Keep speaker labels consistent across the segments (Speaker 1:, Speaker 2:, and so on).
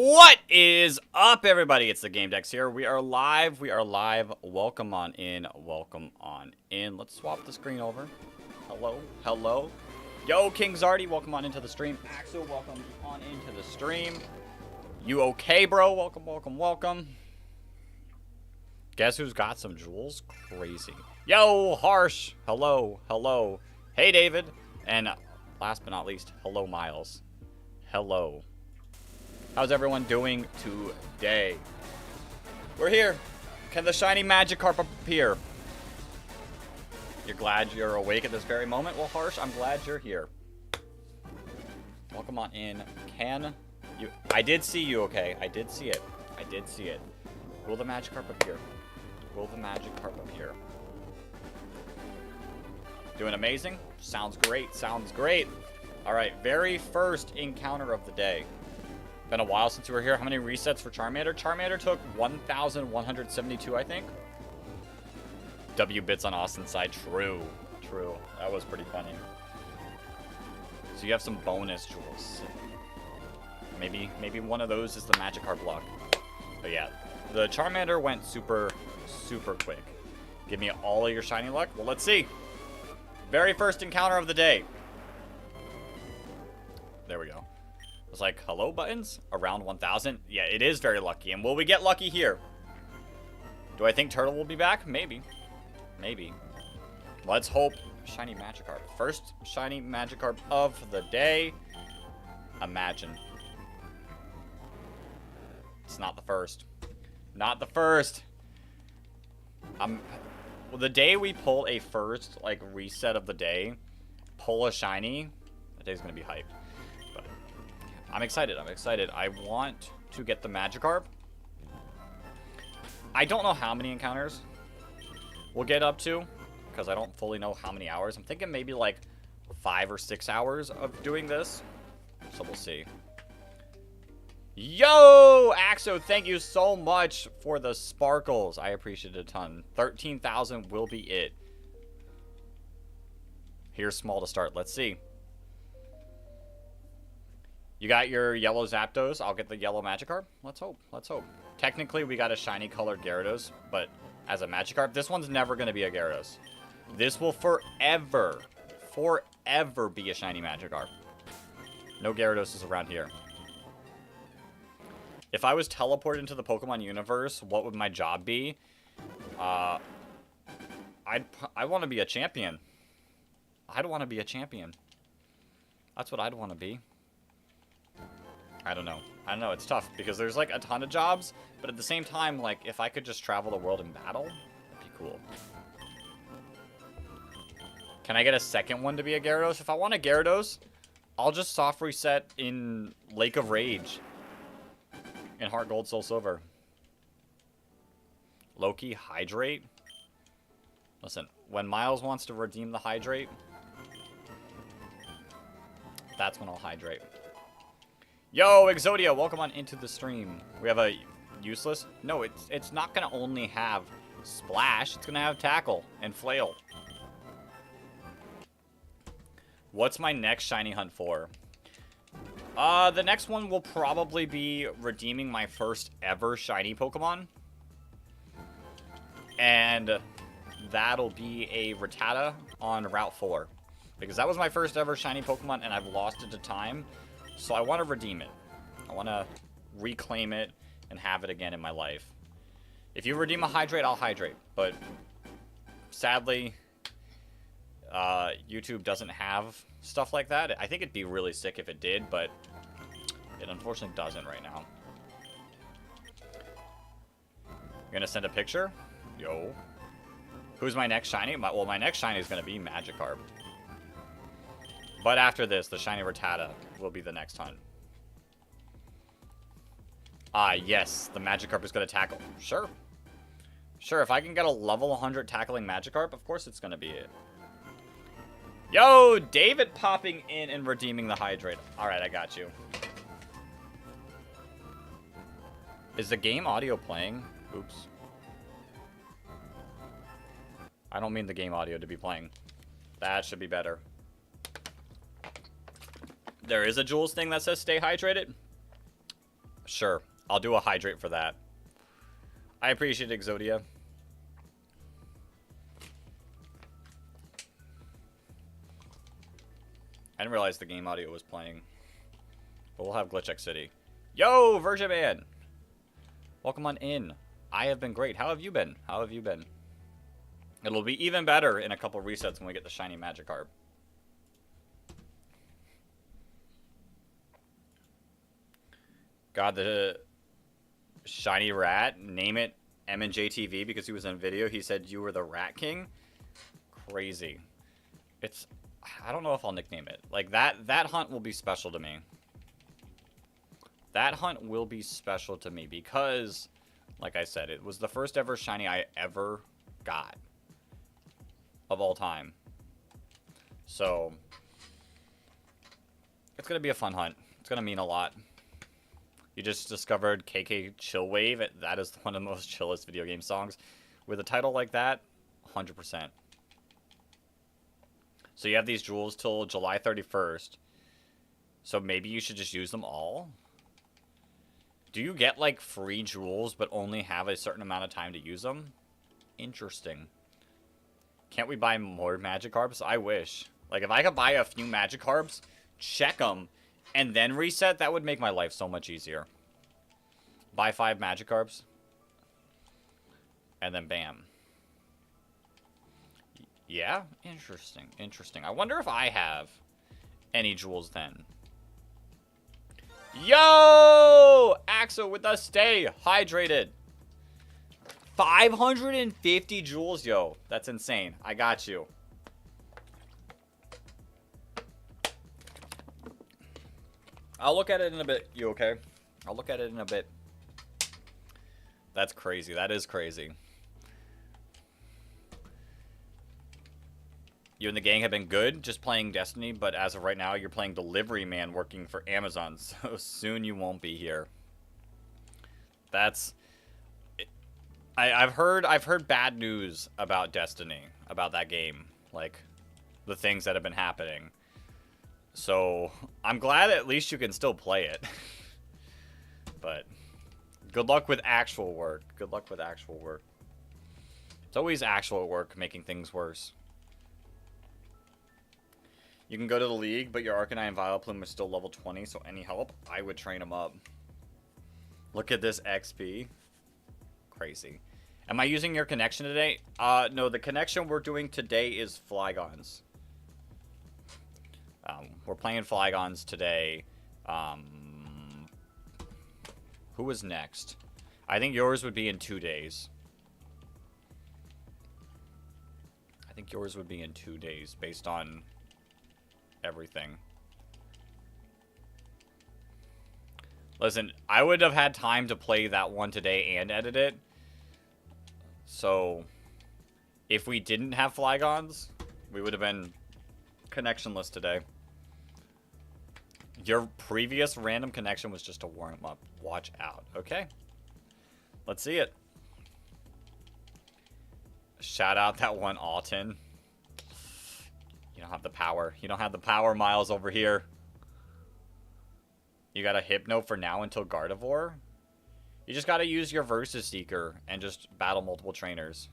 Speaker 1: What is up, everybody? It's the Game Dex here. We are live. Welcome on in. Let's swap the screen over. Hello. Yo, King Zardy, welcome on into the stream. Axel, welcome on into the stream. You okay, bro? Welcome. Guess who's got some jewels? Crazy. Yo, Harsh. Hello. Hey, David. And last but not least, hello, Miles. Hello. How's everyone doing today? We're here. Can the shiny Magikarp appear? You're glad you're awake at this very moment? Well, Harsh, I'm glad you're here. Welcome on in. Can you... I did see you, okay? I did see it. Will the Magikarp appear? Doing amazing? Sounds great. Alright, very first encounter of the day. Been a while since you were here. How many resets for Charmander? Charmander took 1,172, I think. W bits on Austin's side. True. That was pretty funny. So you have some bonus jewels. Maybe one of those is the Magikarp block. But yeah, the Charmander went super quick. Give me all of your shiny luck. Well, let's see. Very first encounter of the day. There we go. It's like, hello buttons? Around 1,000? Yeah, it is very lucky. And will we get lucky here? Do I think Turtle will be back? Maybe. Let's hope. Shiny Magikarp. First shiny Magikarp of the day. Imagine. It's not the first. Well, the day we pull a first, like, reset of the day, pull a shiny, that day's gonna be hyped. I'm excited. I want to get the Magikarp. I don't know how many encounters we'll get up to, because I don't fully know how many hours. I'm thinking maybe like 5 or 6 hours of doing this. So we'll see. Yo, Axo, thank you so much for the sparkles. I appreciate it a ton. 13,000 will be it. Here's small to start. Let's see. You got your yellow Zapdos. I'll get the yellow Magikarp. Let's hope. Technically, we got a shiny colored Gyarados, but as a Magikarp, this one's never going to be a Gyarados. This will forever be a shiny Magikarp. No Gyarados around here. If I was teleported into the Pokemon universe, what would my job be? I want to be a champion. That's what I'd want to be. I don't know. It's tough because there's like a ton of jobs, but at the same time, like if I could just travel the world in battle, that'd be cool. Can I get a second one to be a Gyarados? If I want a Gyarados, I'll just soft reset in Lake of Rage. In Heart Gold, Soul Silver. Loki, Hydrate. Listen, when Miles wants to redeem the Hydrate, that's when I'll Hydrate. Yo, Exodia, welcome on into the stream. We have a useless... No, it's not going to only have Splash. It's going to have Tackle and Flail. What's my next shiny hunt for? The next one will probably be redeeming my first ever shiny Pokemon. And that'll be a Rattata on Route 4. Because that was my first ever shiny Pokemon and I've lost it to time. So I want to redeem it. I want to reclaim it and have it again in my life. If you redeem a Hydrate, I'll Hydrate. But sadly, YouTube doesn't have stuff like that. I think it'd be really sick if it did, but it unfortunately doesn't right now. You're going to send a picture? Yo. Who's my next shiny? Well, my next shiny is going to be Magikarp. But after this, the shiny Rattata will be the next hunt. Yes, the Magikarp is going to tackle. Sure, if I can get a level 100 tackling Magikarp, of course it's going to be it. Yo, David popping in and redeeming the Hydrate. Alright, I got you. Is the game audio playing? Oops. I don't mean the game audio to be playing. That should be better. There is a Jules thing that says stay hydrated. Sure. I'll do a hydrate for that. I appreciate it, Exodia. I didn't realize the game audio was playing. But we'll have Glitch X City. Yo, Virgin Man! Welcome on in. I have been great. How have you been? How have you been? It'll be even better in a couple resets when we get the shiny Magikarp. God, the shiny rat. Name it M&JTV because he was in a video. He said you were the Rat King. Crazy. It's... I don't know if I'll nickname it. Like, that hunt will be special to me. That hunt will be special to me because, like I said, it was the first ever shiny I ever got. Of all time. So, it's going to be a fun hunt. It's going to mean a lot. You just discovered KK Chill Wave. That is one of the most chillest video game songs. With a title like that, 100%. So you have these jewels till July 31st. So maybe you should just use them all? Do you get, like, free jewels but only have a certain amount of time to use them? Interesting. Can't we buy more Magikarps? I wish. Like, if I could buy a few Magikarps, check them, and then reset, that would make my life so much easier. Buy 5 Magikarps. And then bam. Yeah? Interesting. Interesting. I wonder if I have any jewels then. Yo! Axo with us. Stay hydrated. 550 jewels, yo. That's insane. I got you. I'll look at it in a bit. You okay? I'll look at it in a bit. That's crazy. That is crazy. You and the gang have been good, just playing Destiny, but as of right now, you're playing delivery man working for Amazon, so soon you won't be here. That's... I've heard bad news about Destiny, about that game, like, the things that have been happening. So, I'm glad at least you can still play it. But, good luck with actual work. Good luck with actual work. It's always actual work making things worse. You can go to the league, but your Arcanine and Vileplume is still level 20, so any help, I would train them up. Look at this XP. Crazy. Am I using your connection today? No, the connection we're doing today is Flygons. We're playing Flygons today. Who was next? I think yours would be in 2 days. I think yours would be in 2 days, based on everything. Listen, I would have had time to play that one today and edit it. So, if we didn't have Flygons, we would have been connectionless today. Your previous random connection was just to warm up. Watch out, okay? Let's see it. Shout out that one Alton. You don't have the power. You don't have the power, Miles, over here. You got a Hypno for now until Gardevoir? You just got to use your Versus Seeker and just battle multiple trainers.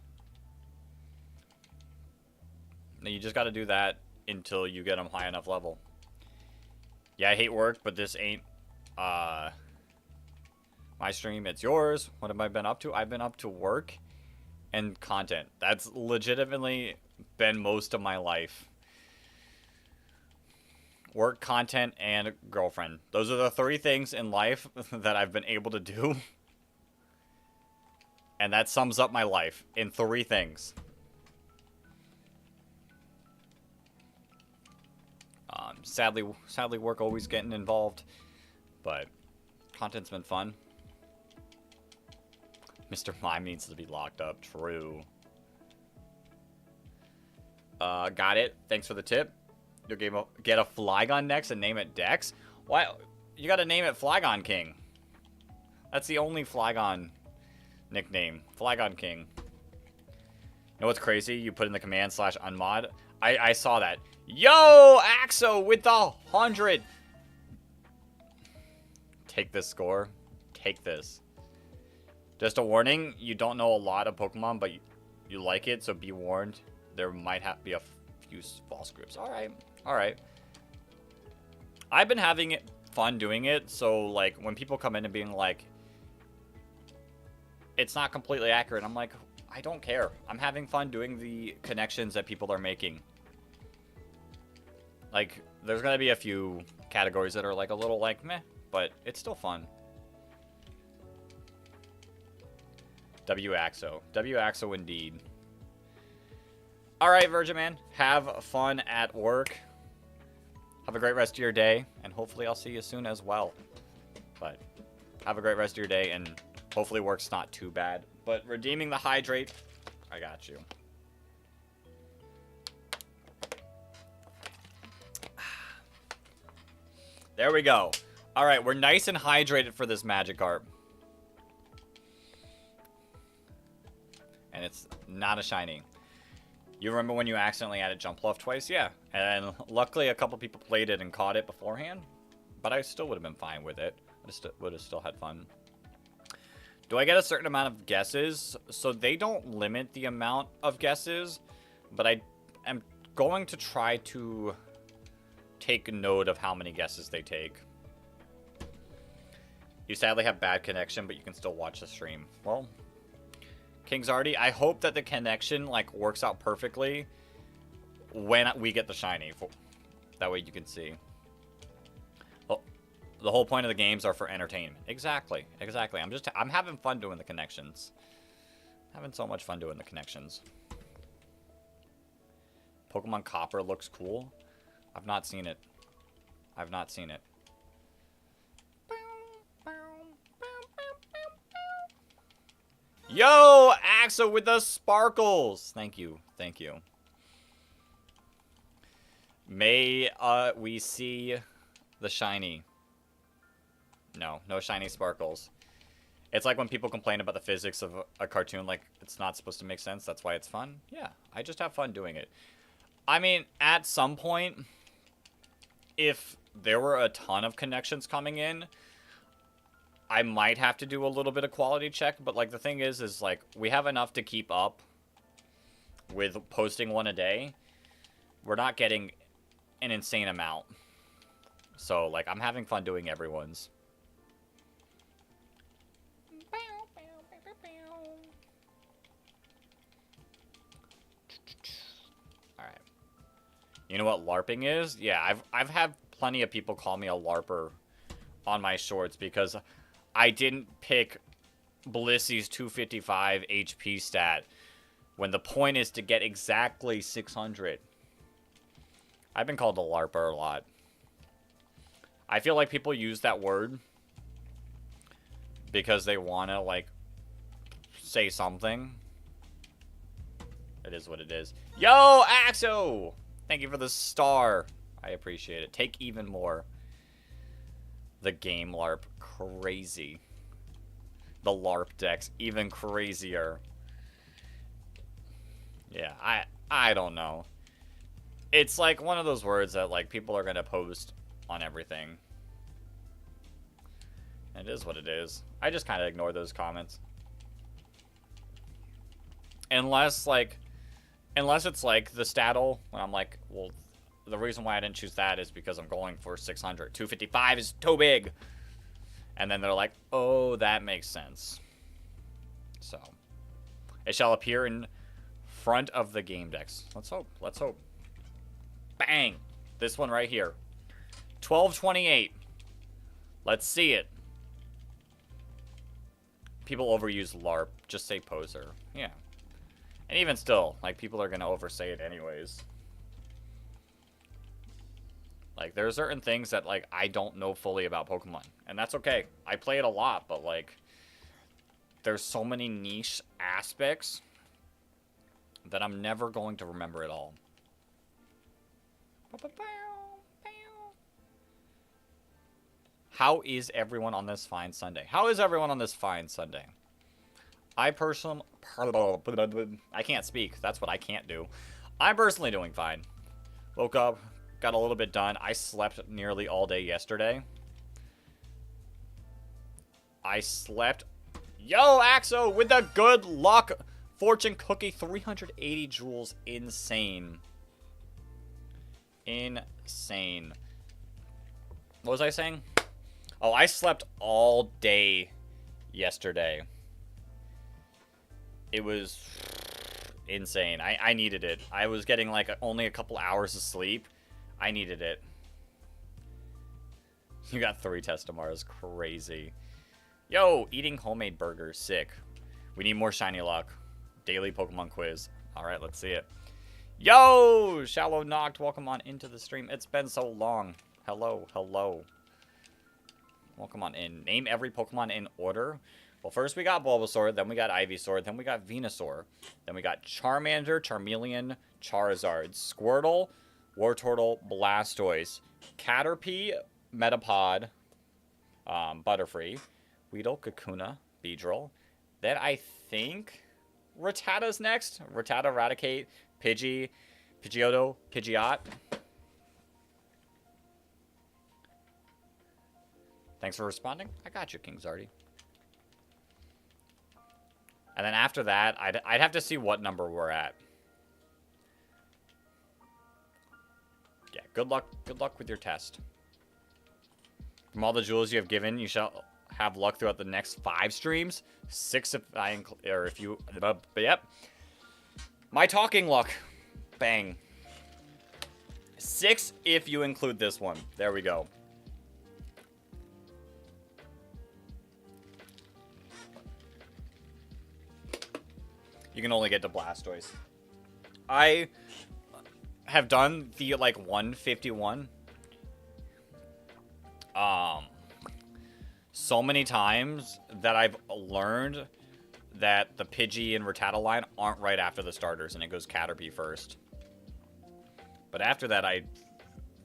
Speaker 1: You just got to do that until you get them high enough level. Yeah, I hate work, but this ain't my stream. It's yours. What have I been up to? I've been up to work and content. That's legitimately been most of my life. Work, content, and girlfriend. Those are the 3 things in life that I've been able to do. And that sums up my life in 3 things. Sadly, work always getting involved. But content's been fun. Mr. Mime needs to be locked up. True. Got it. Thanks for the tip. You'll get a Flygon next and name it Dex? Why? You gotta name it Flygon King. That's the only Flygon nickname. Flygon King. You know what's crazy? You put in the command /unmod. I saw that. Yo, Axo with the 100. Take this score. Take this. Just a warning, you don't know a lot of Pokemon, but you like it, so be warned. There might have to be a few false groups. Alright, alright. I've been having fun doing it, so, like, when people come in and being like, it's not completely accurate, I'm like, I don't care. I'm having fun doing the connections that people are making. Like, there's gonna be a few categories that are, like, a little, like, meh, but it's still fun. W-Axo. W-Axo indeed. Alright, Virgin Man. Have fun at work. Have a great rest of your day. And hopefully I'll see you soon as well. But have a great rest of your day. And hopefully work's not too bad. But redeeming the hydrate, I got you. There we go. Alright, we're nice and hydrated for this Magikarp. And it's not a shiny. You remember when you accidentally added Jump Bluff twice? Yeah. And luckily a couple people played it and caught it beforehand. But I still would have been fine with it. I would have still had fun. Do I get a certain amount of guesses? So they don't limit the amount of guesses. But I am going to try to take note of how many guesses they take. You sadly have bad connection, but you can still watch the stream. Well... King's Arty, I hope that the connection, like, works out perfectly when we get the shiny. That way you can see. Oh, the whole point of the games are for entertainment. Exactly. Exactly. I'm having fun doing the connections. Having so much fun doing the connections. Pokemon Copper looks cool. I've not seen it. I've not seen it. Yo, Axel with the sparkles. Thank you. Thank you. May we see the shiny. No shiny sparkles. It's like when people complain about the physics of a cartoon, like it's not supposed to make sense. That's why it's fun. Yeah, I just have fun doing it. I mean, at some point, if there were a ton of connections coming in, I might have to do a little bit of quality check, but, like, the thing is, like, we have enough to keep up with posting one a day. We're not getting an insane amount. So, like, I'm having fun doing everyone's. Alright. You know what LARPing is? Yeah, I've had plenty of people call me a LARPer on my shorts because I didn't pick Blissey's 255 HP stat when the point is to get exactly 600. I've been called a LARPer a lot. I feel like people use that word because they want to, like, say something. It is what it is. Yo, Axo! Thank you for the star. I appreciate it. Take even more. The game LARP. Crazy. The LARP decks. Even crazier. Yeah, I don't know. It's like one of those words that, like, people are going to post on everything. It is what it is. I just kind of ignore those comments. Unless it's like the Staddle, when I'm like, well, the reason why I didn't choose that is because I'm going for 600. 255 is too big. And then they're like, oh, that makes sense. So, it shall appear in front of the game decks. Let's hope. Let's hope. Bang! This one right here. 1228. Let's see it. People overuse LARP. Just say poser. Yeah. And even still, like, people are going to oversay it anyways. Like, there are certain things that, like, I don't know fully about Pokemon. And that's okay. I play it a lot, but, like, there's so many niche aspects that I'm never going to remember it all. How is everyone on this fine Sunday? How is everyone on this fine Sunday? I personally... I can't speak. That's what I can't do. I'm personally doing fine. Woke up, got a little bit done. I slept nearly all day yesterday. I slept. Yo, Axo, with the good luck fortune cookie. 380 jewels. Insane. Insane. What was I saying? Oh, I slept all day yesterday. It was insane. I needed it. I was getting like only a couple hours of sleep. I needed it. You got 3 tests tomorrow. It's crazy. Yo, eating homemade burgers. Sick. We need more shiny luck. Daily Pokemon quiz. Alright, let's see it. Yo, Shallow Knocked. Welcome on into the stream. It's been so long. Hello, hello. Welcome on in. Name every Pokemon in order. Well, first we got Bulbasaur, then we got Ivysaur, then we got Venusaur, then we got Charmander, Charmeleon, Charizard, Squirtle, Wartortle, Blastoise, Caterpie, Metapod, Butterfree, Weedle, Kakuna, Beedrill. Then I think Rattata's next. Rattata, Raticate, Pidgey, Pidgeotto, Pidgeot. Thanks for responding. I got you, King Zardy. And then after that, I'd have to see what number we're at. Yeah, good luck with your test. From all the jewels you have given, you shall have luck throughout the next 5 streams. 6 if you, yep. My talking luck. Bang. 6 if you include this one. There we go. You can only get to Blastoise. I have done the, like, 151. So many times that I've learned that the Pidgey and Rattata line aren't right after the starters, and it goes Caterpie first. But after that, I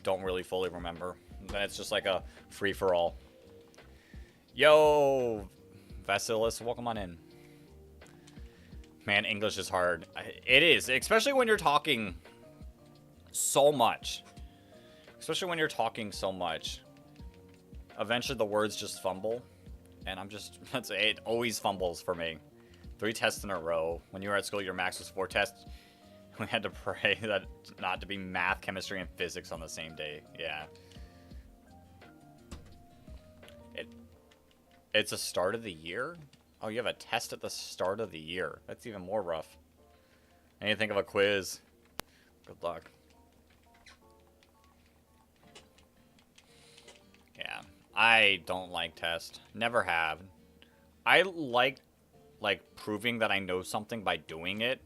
Speaker 1: don't really fully remember. Then it's just like a free-for-all. Yo, Vasilis, welcome on in. Man, English is hard. It is, especially when you're talking so much. Especially when you're talking so much. Eventually the words just fumble. And I'm just, it always fumbles for me. 3 tests in a row. When you were at school, your max was 4 tests. We had to pray that not to be math, chemistry, and physics on the same day. Yeah. It's a start of the year? Oh, you have a test at the start of the year. That's even more rough. I need to think of a quiz. Good luck. Yeah. I don't like tests. Never have. I like proving that I know something by doing it.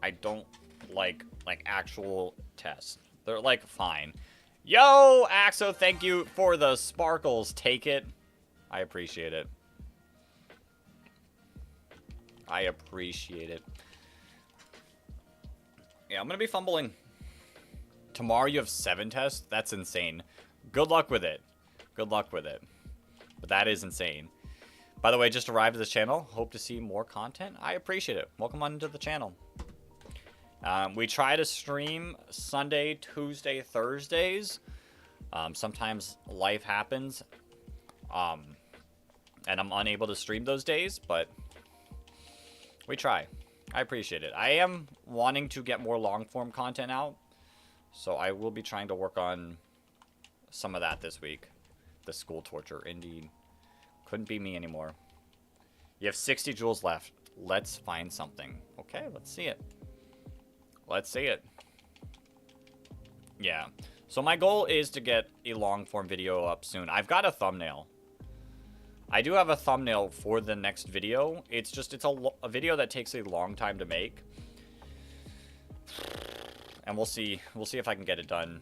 Speaker 1: I don't like actual tests. They're like fine. Yo, Axo, thank you for the sparkles. Take it. I appreciate it. I appreciate it. Yeah, I'm going to be fumbling. Tomorrow you have 7 tests? That's insane. Good luck with it. Good luck with it. But that is insane. By the way, just arrived to this channel. Hope to see more content. I appreciate it. Welcome on to the channel. We try to stream Sunday, Tuesday, Thursdays. Sometimes life happens. And I'm unable to stream those days, but we try. I appreciate it. I am wanting to get more long-form content out, so I will be trying to work on some of that this week. The school torture, indeed. Couldn't be me anymore. You have 60 jewels left. Let's find something. Okay, let's see it. Let's see it. Yeah. So my goal is to get a long-form video up soon. I've got a thumbnail. I do have a thumbnail for the next video. It's just, it's a video that takes a long time to make. And we'll see if I can get it done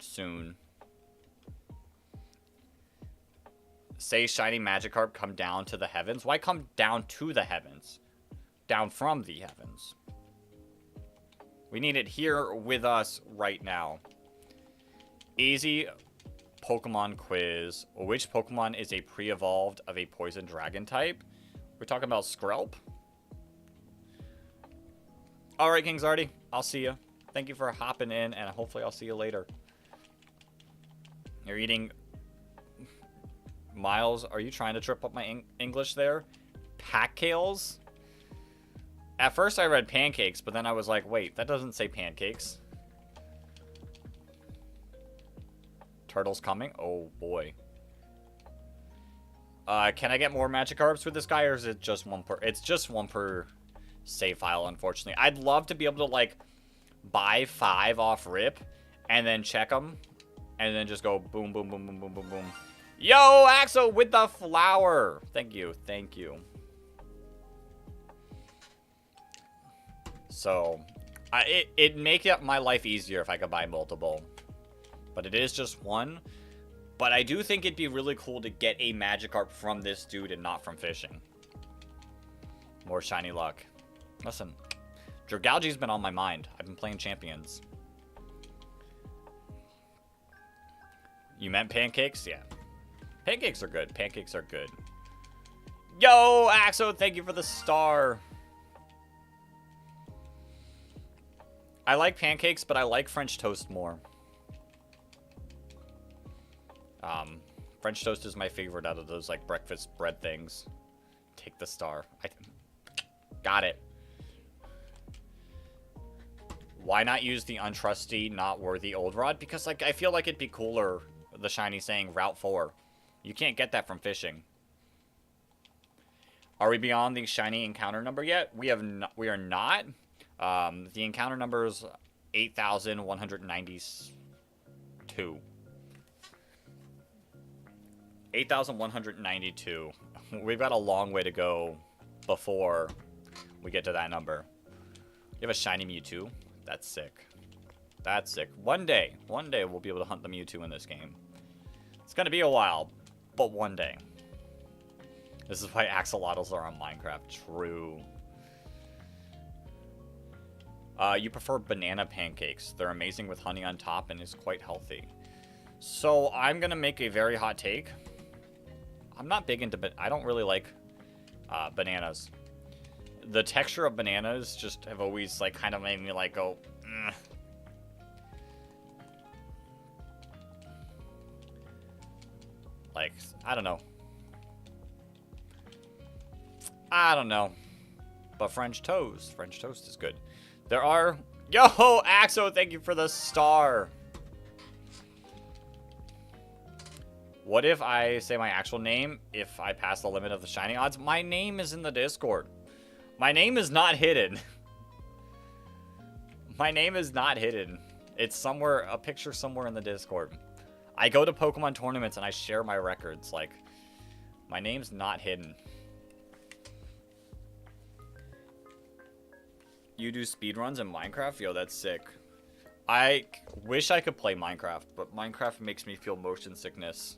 Speaker 1: soon. Say shiny Magikarp come down to the heavens. Why come down to the heavens? Down from the heavens. We need it here with us right now. Easy Pokemon quiz. Which Pokemon is a pre-evolved of a poison dragon type? We're talking about Skrelp. Alright, King Zardy. I'll see you. Thank you for hopping in, and hopefully I'll see you later. You're eating Miles, are you trying to trip up my English there? Packales? At first I read pancakes, but then I was like, wait, that doesn't say pancakes. Turtle's coming? Oh, boy. Can I get more Magikarps with this guy, or is it just one per... It's just one per save file, unfortunately. I'd love to be able to, like, buy 5 off rip, and then check them, and then just go boom, boom, boom, boom, boom, boom, boom. Yo, Axel with the flower. Thank you, thank you. So, it'd make my life easier if I could buy multiple. But it is just one. But I do think it'd be really cool to get a Magikarp from this dude and not from fishing. More shiny luck. Listen, Dragalge's been on my mind. I've been playing champions. You meant pancakes? Yeah. Pancakes are good. Pancakes are good. Yo, Axo, thank you for the star. I like pancakes, but I like French toast more. French toast is my favorite out of those, like, breakfast bread things. Take the star. Got it. Why not use the untrusty, not worthy old rod? Because, like, I feel like it'd be cooler, the shiny saying Route 4. You can't get that from fishing. Are we beyond the shiny encounter number yet? We are not. The encounter number is 8,192. 8,192. We've got a long way to go before we get to that number. You have a shiny Mewtwo? That's sick. That's sick. One day we'll be able to hunt the Mewtwo in this game. It's gonna be a while, but one day. This is why axolotls are on Minecraft. True. You prefer banana pancakes. They're amazing with honey on top and is quite healthy. So I'm gonna make a very hot take. I'm not big into, I don't really like bananas. The texture of bananas just have always, like, kind of made me, like, go, mm. Like, I don't know. But French toast is good. There are, yo, Axo, thank you for the star. What if I say my actual name if I pass the limit of the shiny odds? My name is in the Discord. My name is not hidden. My name is not hidden. It's somewhere, a picture somewhere in the Discord. I go to Pokemon tournaments and I share my records. Like, my name's not hidden. You do speedruns in Minecraft? Yo, that's sick. I wish I could play Minecraft, but Minecraft makes me feel motion sickness.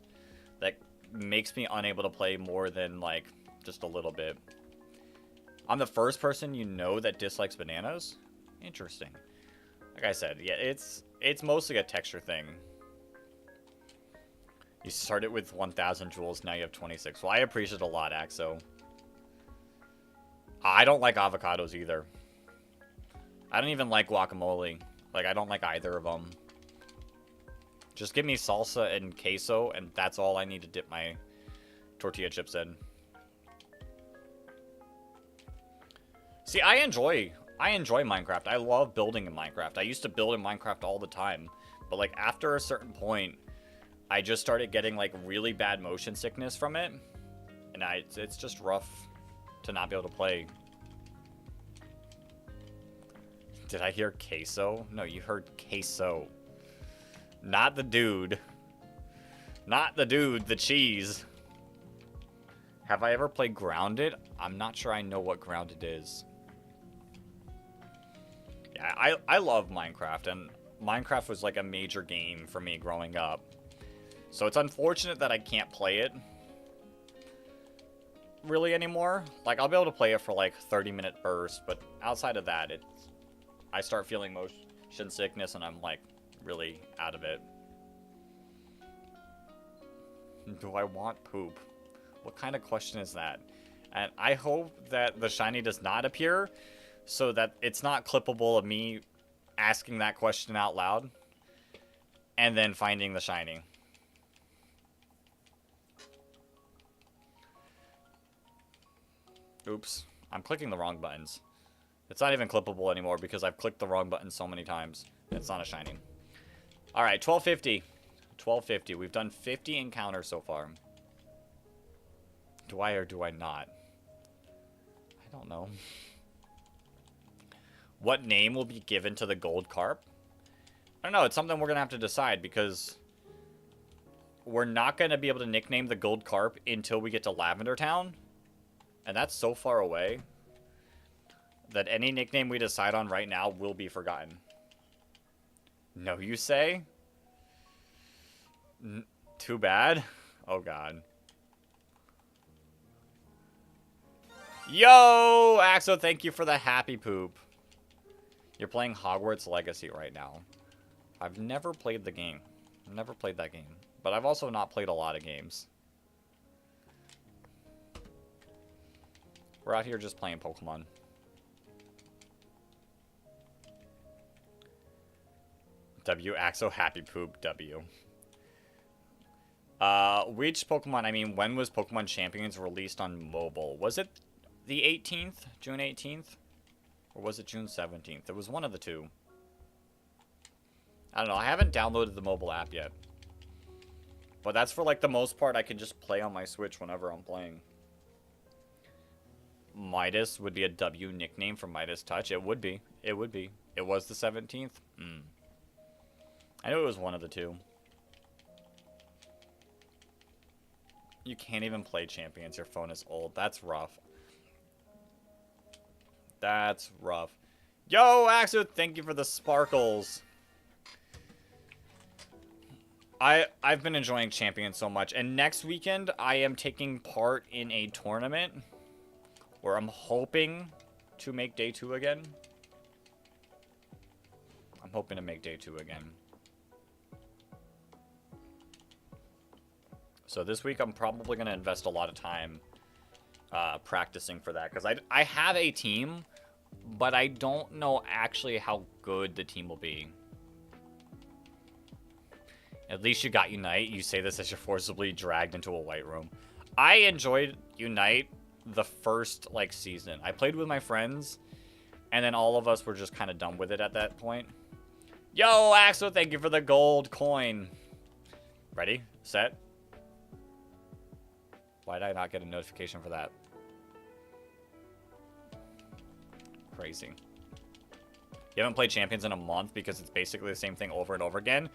Speaker 1: That makes me unable to play more than, like, just a little bit. I'm the first person you know that dislikes bananas? Interesting. Like I said, yeah, it's mostly a texture thing. You started with 1,000 jewels, now you have 26. Well, I appreciate it a lot, Axo. I don't like avocados either. I don't even like guacamole. Like, I don't like either of them. Just give me salsa and queso, and that's all I need to dip my tortilla chips in. See, I enjoy Minecraft. I love building in Minecraft. I used to build in Minecraft all the time. But, like, after a certain point, I just started getting, like, really bad motion sickness from it. And it's just rough to not be able to play. Did I hear queso? No, you heard queso. Not the dude. Not the dude, the cheese. Have I ever played Grounded? I'm not sure I know what Grounded is. Yeah, I love Minecraft, and Minecraft was like a major game for me growing up. So it's unfortunate that I can't play it really anymore. Like, I'll be able to play it for like 30-minute bursts, but outside of that, I start feeling motion sickness, and I'm like really out of it. Do I want poop? What kind of question is that? And I hope that the shiny does not appear, so that it's not clippable of me asking that question out loud and then finding the shiny. Oops. I'm clicking the wrong buttons. It's not even clippable anymore because I've clicked the wrong button so many times. It's not a shiny. Alright, 1250. 1250. We've done 50 encounters so far. Do I or do I not? I don't know. What name will be given to the gold carp? I don't know. It's something we're going to have to decide because we're not going to be able to nickname the gold carp until we get to Lavender Town. And that's so far away that any nickname we decide on right now will be forgotten. No, you say? Too bad? Oh, God. Yo, Axo, thank you for the happy poop. You're playing Hogwarts Legacy right now. I've never played the game. I've never played that game. But I've also not played a lot of games. We're out here just playing Pokemon. W, Axo, happy poop, W. Which Pokemon, I mean, when was Pokemon Champions released on mobile? Was it the 18th? June 18th? Or was it June 17th? It was one of the two. I don't know. I haven't downloaded the mobile app yet. But that's for, like, the most part I can just play on my Switch whenever I'm playing. Midas would be a W nickname for Midas Touch. It would be. It would be. It was the 17th? I knew it was one of the two. You can't even play Champions. Your phone is old. That's rough. That's rough. Yo, Axo, thank you for the sparkles. I've been enjoying Champions so much. And next weekend, I am taking part in a tournament where I'm hoping to make day 2 again. I'm hoping to make day 2 again. So this week, I'm probably going to invest a lot of time practicing for that. Because I have a team, but I don't know actually how good the team will be. At least you got Unite. You say this as you're forcibly dragged into a white room. I enjoyed Unite the first, like, season. I played with my friends, and then all of us were just kind of done with it at that point. Yo, Axel, thank you for the gold coin. Ready? Set? Why did I not get a notification for that? Crazy. You haven't played Champions in a month because it's basically the same thing over and over again.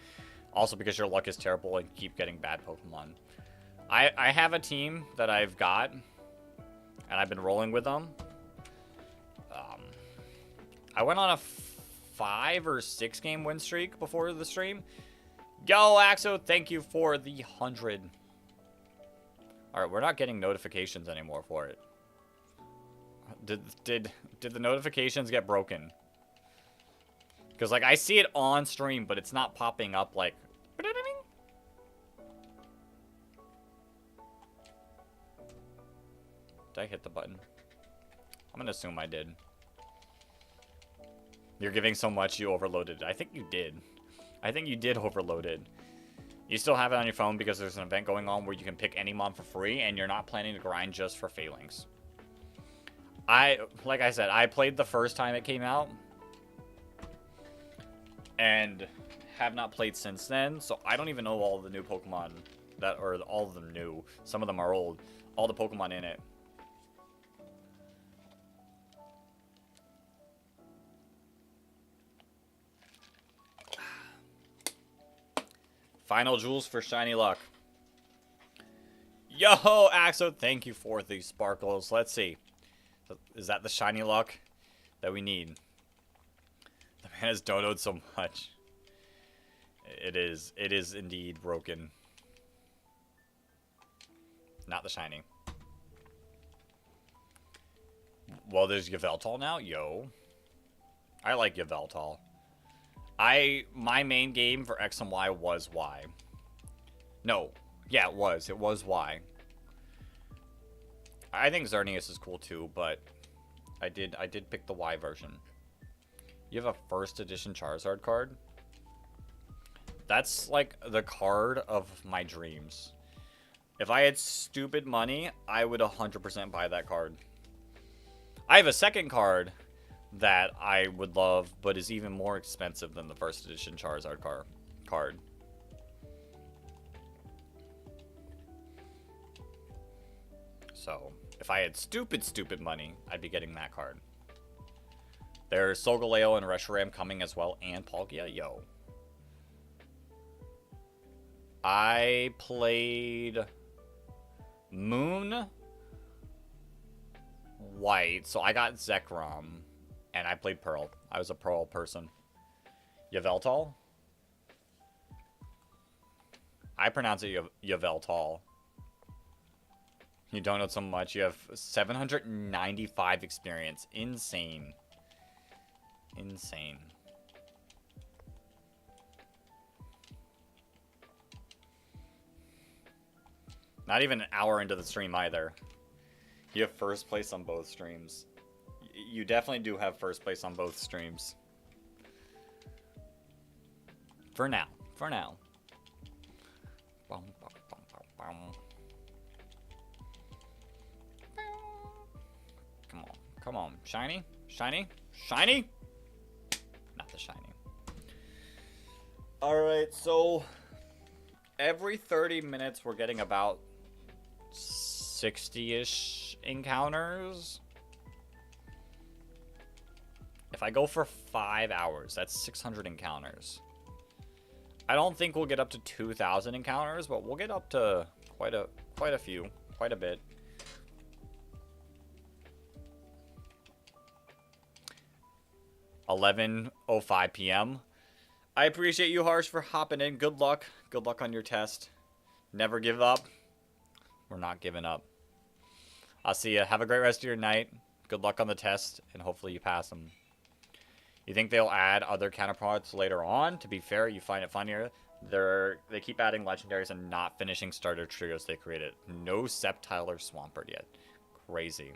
Speaker 1: Also because your luck is terrible and keep getting bad Pokemon. I have a team that I've got, and I've been rolling with them. I went on a 5 or 6 game win streak before the stream. Yo, Axo, thank you for the 100. Alright, we're not getting notifications anymore for it. Did the notifications get broken? Because, like, I see it on stream, but it's not popping up, like... Did I hit the button? I'm gonna assume I did. You're giving so much, you overloaded it. I think you did. I think you did overload it. You still have it on your phone because there's an event going on where you can pick any mon for free, and you're not planning to grind just for failings. Like I said, I played the first time it came out, and have not played since then, so I don't even know all the new Pokemon that, or all of them new. Some of them are old. All the Pokemon in it. Final jewels for shiny luck. Yo, Axo, thank you for the sparkles. Let's see. Is that the shiny luck that we need? The man has donoed so much. It is indeed broken. Not the shiny. Well, there's Yveltal now. Yo. I like Yveltal. My main game for X and Y was Y. No. Yeah, it was. It was Y. I think Xerneas is cool too, but I did pick the Y version. You have a first edition Charizard card? That's like the card of my dreams. If I had stupid money, I would 100% buy that card. I have a second card that I would love, but is even more expensive than the first edition Charizard card. So, if I had stupid money, I'd be getting that card. There's Solgaleo and Reshiram coming as well, and Palkia. Yo. I played Moon White, so I got Zekrom, and I played Pearl. I was a Pearl person. Yveltal? I pronounce it Yveltal. You don't know so much. You have 795 experience. Insane. Insane. Not even an hour into the stream either. You have first place on both streams. You definitely do have first place on both streams. For now. For now. Come on. Come on. Shiny? Shiny? Shiny? Not the shiny. Alright, so every 30 minutes we're getting about 60-ish encounters. If I go for 5 hours, that's 600 encounters. I don't think we'll get up to 2,000 encounters, but we'll get up to quite a few, quite a bit. (11:05 p.m.) I appreciate you, Harsh, for hopping in. Good luck. Good luck on your test. Never give up. We're not giving up. I'll see you. Have a great rest of your night. Good luck on the test, and hopefully you pass them. You think they'll add other counterparts later on? To be fair, you find it funnier. They keep adding legendaries and not finishing starter trios they created. No Sceptile or Swampert yet. Crazy.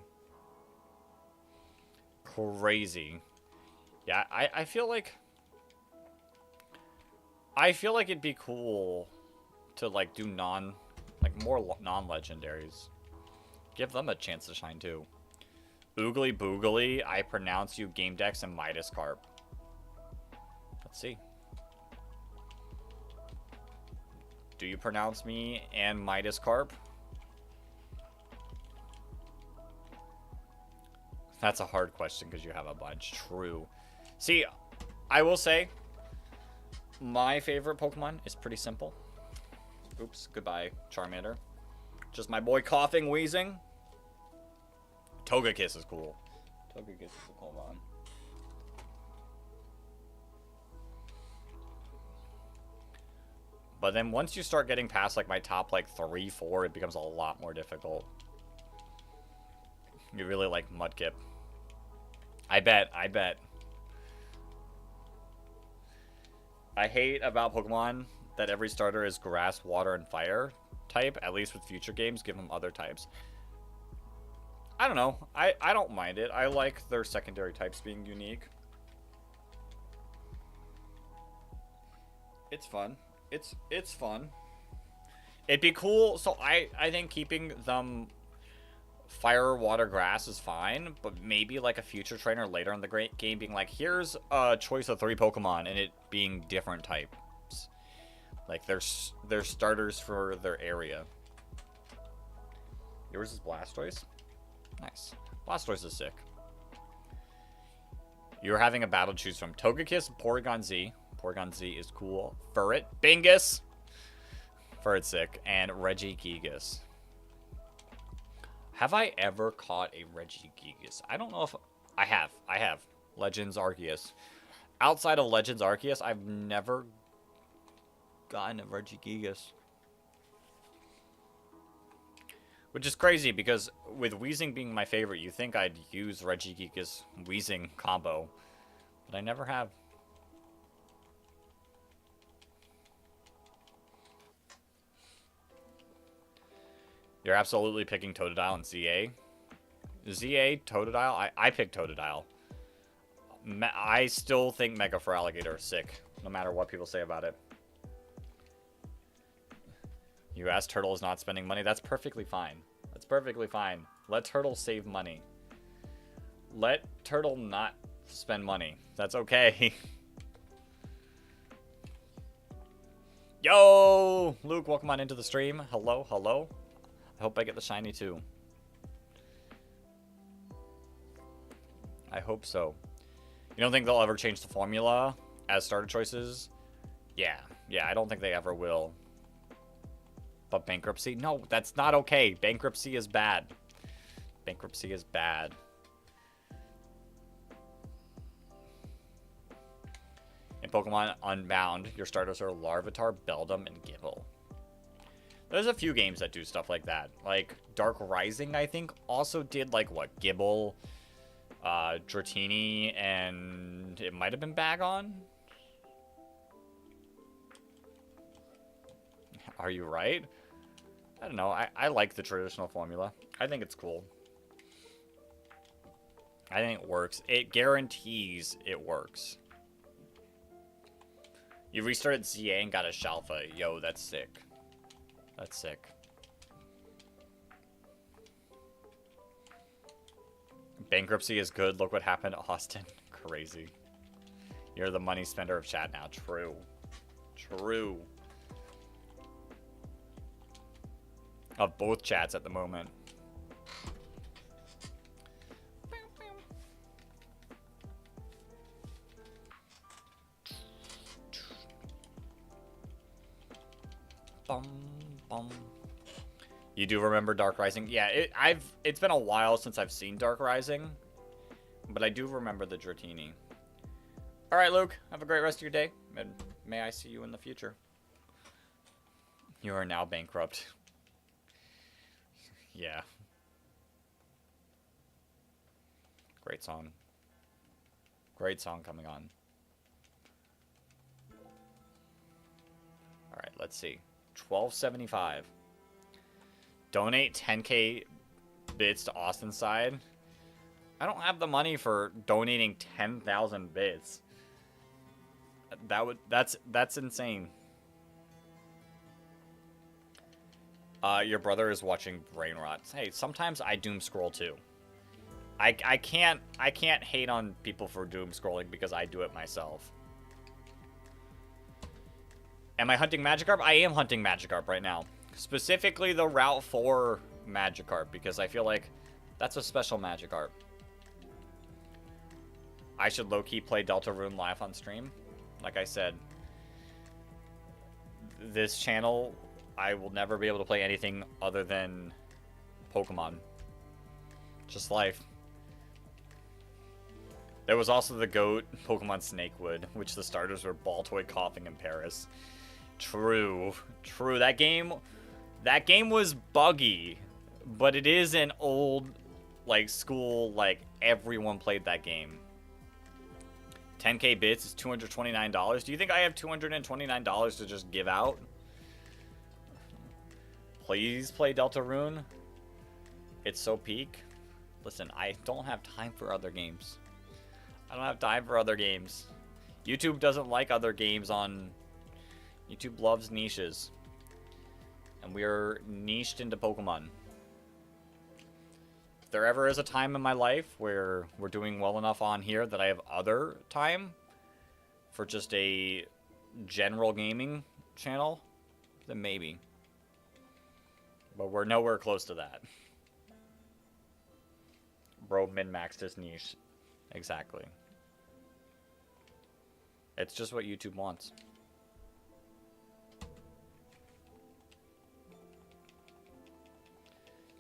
Speaker 1: Crazy. Yeah, I feel like it'd be cool to like do more non-legendaries. Give them a chance to shine too. Oogly Boogly, I pronounce you Game Dex and Magikarp. Let's see. Do you pronounce me and Magikarp? That's a hard question because you have a bunch. True. See, I will say, my favorite Pokemon is pretty simple. Oops, goodbye, Charmander. Just my boy coughing, wheezing. Togekiss is cool. Togekiss is a cool one. But then once you start getting past like my top like 3, 4, it becomes a lot more difficult. You really like Mudkip. I bet. I hate about Pokemon that every starter is grass, water, and fire type. At least with future games, give them other types. I don't know. I don't mind it. I like their secondary types being unique. It's fun. It's fun. It'd be cool. So I think keeping them fire, water, grass is fine, but maybe like a future trainer later in the game being like, here's a choice of 3 Pokemon and it being different types. Like there's starters for their area. Yours is Blastoise? Nice. Blastoise is sick. You're having a battle to choose from Togekiss, Porygon Z. Porygon Z is cool. Furret, Bingus. Furret's sick. And Regigigas. Have I ever caught a Regigigas? I don't know if I have. I have. Legends Arceus. Outside of Legends Arceus, I've never gotten a Regigigas. Which is crazy because with Weezing being my favorite, you think I'd use Regigigas Weezing combo. But I never have. You're absolutely picking Totodile and ZA. ZA, Totodile? I picked Totodile. I still think Mega for Alligator is sick, no matter what people say about it. You asked Turtle is not spending money. That's perfectly fine. That's perfectly fine. Let Turtle save money. Let Turtle not spend money. That's okay. Yo! Luke, welcome on into the stream. Hello, hello. I hope I get the shiny too. I hope so. You don't think they'll ever change the formula as starter choices? Yeah, I don't think they ever will. But bankruptcy? No, that's not okay. Bankruptcy is bad. Bankruptcy is bad. In Pokemon Unbound, your starters are Larvitar, Beldum, and Gible. There's a few games that do stuff like that. Like, Dark Rising, I think, also did, like, what? Gible, Dratini, and it might have been Bagon? Are you right? I don't know. I like the traditional formula. I think it's cool. I think it works. It guarantees it works. You restarted ZA and got a Shalfa. Yo, that's sick. That's sick. Bankruptcy is good. Look what happened to Austin. Crazy. You're the money spender of chat now. True. True. Of both chats at the moment. Bum, bum. You do remember Dark Rising? Yeah, it's been a while since I've seen Dark Rising, but I do remember the Dratini. All right, Luke, have a great rest of your day, and may I see you in the future. You are now bankrupt. Yeah. Great song. Great song coming on. All right, let's see. $12.75. Donate 10K bits to Austin's side. I don't have the money for donating 10,000 bits. That's insane. Your brother is watching Brain Rot. Hey, sometimes I doom scroll too. I can't hate on people for doom scrolling because I do it myself. Am I hunting Magikarp? I am hunting Magikarp right now. Specifically the Route 4 Magikarp, because I feel like that's a special Magikarp. I should low-key play Deltarune live on stream. Like I said, this channel, I will never be able to play anything other than Pokemon. Just life. There was also the GOAT Pokemon Snakewood, which the starters were Baltoy, Coughing, and Paris. True. True. That game was buggy, but it is an old, like, school, like, everyone played that game. 10K bits is $229. Do you think I have $229 to just give out? Please play Deltarune. It's so peak. Listen, I don't have time for other games. I don't have time for other games. YouTube doesn't like other games on... YouTube loves niches. And we're niched into Pokemon. If there ever is a time in my life where we're doing well enough on here that I have other time for just a general gaming channel, then maybe. But we're nowhere close to that. Bro min-maxed his niche. Exactly. It's just what YouTube wants.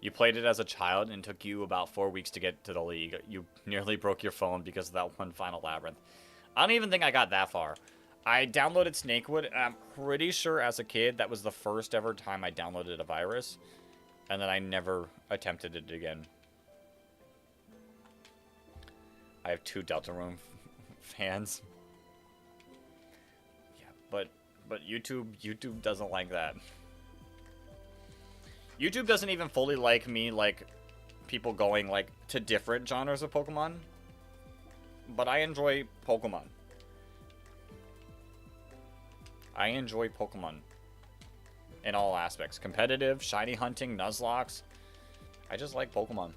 Speaker 1: You played it as a child and took you about 4 weeks to get to the league. You nearly broke your phone because of that one final labyrinth. I don't even think I got that far. I downloaded Snakewood, and I'm pretty sure as a kid that was the first ever time I downloaded a virus. And then I never attempted it again. I have 2 Deltarune fans. Yeah, but YouTube doesn't like that. YouTube doesn't even fully like me, like, people going, like, to different genres of Pokemon. But I enjoy Pokemon. I enjoy Pokemon. In all aspects. Competitive, shiny hunting, Nuzlocke. I just like Pokemon.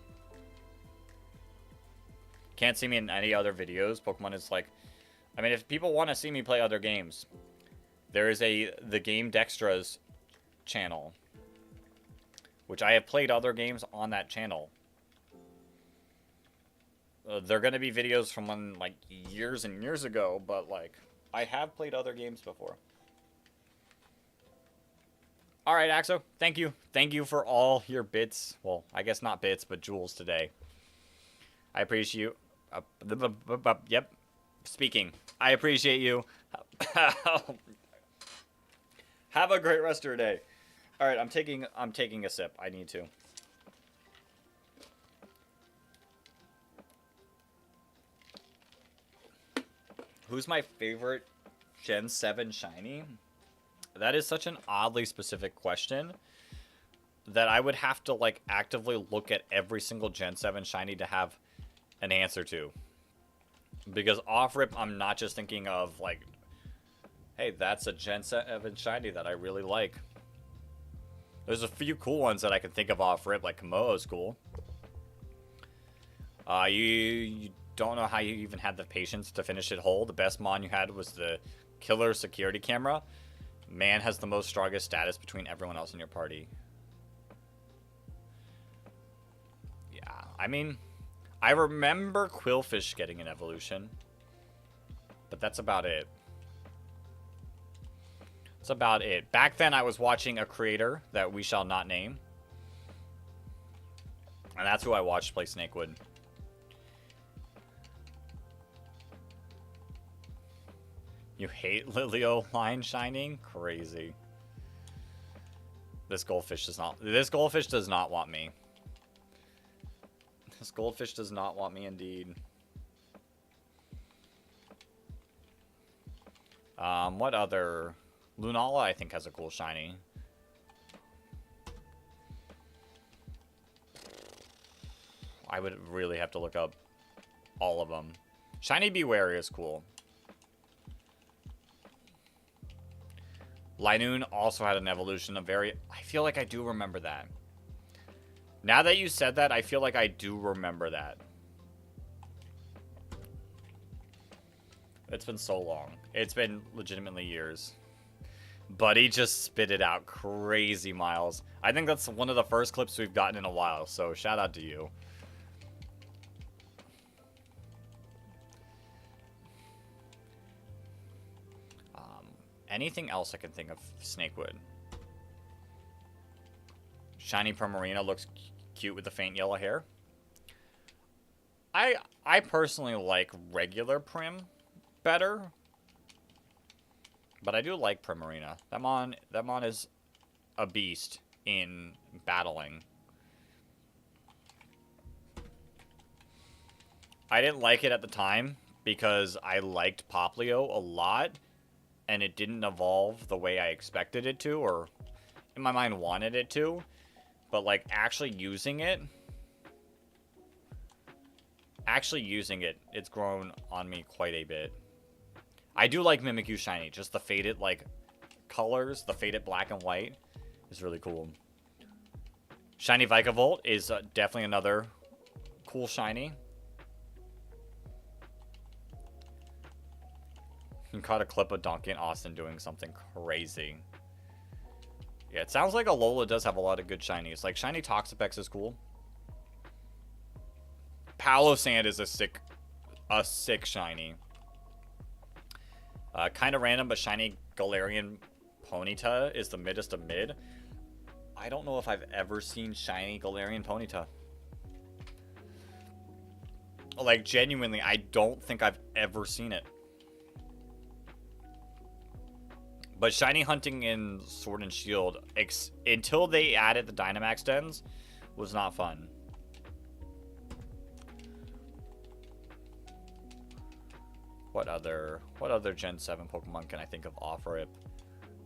Speaker 1: Can't see me in any other videos. Pokemon is like... I mean, if people want to see me play other games, there is the Game Dextras channel, which I have played other games on that channel. They're going to be videos from when, like, years and years ago, but, like, I have played other games before. Alright, Axo, thank you. Thank you for all your bits. Well, I guess not bits, but jewels today. I appreciate you. Yep. Speaking. I appreciate you. Have a great rest of your day. Alright, I'm taking a sip. I need to. Who's my favorite Gen 7 shiny? That is such an oddly specific question that I would have to, like, actively look at every single Gen 7 shiny to have an answer to. Because off rip, I'm not just thinking of, like, hey, that's a Gen 7 shiny that I really like. There's a few cool ones that I can think of off rip, like Komodo's cool. You don't know how you even had the patience to finish it whole. The best mon you had was the killer security camera. Man has the most strongest status between everyone else in your party. Yeah, I mean, I remember Quillfish getting an evolution, but that's about it. That's about it. Back then, I was watching a creator that we shall not name, and that's who I watched play Snakewood. You hate Lilio line shining? Crazy. This goldfish does not. This goldfish does not want me. This goldfish does not want me indeed. What other? Lunala, I think, has a cool shiny. I would really have to look up all of them. Shiny Beware is cool. Linoon also had an evolution. I feel like I do remember that. Now that you said that, I feel like I do remember that. It's been so long. It's been legitimately years. Buddy just spit it out. Crazy, Miles. I think that's one of the first clips we've gotten in a while, so shout out to you. Anything else I can think of Snakewood? Shiny Primarina looks cute with the faint yellow hair. I personally like regular Prim better, but I do like Primarina. That mon is a beast in battling. I didn't like it at the time because I liked Poplio a lot, and it didn't evolve the way I expected it to, or in my mind wanted it to. But, like, actually using it, it's grown on me quite a bit. I do like Mimikyu shiny. Just the faded, like, colors, the faded black and white is really cool. Shiny Vikavolt is definitely another cool shiny. You caught a clip of Donkey and Austin doing something crazy. Yeah, it sounds like Alola does have a lot of good shinies. Like, shiny Toxapex is cool. Palossand is a sick shiny. Kind of random, but shiny Galarian Ponyta is the middest of mid. I don't know if I've ever seen shiny Galarian Ponyta. Like, genuinely, I don't think I've ever seen it. But shiny hunting in Sword and Shield, until they added the Dynamax dens, was not fun. What other Gen 7 Pokemon can I think of off rip?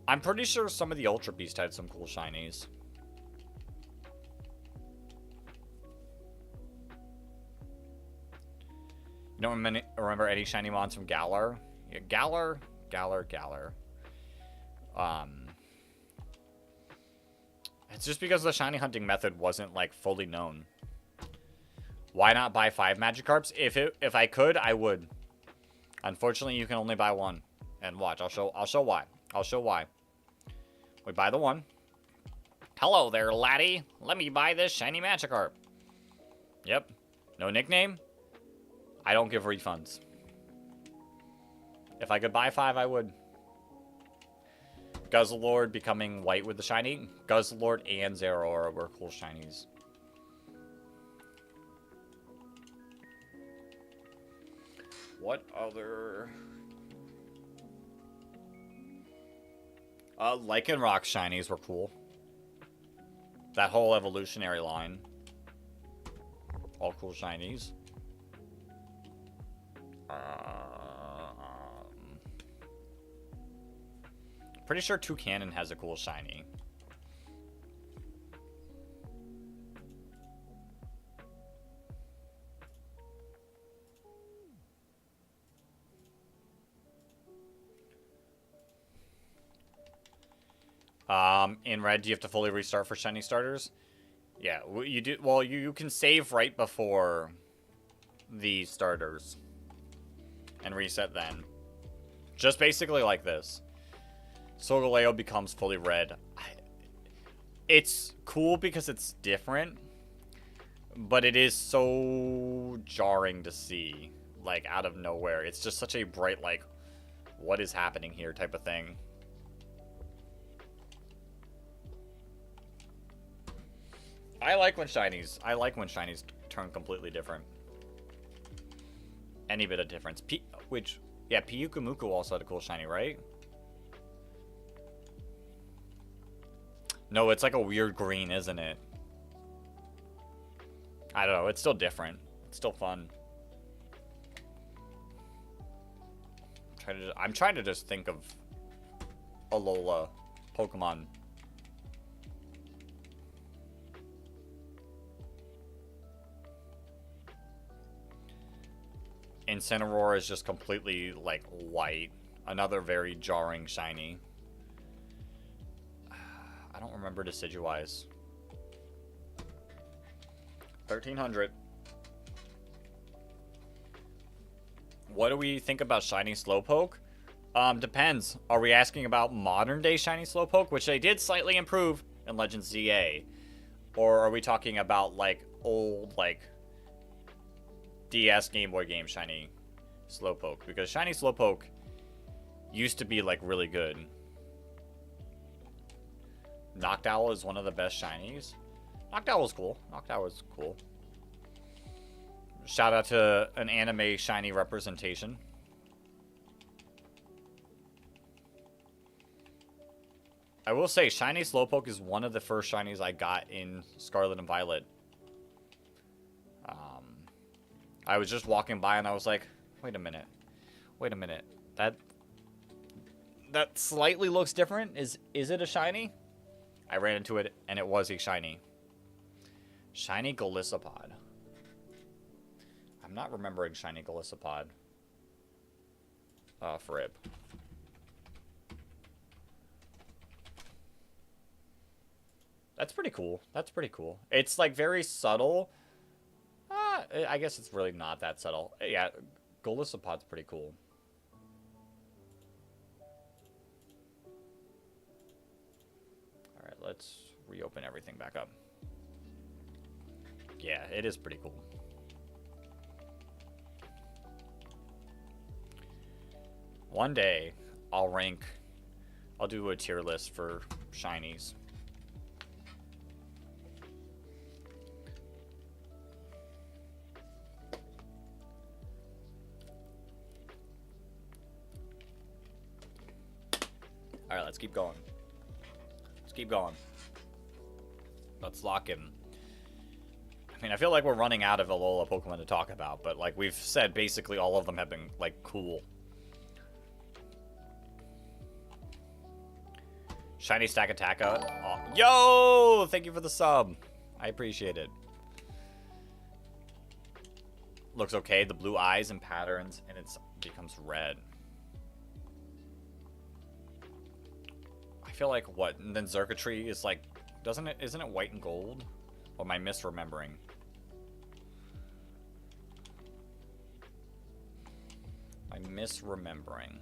Speaker 1: I'm pretty sure some of the Ultra Beast had some cool shinies. You don't remember any shiny mons from Galar? Yeah, Galar. It's just because the shiny hunting method wasn't, like, fully known. Why not buy 5 Magikarps? If I could, I would. Unfortunately, you can only buy one. And watch, I'll show why. I'll show why. We buy the one. Hello there, laddie. Let me buy this shiny Magikarp. Yep. No nickname. I don't give refunds. If I could buy 5, I would. Guzzlord becoming white with the shiny. Guzzlord and Zeraora were cool shinies. What other... Lycanroc shinies were cool. That whole evolutionary line. All cool shinies. Pretty sure Toucannon has a cool shiny. In red, do you have to fully restart for shiny starters? Yeah, you do. Well, you can save right before the starters and reset then. Just basically like this. Solgaleo becomes fully red. It's cool because it's different, but it is so jarring to see, like, out of nowhere. It's just such a bright, like, what is happening here type of thing. I like when shinies turn completely different. Any bit of difference. Yeah, Pyukumuku also had a cool shiny, right? No, it's like a weird green, isn't it? I don't know. It's still different. It's still fun. I'm trying to just think of Alola Pokemon. Incineroar is just completely, like, white. Another very jarring shiny. I don't remember Decidueye. 1300. What do we think about shiny Slowpoke? Depends. Are we asking about modern day shiny Slowpoke, which they did slightly improve in Legends ZA? Or are we talking about, like, old, like, DS Game Boy game shiny Slowpoke? Because shiny Slowpoke used to be, like, really good. Noctowl is one of the best shinies. Noctowl was cool. Noctowl was cool. Shout out to an anime shiny representation. I will say, shiny Slowpoke is one of the first shinies I got in Scarlet and Violet. I was just walking by and I was like, wait a minute. Wait a minute. That slightly looks different. Is it a shiny? I ran into it and it was a shiny. Shiny Golisopod. I'm not remembering shiny Golisopod. Frib. That's pretty cool. That's pretty cool. It's like very subtle. I guess it's really not that subtle. Yeah, Golisopod's pretty cool. Alright, let's reopen everything back up. Yeah, it is pretty cool. One day, I'll do a tier list for shinies. Alright, let's keep going. Let's keep going. Let's lock in. I mean, I feel like we're running out of Alola Pokemon to talk about, but like we've said, basically all of them have been, like, cool. Shiny Stakataka. Oh, yo! Thank you for the sub. I appreciate it. Looks okay. The blue eyes and patterns, and it becomes red. I feel like what? And then Xurkitree is like, isn't it white and gold? Or am I misremembering? Am I misremembering?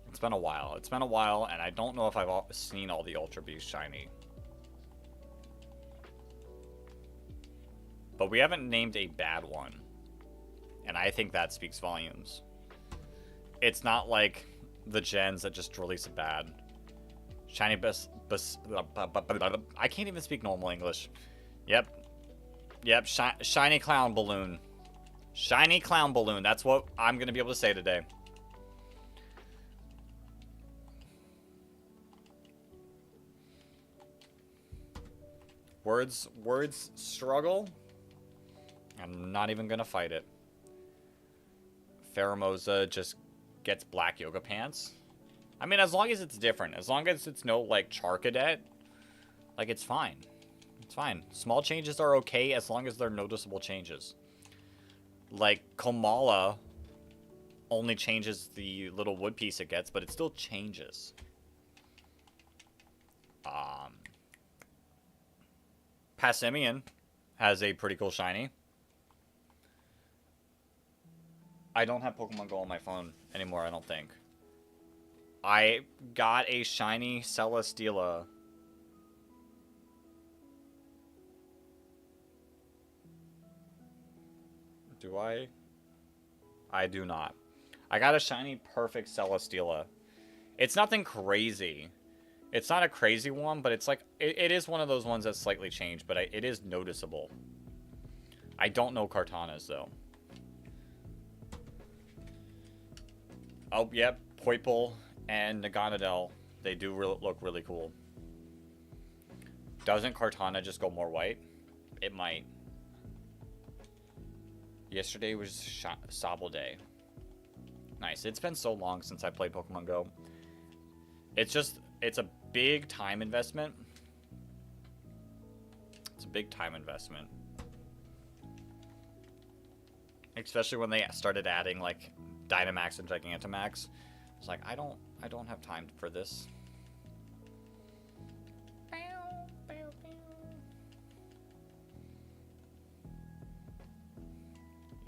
Speaker 1: It's been a while. It's been a while, and I don't know if I've seen all the Ultra Beast shiny. But we haven't named a bad one. And I think that speaks volumes. It's not like the gens that just release a bad. Shiny I can't even speak normal English. Yep. Yep, shiny clown balloon. Shiny clown balloon. That's what I'm going to be able to say today. Words struggle. I'm not even going to fight it. Pheromosa just gets black yoga pants. I mean, as long as it's different. As long as it's no, like, Charcadet. Like, it's fine. It's fine. Small changes are okay as long as they're noticeable changes. Like, Komala only changes the little wood piece it gets, but it still changes. Passimian has a pretty cool shiny. I don't have Pokemon Go on my phone anymore, I don't think. I got a shiny Celesteela. Do I? I do not. I got a shiny perfect Celesteela. It's nothing crazy. It's not a crazy one, but it's like, it is one of those ones that's slightly changed, but it is noticeable. I don't know Kartana's, though. Oh, yep. Poipole and Naganadel. They do look really cool. Doesn't Kartana just go more white? It might. Yesterday was Sobble Day. Nice. It's been so long since I played Pokemon Go. It's a big time investment. It's a big time investment. Especially when they started adding, like, Dynamax and Gigantamax. It's like, I don't have time for this.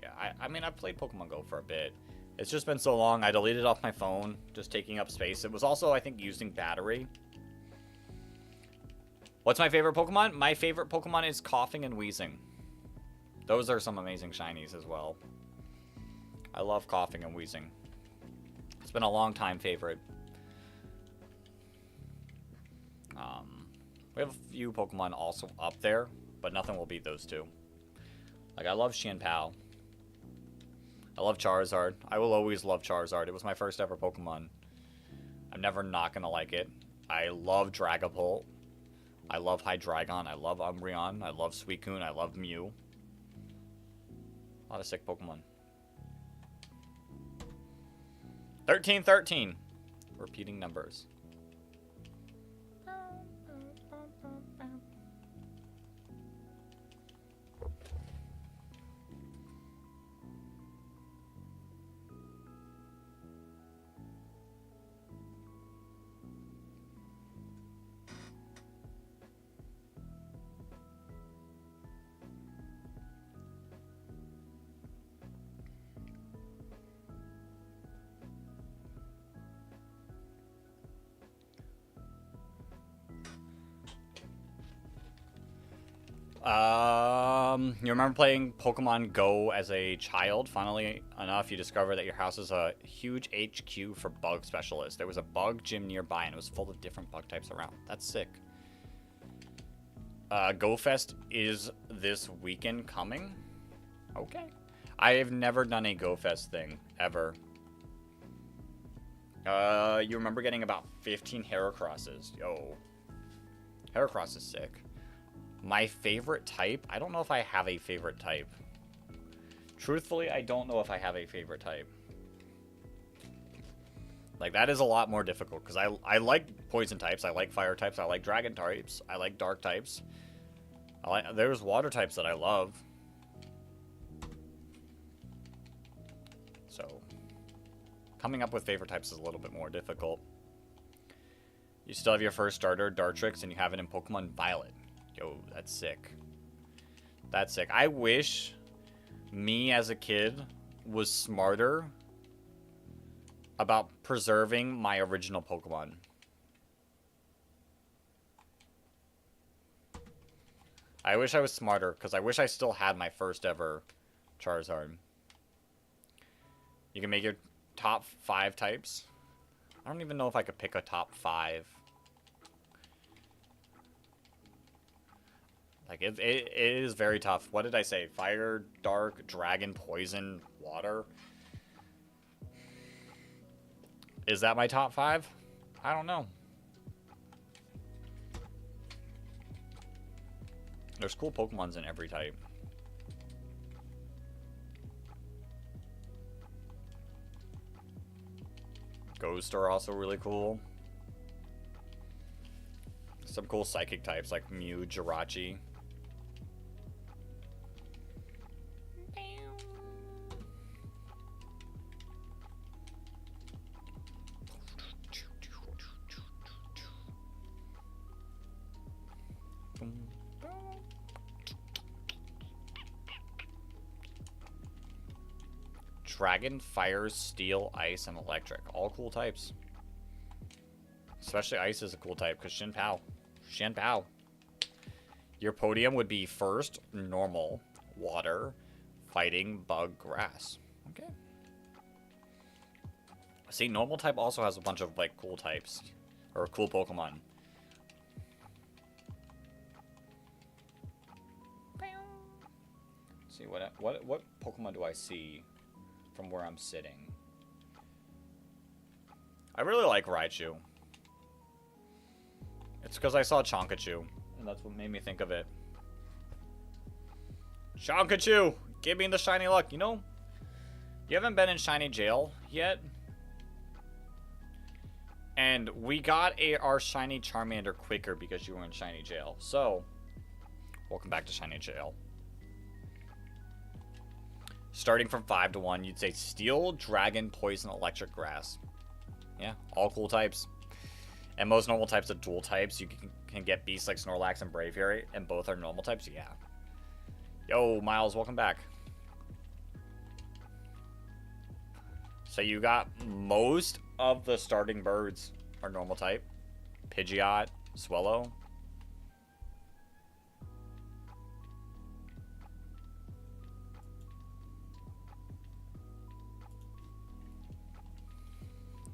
Speaker 1: Yeah, I mean, I've played Pokemon Go for a bit. It's just been so long, I deleted it off my phone, just taking up space. It was also, I think, using battery. What's my favorite Pokemon? My favorite Pokemon is Coughing and Wheezing. Those are some amazing shinies as well. I love Coughing and Wheezing. It's been a long time favorite. We have a few Pokemon also up there, but nothing will beat those two. Like, I love Xianpao. I love Charizard. I will always love Charizard. It was my first ever Pokemon. I'm never not going to like it. I love Dragapult. I love Hydreigon. I love Umbreon. I love Suicune. I love Mew. A lot of sick Pokemon. 1313. Repeating numbers. You remember playing Pokemon Go as a child? Funnily enough, you discover that your house is a huge HQ for bug specialists. There was a bug gym nearby, and it was full of different bug types around. That's sick. Go Fest is this weekend coming? Okay. I have never done a Go Fest thing, ever. You remember getting about 15 Heracrosses. Yo. Heracross is sick. My favorite type? I don't know if I have a favorite type. Truthfully, I don't know if I have a favorite type. Like, that is a lot more difficult, because I like poison types, I like fire types, I like dragon types, I like dark types. There's water types that I love. So, coming up with favorite types is a little bit more difficult. You still have your first starter, Dartrix, and you have it in Pokemon Violet. Yo, that's sick. That's sick. I wish me as a kid was smarter about preserving my original Pokemon. I wish I was smarter, because I wish I still had my first ever Charizard. You can make your top 5 types. I don't even know if I could pick a top 5. Like, it is very tough. What did I say? Fire, Dark, Dragon, Poison, Water. Is that my top 5? I don't know. There's cool Pokemons in every type. Ghost are also really cool. Some cool psychic types like Mew, Jirachi. Dragon, Fire, Steel, Ice, and Electric. All cool types. Especially Ice is a cool type, because Shin Pao. Shin Pao. Your podium would be first, Normal, Water, Fighting, Bug, Grass. Okay. See, Normal type also has a bunch of, like, cool types. Or cool Pokemon. See, what Pokemon do I see from where I'm sitting? I really like Raichu. It's because I saw Chonkachu, and that's what made me think of it. Chonkachu! Give me the shiny luck. You know, you haven't been in shiny jail yet. And we got our shiny Charmander quicker because you were in shiny jail. So, welcome back to shiny jail. Starting from 5 to 1, you'd say Steel, Dragon, Poison, Electric, Grass. Yeah, all cool types. And most normal types are dual types. You can get beasts like Snorlax and Braviary, and both are normal types. Yeah. Yo, Miles, welcome back. So you got most of the starting birds are normal type. Pidgeot, Swellow.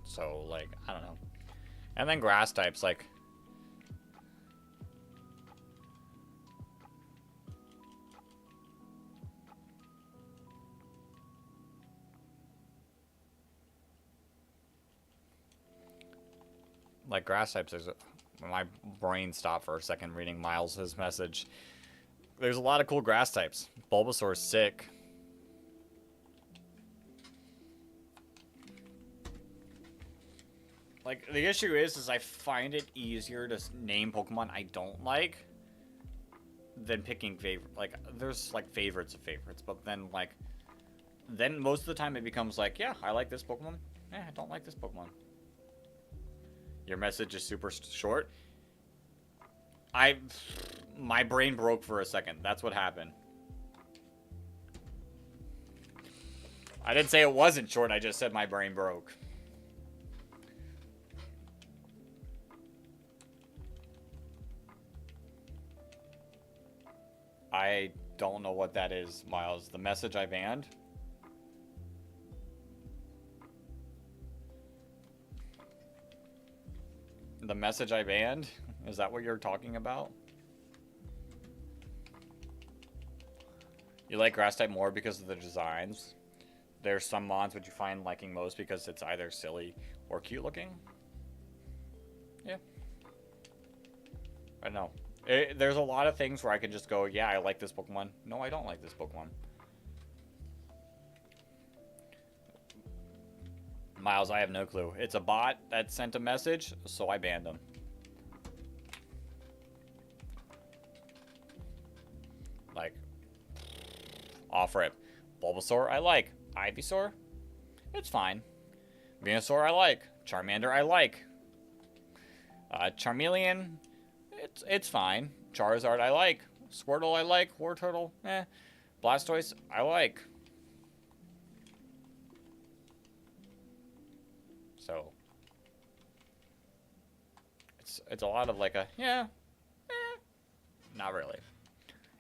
Speaker 1: So, like, I don't know. And then grass types, like... Like, grass types, my brain stopped for a second reading Miles' message. There's a lot of cool grass types. Bulbasaur's sick. Like, the issue is I find it easier to name Pokemon I don't like than picking favorite. Like, there's, like, favorites of favorites, but then, like, then most of the time it becomes like, yeah, I like this Pokemon. Yeah, I don't like this Pokemon. Your message is super short. My brain broke for a second. That's what happened. I didn't say it wasn't short. I just said my brain broke. I don't know what that is, Miles. The message I banned? The message I banned? Is that what you're talking about? You like grass type more because of the designs. There's some mods which you find liking most because it's either silly or cute looking. Yeah. I know. There's a lot of things where I can just go, yeah, I like this Pokemon. No, I don't like this Pokemon. Miles, I have no clue. It's a bot that sent a message, so I banned them. Like, off rip. Bulbasaur, I like. Ivysaur, it's fine. Venusaur, I like. Charmander, I like. Charmeleon, it's fine. Charizard, I like. Squirtle, I like. Wartortle, eh. Blastoise, I like. So, it's a lot of like a, yeah, eh, not really.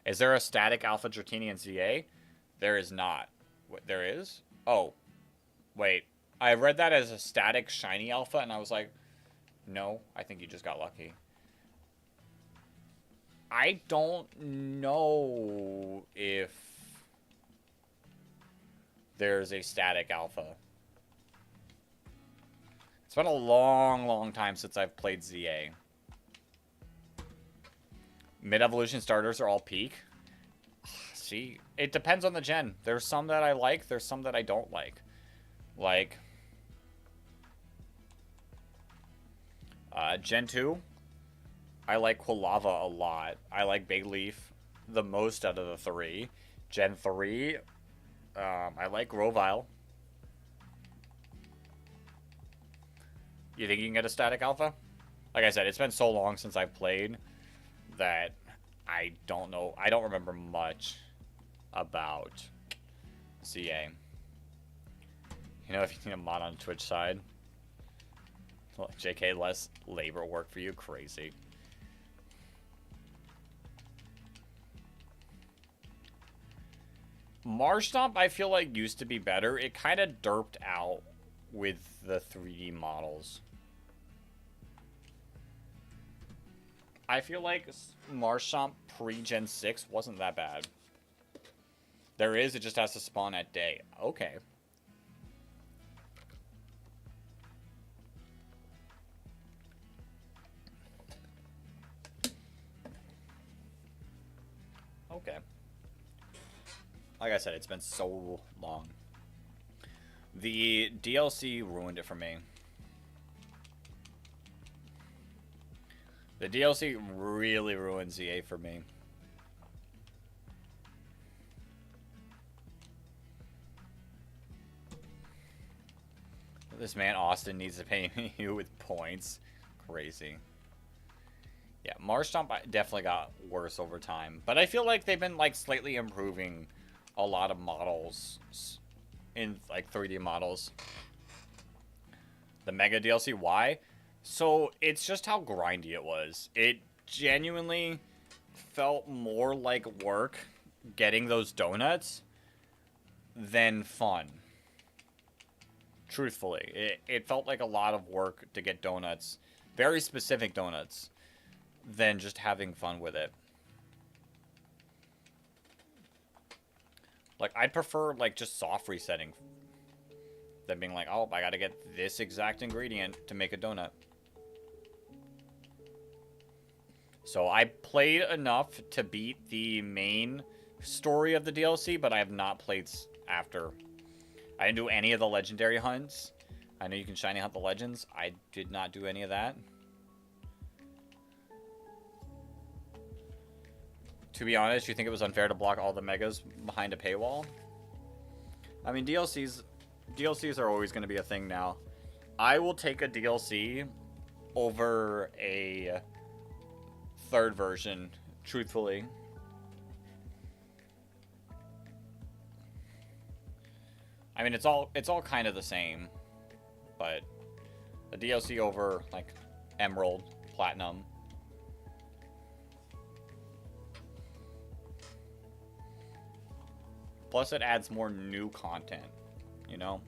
Speaker 1: Is there a static Alpha Dratini in ZA? There is not. What, there is? Oh, wait. I read that as a static shiny Alpha, and I was like, no, I think you just got lucky. I don't know if there's a static Alpha. It's been a long, long time since I've played ZA. Mid-evolution starters are all peak. See, it depends on the gen. There's some that I like, there's some that I don't like. Like, Gen 2, I like Quilava a lot. I like Big Leaf the most out of the three. Gen 3, I like Grovyle. You think you can get a static Alpha? Like I said, it's been so long since I've played that I don't know. I don't remember much about CA. You know, if you need a mod on Twitch side. JK, less labor work for you. Crazy. Marshtomp, I feel like, used to be better. It kind of derped out with the 3D models. I feel like Marshtomp pre-Gen 6 wasn't that bad. There is, it just has to spawn at day. Okay. Okay. Like I said, it's been so long. The DLC ruined it for me. The DLC really ruined ZA for me. This man Austin needs to pay me with points. Crazy. Yeah, Marshtomp definitely got worse over time. But I feel like they've been like slightly improving a lot of models in like 3D models. The Mega DLC, why? So it's just how grindy it was. It genuinely felt more like work getting those donuts than fun. Truthfully, it felt like a lot of work to get donuts, very specific donuts, than just having fun with it. Like, I'd prefer, like, just soft resetting than being like, oh, I gotta get this exact ingredient to make a donut. So I played enough to beat the main story of the DLC, but I have not played after. I didn't do any of the legendary hunts. I know you can shiny hunt the legends. I did not do any of that. To be honest, you think it was unfair to block all the megas behind a paywall? I mean, DLCs are always going to be a thing now. I will take a DLC over a third version, truthfully. I mean, it's all kind of the same, but a DLC over like Emerald, Platinum. Plus, it adds more new content, you know?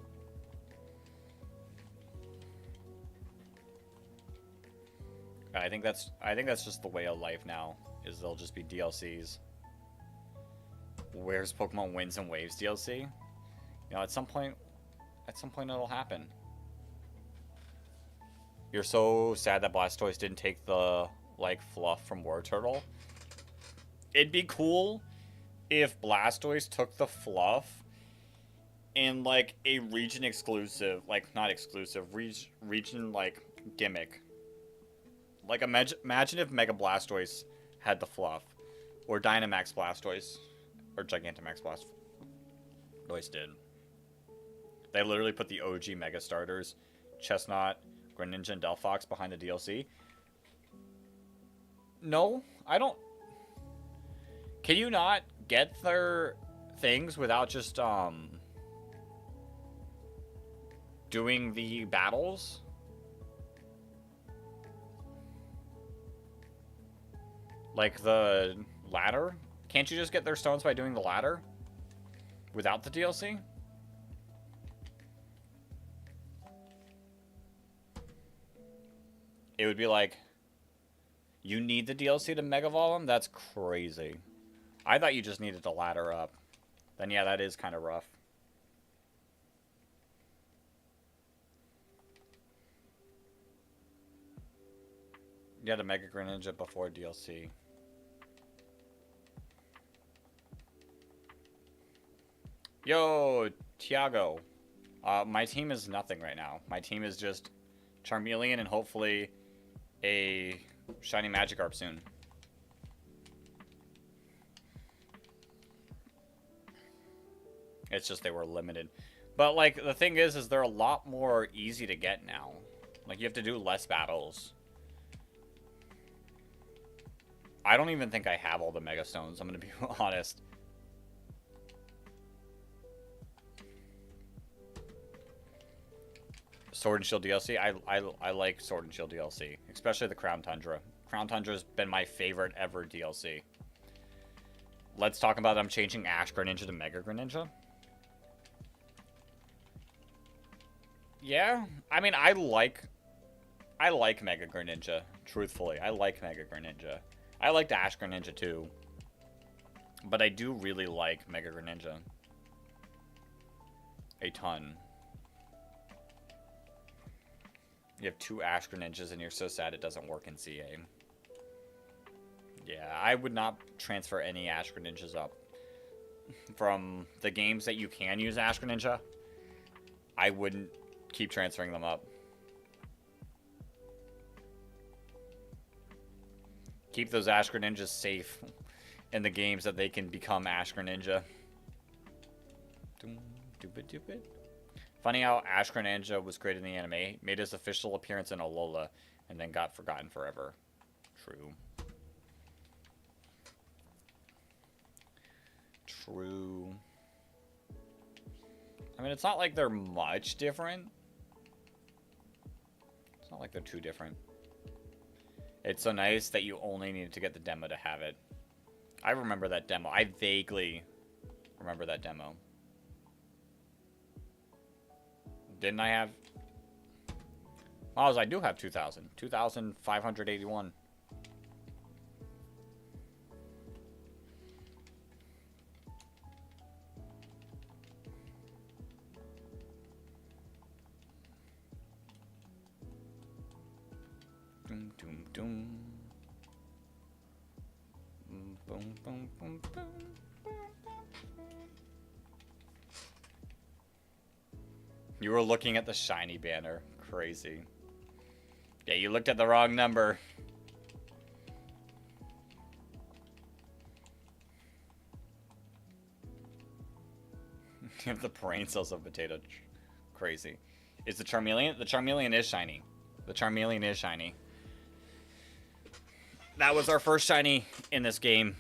Speaker 1: I think that's just the way of life now, is they'll just be DLCs. Where's Pokemon Winds and Waves DLC? You know, at some point it'll happen. You're so sad that Blastoise didn't take the, like, fluff from Wartortle. It'd be cool if Blastoise took the fluff in, like, a region exclusive, like, not exclusive, region, like, gimmick. Like, imagine if Mega Blastoise had the fluff, or Dynamax Blastoise, or Gigantamax Blastoise did. They literally put the OG Mega Starters, Chestnut, Greninja, and Delphox behind the DLC. No, I don't Can you not get their things without just, doing the battles? Like the ladder? Can't you just get their stones by doing the ladder? Without the DLC? It would be like, you need the DLC to Mega Evolve them? That's crazy. I thought you just needed to ladder up. Then yeah, that is kind of rough. You had a Mega Greninja before DLC. Yo, Tiago. My team is nothing right now. My team is just Charmeleon and hopefully a shiny Magikarp soon. It's just they were limited. But, like, the thing is they're a lot more easy to get now. Like, you have to do less battles. I don't even think I have all the Mega Stones, I'm going to be honest. Sword and Shield DLC. I like Sword and Shield DLC, especially the Crown Tundra. Crown Tundra's been my favorite ever DLC. Let's talk about them changing Ash Greninja to Mega Greninja. Yeah, I mean, I like Mega Greninja, truthfully. I like Mega Greninja. I liked Ash Greninja too. But I do really like Mega Greninja. A ton. You have 2 Ash Greninjas and you're so sad it doesn't work in CA. Yeah, I would not transfer any Ash Greninjas up. From the games that you can use Ash Greninja, I wouldn't keep transferring them up. Keep those Ash Greninjas safe in the games that they can become Ash Greninja. Funny how Ash Greninja was created in the anime, made his official appearance in Alola, and then got forgotten forever. True. True. I mean, it's not like they're much different. It's not like they're too different. It's so nice that you only needed to get the demo to have it. I remember that demo. I vaguely remember that demo. Didn't I have... Oh, I do have 2,000. 2,581. Doom, doom, doom. Boom, boom, boom, boom, boom. You were looking at the shiny banner. Crazy. Yeah, you looked at the wrong number. You have the brain cells of potato. Crazy. Is the Charmeleon? The Charmeleon is shiny. The Charmeleon is shiny. That was our first shiny in this game.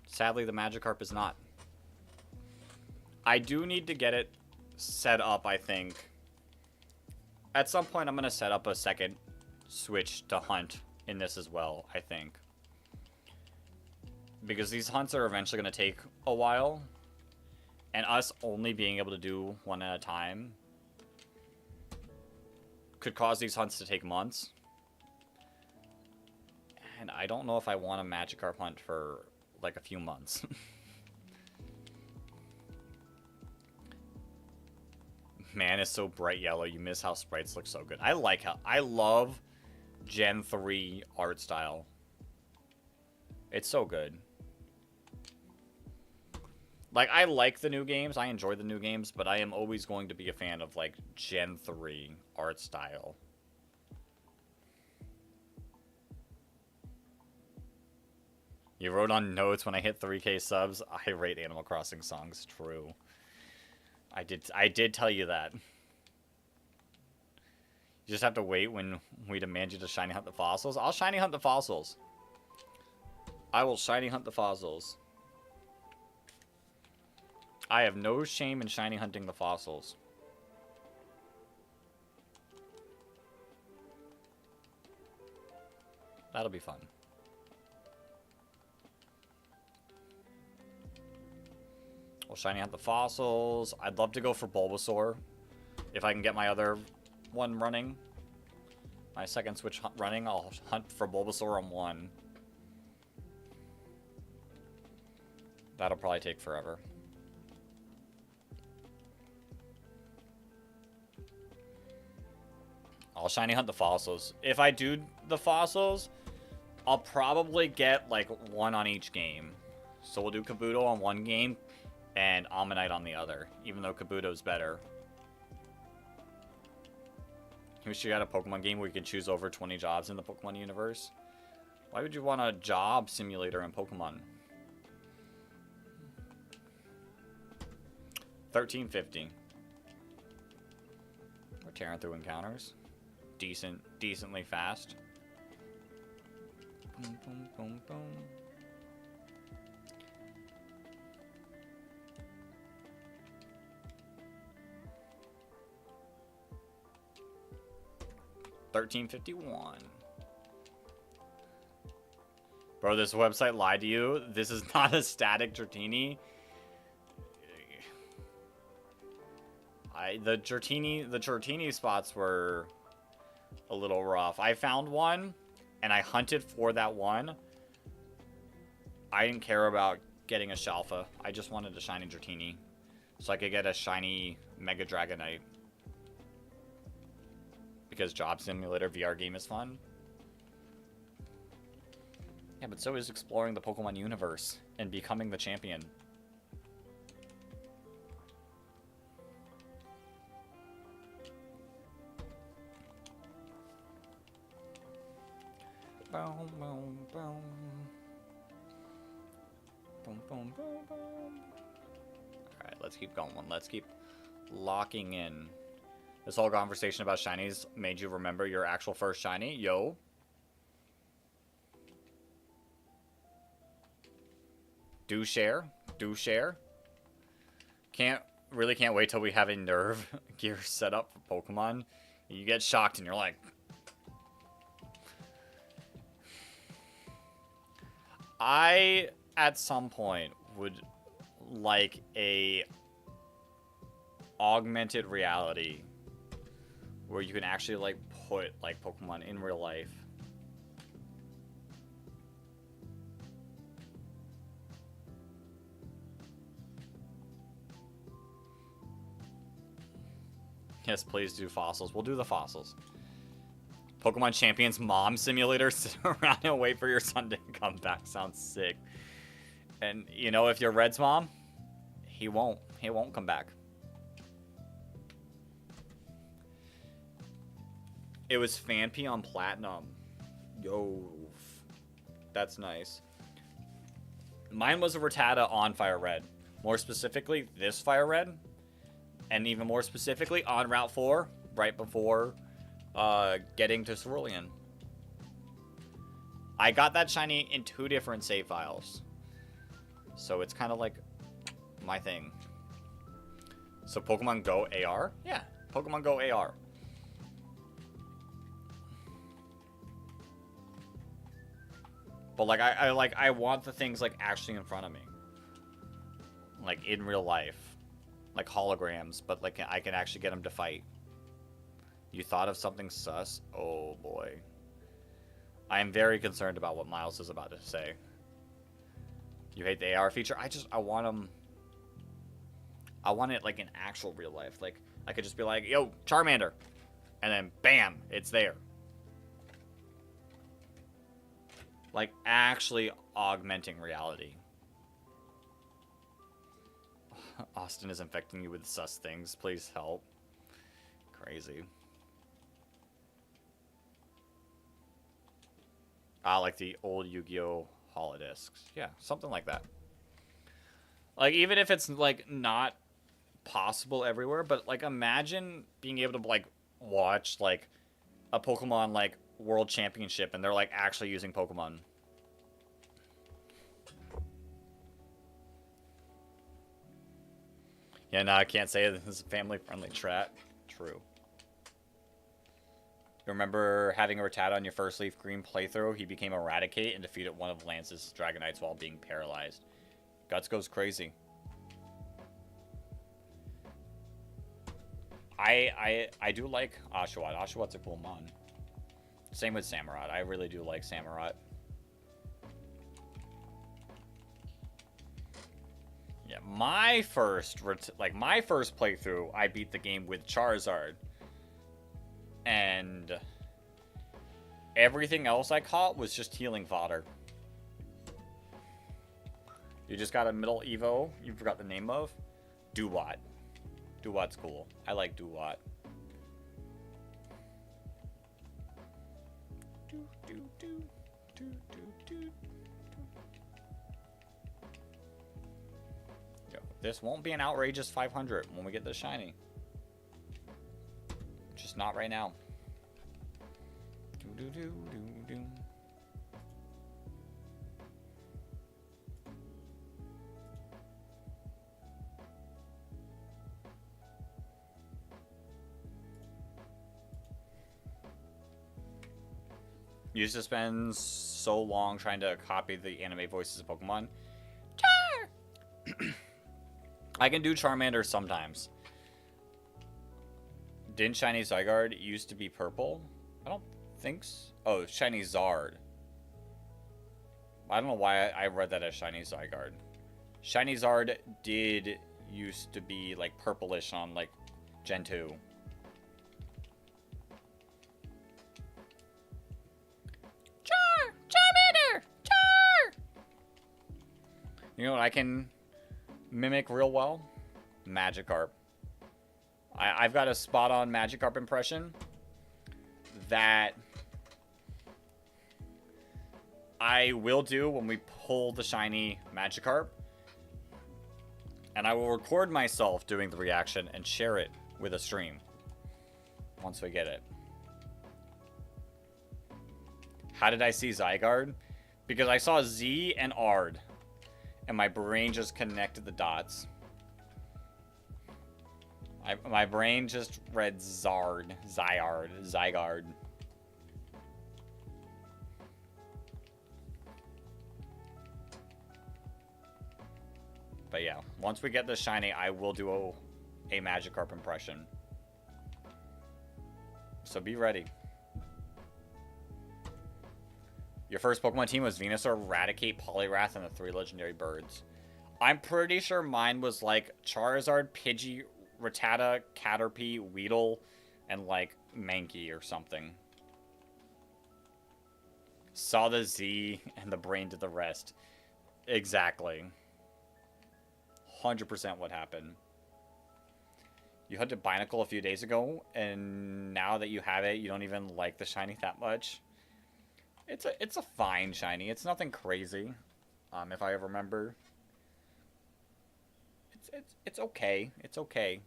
Speaker 1: Sadly, the Magikarp is not. I do need to get it set up, I think. At some point, I'm going to set up a second switch to hunt in this as well, I think. Because these hunts are eventually going to take a while. And us only being able to do one at a time could cause these hunts to take months. And I don't know if I want a Magikarp hunt for, like, a few months. Man, it's so bright yellow. You miss how sprites look so good. I love Gen 3 art style. It's so good. Like, I like the new games. I enjoy the new games, but I am always going to be a fan of, like, Gen 3 art style. You wrote on notes when I hit 3K subs, I rate Animal Crossing songs. True. I did tell you that. You just have to wait when we demand you to shiny hunt the fossils. I'll shiny hunt the fossils. I will shiny hunt the fossils. I have no shame in shiny hunting the fossils. That'll be fun. We'll shiny hunt the fossils. I'd love to go for Bulbasaur. If I can get my other one running. My second switch running, I'll hunt for Bulbasaur on one. That'll probably take forever. I'll shiny hunt the fossils. If I do the fossils, I'll probably get like one on each game. So we'll do Kabuto on one game and Ammonite on the other, even though Kabuto's better. We should get a Pokemon game where you can choose over 20 jobs in the Pokemon universe. Why would you want a job simulator in Pokemon? 1350. We're tearing through encounters. Decently fast. Boom, boom, boom, boom. $13.51. Bro, this website lied to you. This is not a static Dratini. The Dratini spots were a little rough. I found one, and I hunted for that one. I didn't care about getting a Shalfa. I just wanted a shiny Dratini, so I could get a shiny Mega Dragonite. Because Job Simulator VR game is fun. Yeah, but so is exploring the Pokemon universe and becoming the champion. Boom, boom, boom. Boom, boom, boom, boom. Alright, let's keep going. Let's keep locking in. This whole conversation about shinies made you remember your actual first shiny? Yo. Do share. Do share. Really can't wait till we have a nerve gear set up for Pokemon. You get shocked and you're like... I, at some point, would like a augmented reality where you can actually, like, put, like, Pokemon in real life. Yes, please do fossils. We'll do the fossils. Pokemon Champions Mom Simulator. Sit around and wait for your son to come back. Sounds sick. And, you know, if you're Red's mom, he won't. He won't come back. It was Phanpy on Platinum. Yo. That's nice. Mine was a Rattata on Fire Red. More specifically, this Fire Red. And even more specifically, on Route 4, right before getting to Cerulean. I got that shiny in 2 different save files. So it's kind of like my thing. So Pokemon Go AR? Yeah, Pokemon Go AR. But like I want the things like actually in front of me. Like in real life. Like holograms, but like I can actually get them to fight. You thought of something sus? Oh boy. I am very concerned about what Miles is about to say. You hate the AR feature? I want them... I want it like in actual real life. Like, I could just be like, yo, Charmander. And then, bam, it's there. Like, actually augmenting reality. Austin is infecting you with sus things. Please help. Crazy. Ah, like the old Yu-Gi-Oh! Holodiscs. Yeah, something like that. Like, even if it's, like, not possible everywhere, but, like, imagine being able to, like, watch, like, a Pokemon, like, World Championship, and they're, like, actually using Pokemon. Yeah, no, I can't say this is a family-friendly chat. True. You remember having a Rattata on your first Leaf Green playthrough? He became Eradicate and defeated one of Lance's Dragonites while being paralyzed. Guts goes crazy. I do like Oshawott. Oshawott's a cool mon. Same with Samurott. I really do like Samurott. Yeah, my first playthrough, I beat the game with Charizard. And everything else I caught was just healing fodder. You just got a middle Evo you forgot the name of? Duwat. Duwat's cool. I like Duwat. Yo, this won't be an outrageous 500 when we get the shiny. Just not right now. Used to spend so long trying to copy the anime voices of Pokemon. Char! I can do Charmander sometimes. Didn't Shiny Zygarde used to be purple? I don't think so. Oh, Shiny Zard. I don't know why I read that as Shiny Zygarde. Shiny Zard did used to be like purplish on like Gen 2. Charmander! Char! You know what I can mimic real well? Magikarp. I've got a spot-on Magikarp impression that I will do when we pull the shiny Magikarp. And I will record myself doing the reaction and share it with a stream once we get it. How did I see Zygarde? Because I saw Z and Ard, and my brain just connected the dots. My brain just read Zygarde. But yeah, once we get the shiny, I will do a Magikarp impression. So be ready. Your first Pokemon team was Venusaur, Raticate, Poliwrath, and the 3 legendary birds. I'm pretty sure mine was like Charizard, Pidgey, Rattata, Caterpie, Weedle, and like Mankey or something. Saw the Z and the brain did the rest. Exactly. 100% what happened. You hunted Binacle a few days ago, and now that you have it, you don't even like the shiny that much. It's a fine shiny. It's nothing crazy. If I remember. It's okay. It's okay.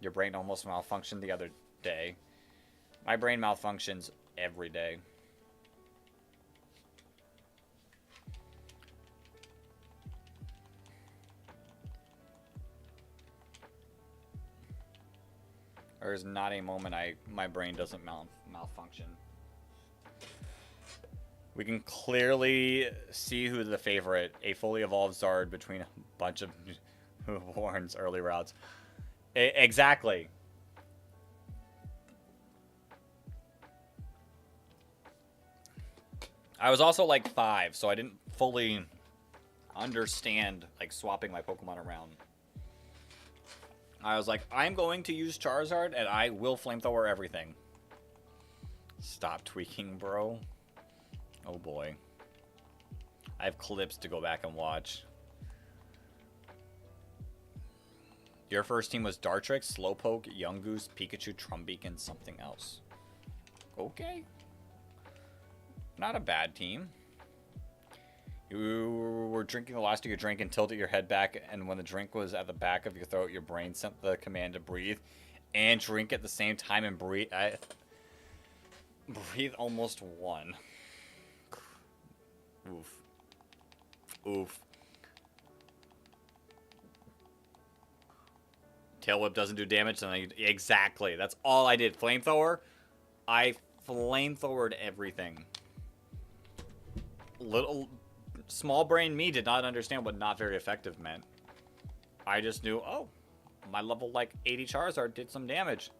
Speaker 1: Your brain almost malfunctioned the other day. My brain malfunctions every day. There's not a moment my brain doesn't malfunction. We can clearly see who the favorite, a fully evolved Zard between a bunch of Warren's early routes. Exactly. I was also like 5, so I didn't fully understand like swapping my Pokemon around. I was like, I'm going to use Charizard and I will flamethrower everything. Stop tweaking, bro. Oh boy. I have clips to go back and watch. Your first team was Dartrix, Slowpoke, Yungoos, Pikachu, Trumbeak, and something else. Okay. Not a bad team. You were drinking the last of your drink and tilted your head back, and when the drink was at the back of your throat, your brain sent the command to breathe and drink at the same time and breathe. Breathe almost one. Oof. Oof. Tail Whip doesn't do damage, then exactly. That's all I did. Flamethrower. I flamethrowered everything. Little small brain me did not understand what not very effective meant. I just knew, oh, my level like 80 Charizard did some damage.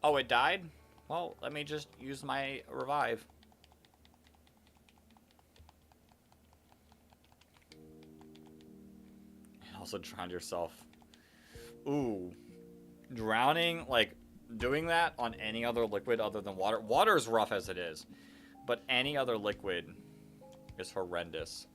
Speaker 1: Oh, it died? Well, let me just use my revive. And also drown yourself. Ooh. Drowning, like, doing that on any other liquid other than water. Water is rough as it is. But any other liquid is horrendous.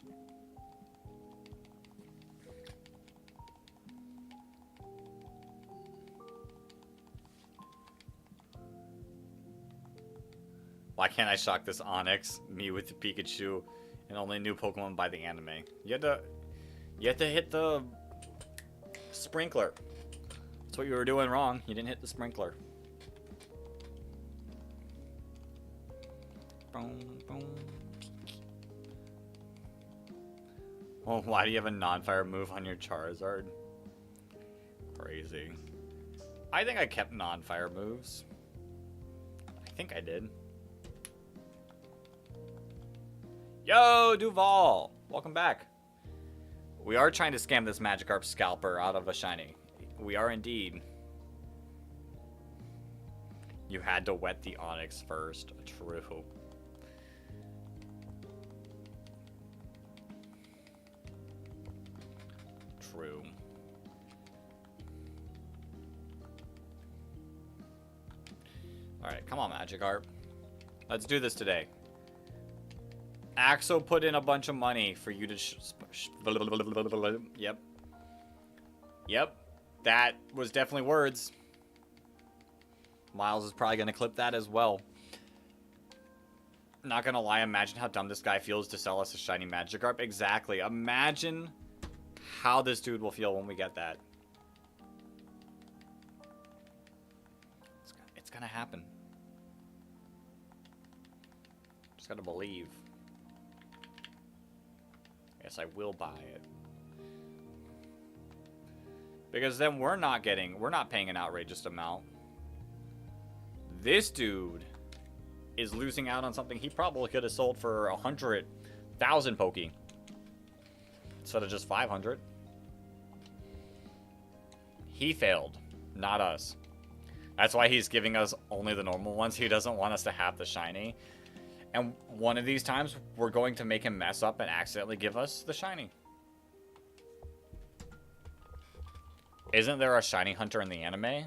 Speaker 1: Why can't I shock this Onix? Me with the Pikachu and only new Pokemon by the anime. You had to hit the sprinkler. That's what you were doing wrong. You didn't hit the sprinkler. Boom, boom. Well, why do you have a non-fire move on your Charizard? Crazy. I think I kept non-fire moves. I think I did. Yo, Duval! Welcome back. We are trying to scam this Magikarp Scalper out of a shiny. We are indeed. You had to wet the Onix first. True. True. Alright, come on, Magikarp. Let's do this today. Axel put in a bunch of money for you to yep. Yep. That was definitely words. Miles is probably going to clip that as well. Not going to lie, imagine how dumb this guy feels to sell us a shiny Magikarp. Exactly. Imagine how this dude will feel when we get that. It's going to happen. Just got to believe. Yes, I will buy it. Because then we're not paying an outrageous amount. This dude is losing out on something he probably could have sold for 100,000 Poké. Instead of just 500. He failed, not us. That's why he's giving us only the normal ones. He doesn't want us to have the shiny. And one of these times, we're going to make him mess up and accidentally give us the shiny. Isn't there a shiny hunter in the anime?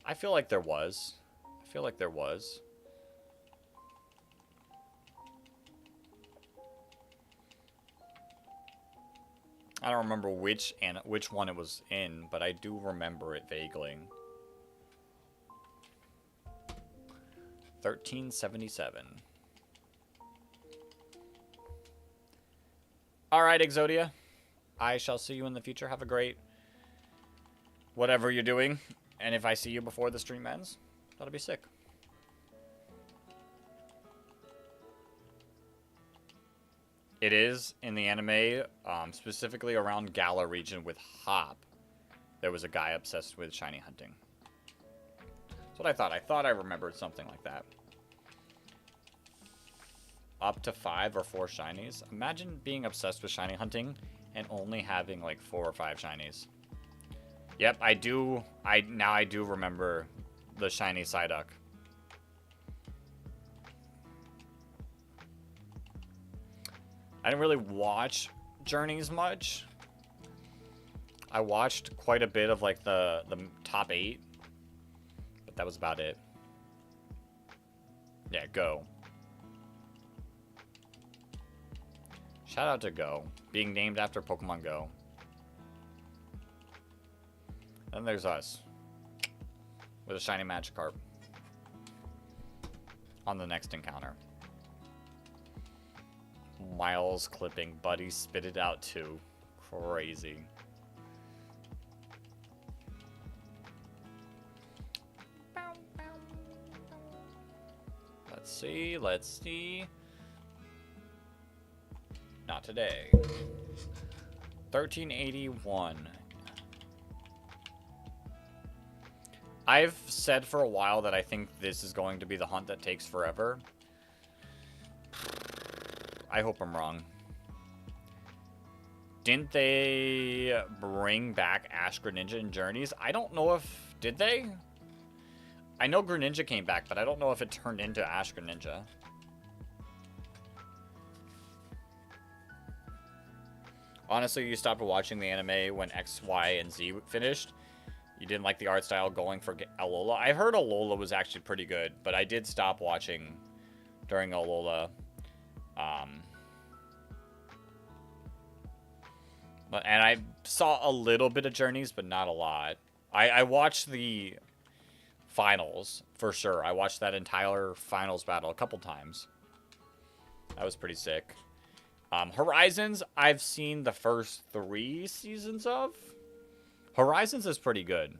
Speaker 1: I feel like there was. I don't remember which one it was in, but I do remember it vaguely. 1377. Alright, Exodia. I shall see you in the future. Have a great whatever you're doing. And if I see you before the stream ends, that'll be sick. It is in the anime, specifically around Galar region with Hop. There was a guy obsessed with shiny hunting. That's what I thought. I thought I remembered something like that. Up to 5 or 4 shinies. Imagine being obsessed with shiny hunting and only having like 4 or 5 shinies. Yep, I do. Now I do remember the shiny Psyduck. I didn't really watch Journeys much. I watched quite a bit of like the top 8, but that was about it. Yeah, Go. Shout out to Go, being named after Pokemon Go. Then there's us, with a shiny Magikarp on the next encounter. Miles clipping, Buddy spit it out too. Crazy. Let's see. Not today. 1381. I've said for a while that I think this is going to be the hunt that takes forever. I hope I'm wrong. Didn't they bring back Ash, Greninja, and Journeys? I don't know if... Did they? I know Greninja came back, but I don't know if it turned into Ash Greninja. Honestly, you stopped watching the anime when X, Y, and Z finished. You didn't like the art style going for Alola. I heard Alola was actually pretty good, but I did stop watching during Alola. And I saw a little bit of Journeys, but not a lot. I watched the finals, for sure. I watched that entire finals battle a couple times. That was pretty sick. Horizons, I've seen the first 3 seasons of. Horizons is pretty good.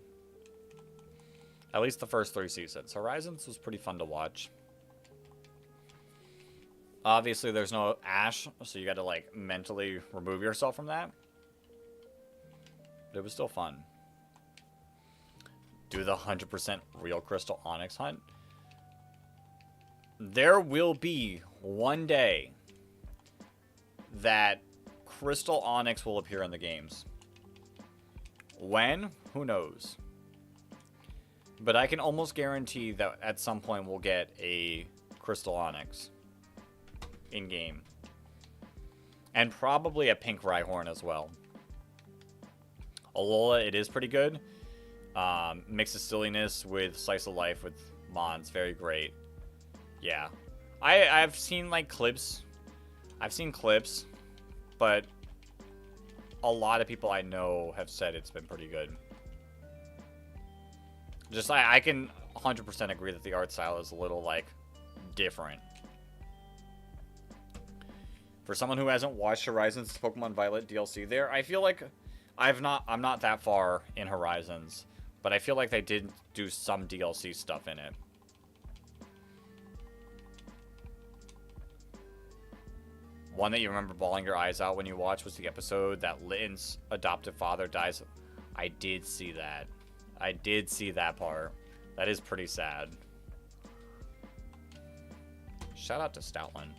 Speaker 1: At least the first 3 seasons. Horizons was pretty fun to watch. Obviously, there's no Ash, so you got to, like, mentally remove yourself from that. But it was still fun. Do the 100% real Crystal Onyx hunt. There will be one day that Crystal Onyx will appear in the games. When? Who knows? But I can almost guarantee that at some point we'll get a Crystal Onyx in-game. And probably a pink Rhyhorn as well. Alola, it is pretty good. Mixes silliness with slice of life with Mons. Very great. Yeah. I've seen, like, clips. I've seen clips, but a lot of people I know have said it's been pretty good. Just, I can 100% agree that the art style is a little, like, different. For someone who hasn't watched Horizons Pokemon Violet DLC there, I feel like I'm not that far in Horizons, but I feel like they did do some DLC stuff in it. One that you remember bawling your eyes out when you watched was the episode that Litten's adoptive father dies. I did see that. I did see that part. That is pretty sad. Shout out to Stoutland.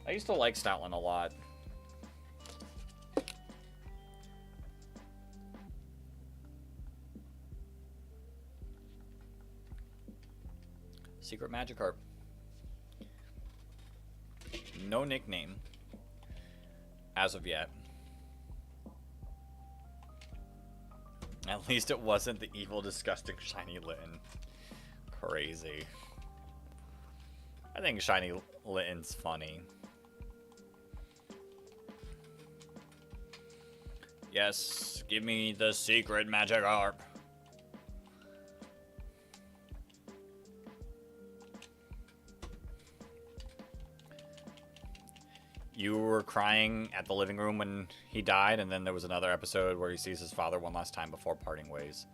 Speaker 1: I used to like Stoutland a lot. Secret Magikarp. No nickname. As of yet. At least it wasn't the evil, disgusting Shiny Litten. Crazy. I think Shiny Litten's funny. Yes, give me the secret Magikarp. You were crying at the living room when he died, and then there was another episode where he sees his father one last time before parting ways.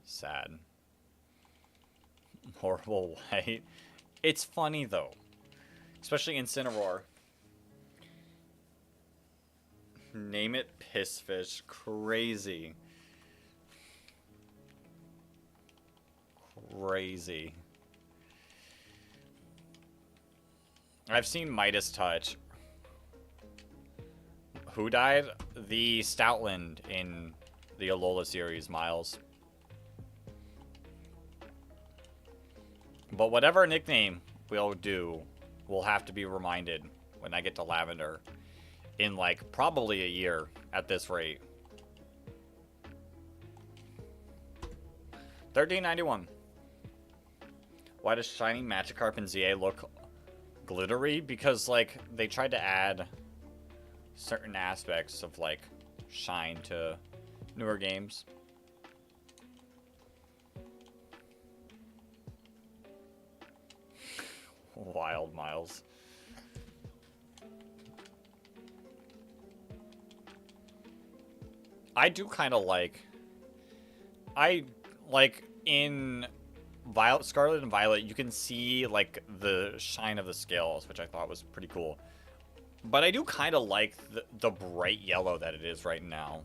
Speaker 1: Sad. Horrible, right? It's funny, though. Especially Incineroar. Name it Pissfish. Crazy. Crazy. I've seen Midas Touch. Who died? The Stoutland in the Alola series, Miles. But whatever nickname we'll do, we'll have to be reminded when I get to Lavender. In, like, probably a year at this rate. 1391. Why does shiny Magikarp and ZA look glittery? Because, like, they tried to add certain aspects of, like, shine to newer games. Wild Miles. I do kind of like... in Scarlet and Violet, you can see, like, the shine of the scales, which I thought was pretty cool. But I do kind of like the bright yellow that it is right now.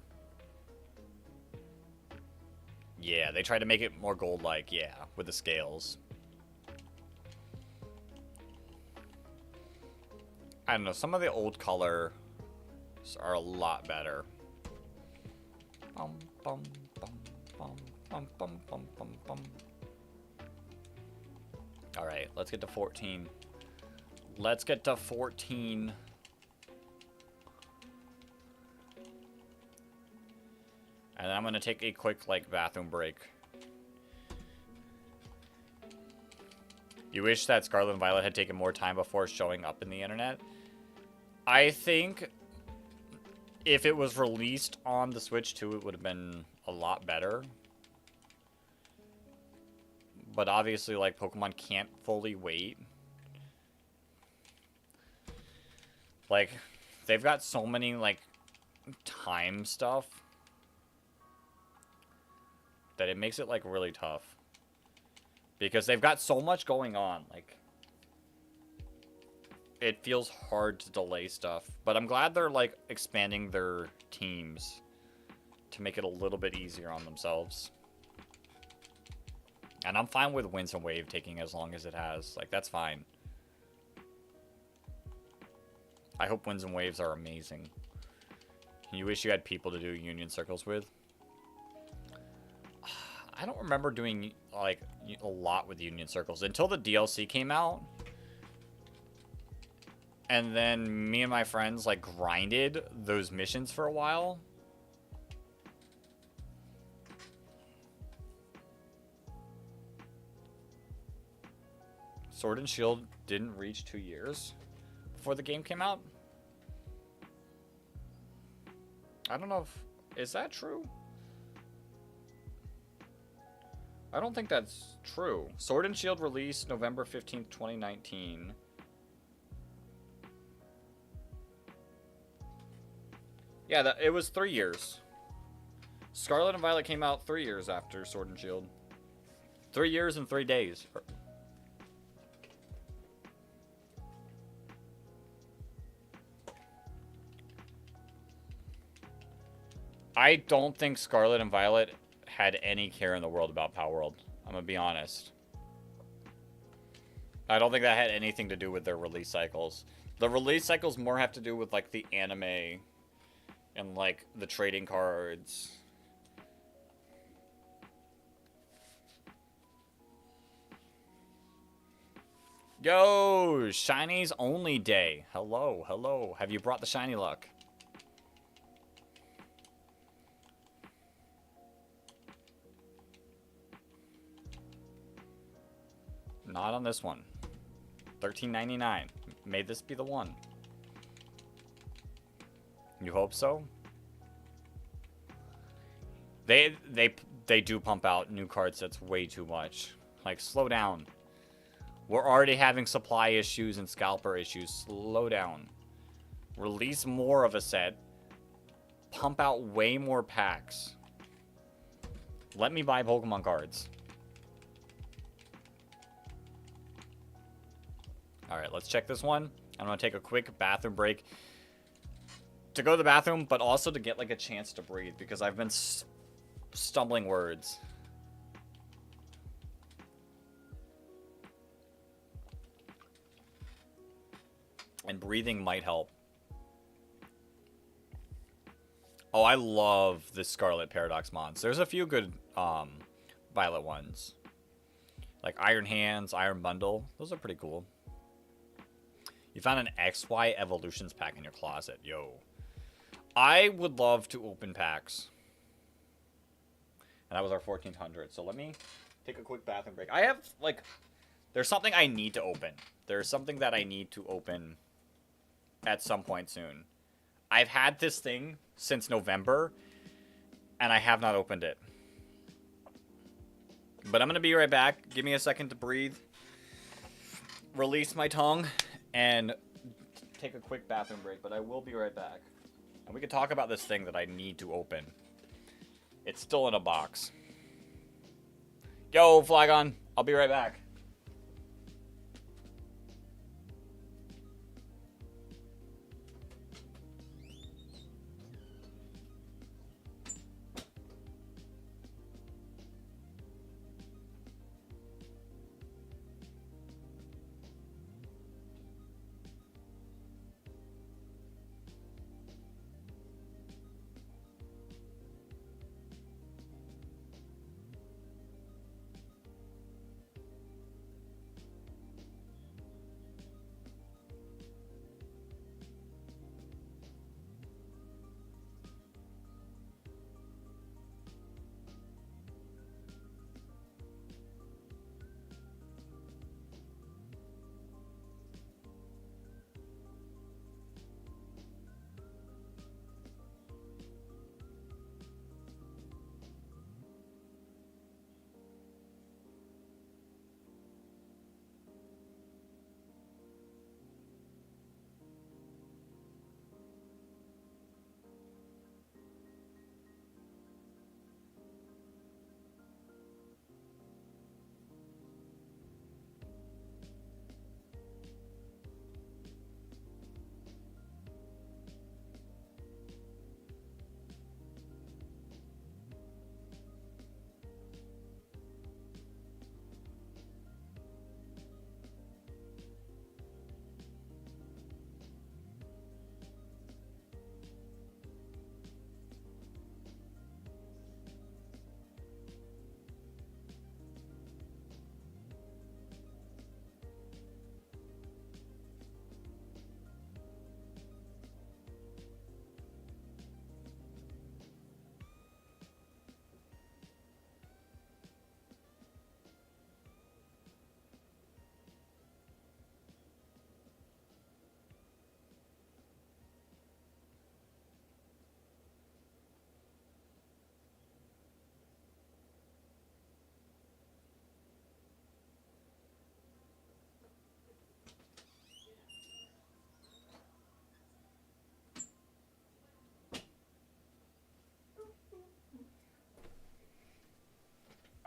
Speaker 1: Yeah, they tried to make it more gold-like, yeah, with the scales. I don't know, some of the old colors are a lot better. Bum, bum, bum, bum, bum, bum, bum, bum, bum. Alright, let's get to 14. Let's get to 14. And then I'm going to take a quick, like, bathroom break. You wish that Scarlet and Violet had taken more time before showing up in the internet? I think if it was released on the Switch too, it would have been a lot better. But obviously, like, Pokemon can't fully wait. Like, they've got so many, like, time stuff that it makes it, like, really tough. Because they've got so much going on, like, it feels hard to delay stuff. But I'm glad they're, like, expanding their teams to make it a little bit easier on themselves. And I'm fine with Winds and Wave taking as long as it has. Like, that's fine. I hope Winds and Waves are amazing. You wish you had people to do Union Circles with? I don't remember doing, like, a lot with Union Circles until the DLC came out. And then me and my friends, like, grinded those missions for a while. Sword and Shield didn't reach 2 years before the game came out. I don't know if... Is that true? I don't think that's true. Sword and Shield released November 15th, 2019. Yeah, it was 3 years. Scarlet and Violet came out 3 years after Sword and Shield. 3 years and 3 days. I don't think Scarlet and Violet had any care in the world about Palworld. I'm gonna be honest. I don't think that had anything to do with their release cycles. The release cycles more have to do with, like, the anime and, like, the trading cards. Yo, Shinies only day. Hello, hello. Have you brought the shiny luck? Not on this one. $13.99. May this be the one. You hope so? They do pump out new card sets way too much. Like, slow down. We're already having supply issues and scalper issues. Slow down. Release more of a set. Pump out way more packs. Let me buy Pokemon cards. Alright, let's check this one. I'm going to take a quick bathroom break. To go to the bathroom, but also to get, like, a chance to breathe. Because I've been stumbling words. And breathing might help. Oh, I love the Scarlet Paradox Mons. There's a few good Violet ones. Like Iron Hands, Iron Bundle. Those are pretty cool. You found an XY Evolutions pack in your closet. Yo. I would love to open packs. And that was our 1400. So let me take a quick bathroom break. I have, like... There's something I need to open. There's something that I need to open at some point soon. I've had this thing since November, and I have not opened it. But I'm going to be right back. Give me a second to breathe. Release my tongue. And take a quick bathroom break, but I will be right back. And we can talk about this thing that I need to open. It's still in a box. Yo, Flagon, I'll be right back.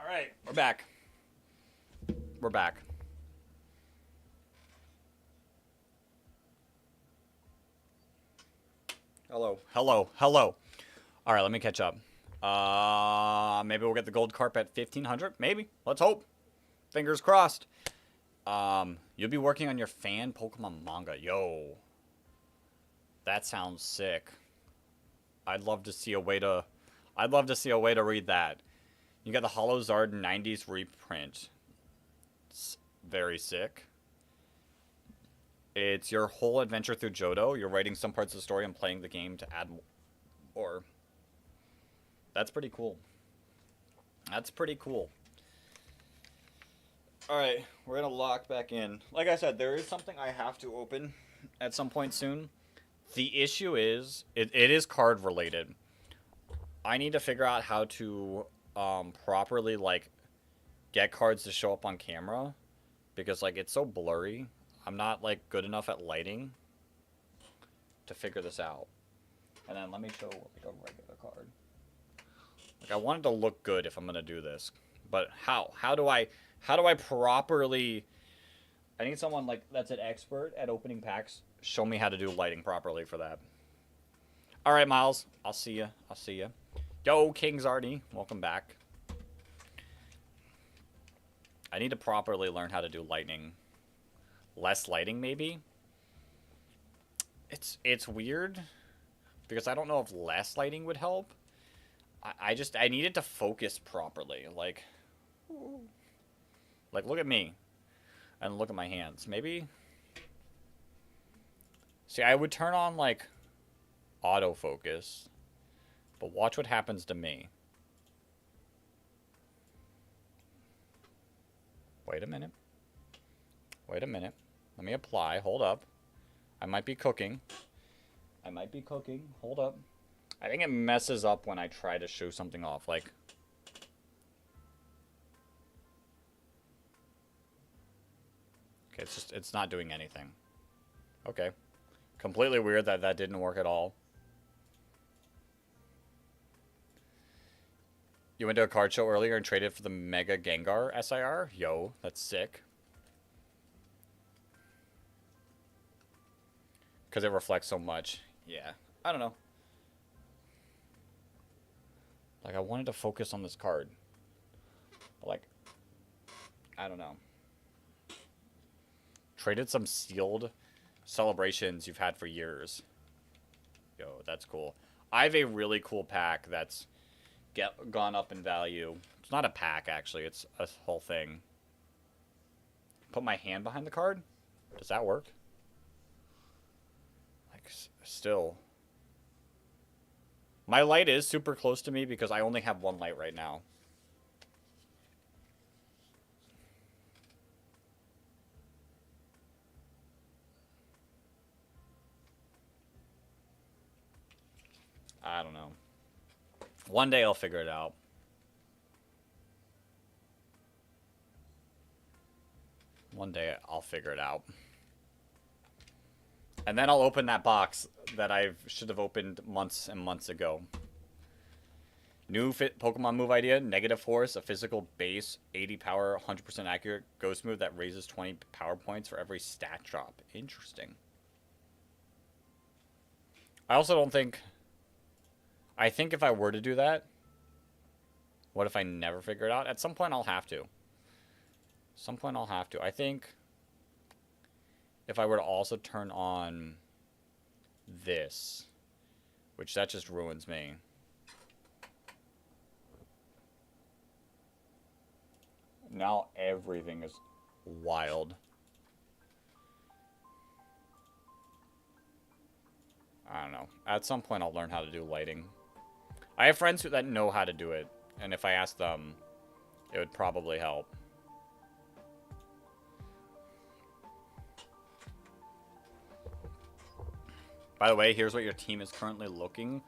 Speaker 1: All right, we're back. We're back. Hello. Hello. Hello. All right, let me catch up. Maybe we'll get the gold carp at 1,500. Maybe. Let's hope. Fingers crossed. You'll be working on your fan Pokemon manga. Yo. That sounds sick. I'd love to see a way to read that. You got the Hollow Zard 90s reprint. It's very sick. It's your whole adventure through Johto. You're writing some parts of the story and playing the game to add more. That's pretty cool. That's pretty cool. Alright, we're going to lock back in. Like I said, there is something I have to open at some point soon. The issue is, it is card related. I need to figure out how to properly, like, get cards to show up on camera. Because, like, it's so blurry. I'm not, like, good enough at lighting to figure this out. And then let me show, like, a regular card. Like, I want it to look good if I'm going to do this. But how? How do I properly... I need someone, like, that's an expert at opening packs. Show me how to do lighting properly for that. All right, Miles. I'll see you. I'll see you. Yo, King Zardy. Welcome back. I need to properly learn how to do lighting. Less lighting, maybe? It's weird. Because I don't know if less lighting would help. I need it to focus properly. Like, look at me. And look at my hands. Maybe... See, I would turn on, like, autofocus. But watch what happens to me. Wait a minute. Wait a minute. Let me apply. Hold up. I might be cooking. I might be cooking. Hold up. I think it messes up when I try to show something off. Like... Okay, it's not doing anything. Okay. Completely weird that that didn't work at all. You went to a card show earlier and traded for the Mega Gengar SIR? Yo, that's sick. Because it reflects so much. Yeah, I don't know. Like, I wanted to focus on this card. But, like, I don't know. Traded some sealed celebrations you've had for years. Yo, that's cool. I have a really cool pack that's gone up in value. It's not a pack, actually. It's a whole thing. Put my hand behind the card? Does that work? Like, still. My light is super close to me because I only have one light right now. I don't know. One day I'll figure it out. One day I'll figure it out. And then I'll open that box that I should have opened months and months ago. New Pokemon move idea. Negative Force, a physical base, 80 power, 100% accurate ghost move that raises 20 power points for every stat drop. Interesting. I also don't think... I think if I were to do that, what if I never figure it out? At some point, I'll have to. Some point, I'll have to. I think if I were to also turn on this, which that just ruins me. Now everything is wild. I don't know. At some point, I'll learn how to do lighting. I have friends that know how to do it, and if I ask them, it would probably help. By the way, here's what your team is currently looking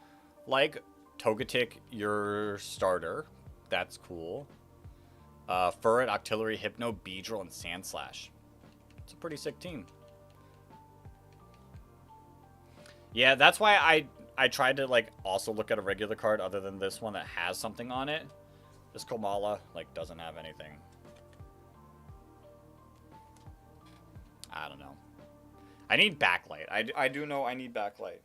Speaker 1: like. Togetic, your starter. That's cool. Furret, Octillery, Hypno, Beedrill, and Sandslash. It's a pretty sick team. Yeah, that's why I tried to, like, also look at a regular card other than this one that has something on it. This Komala, like, doesn't have anything. I don't know. I need backlight. I do know I need backlight.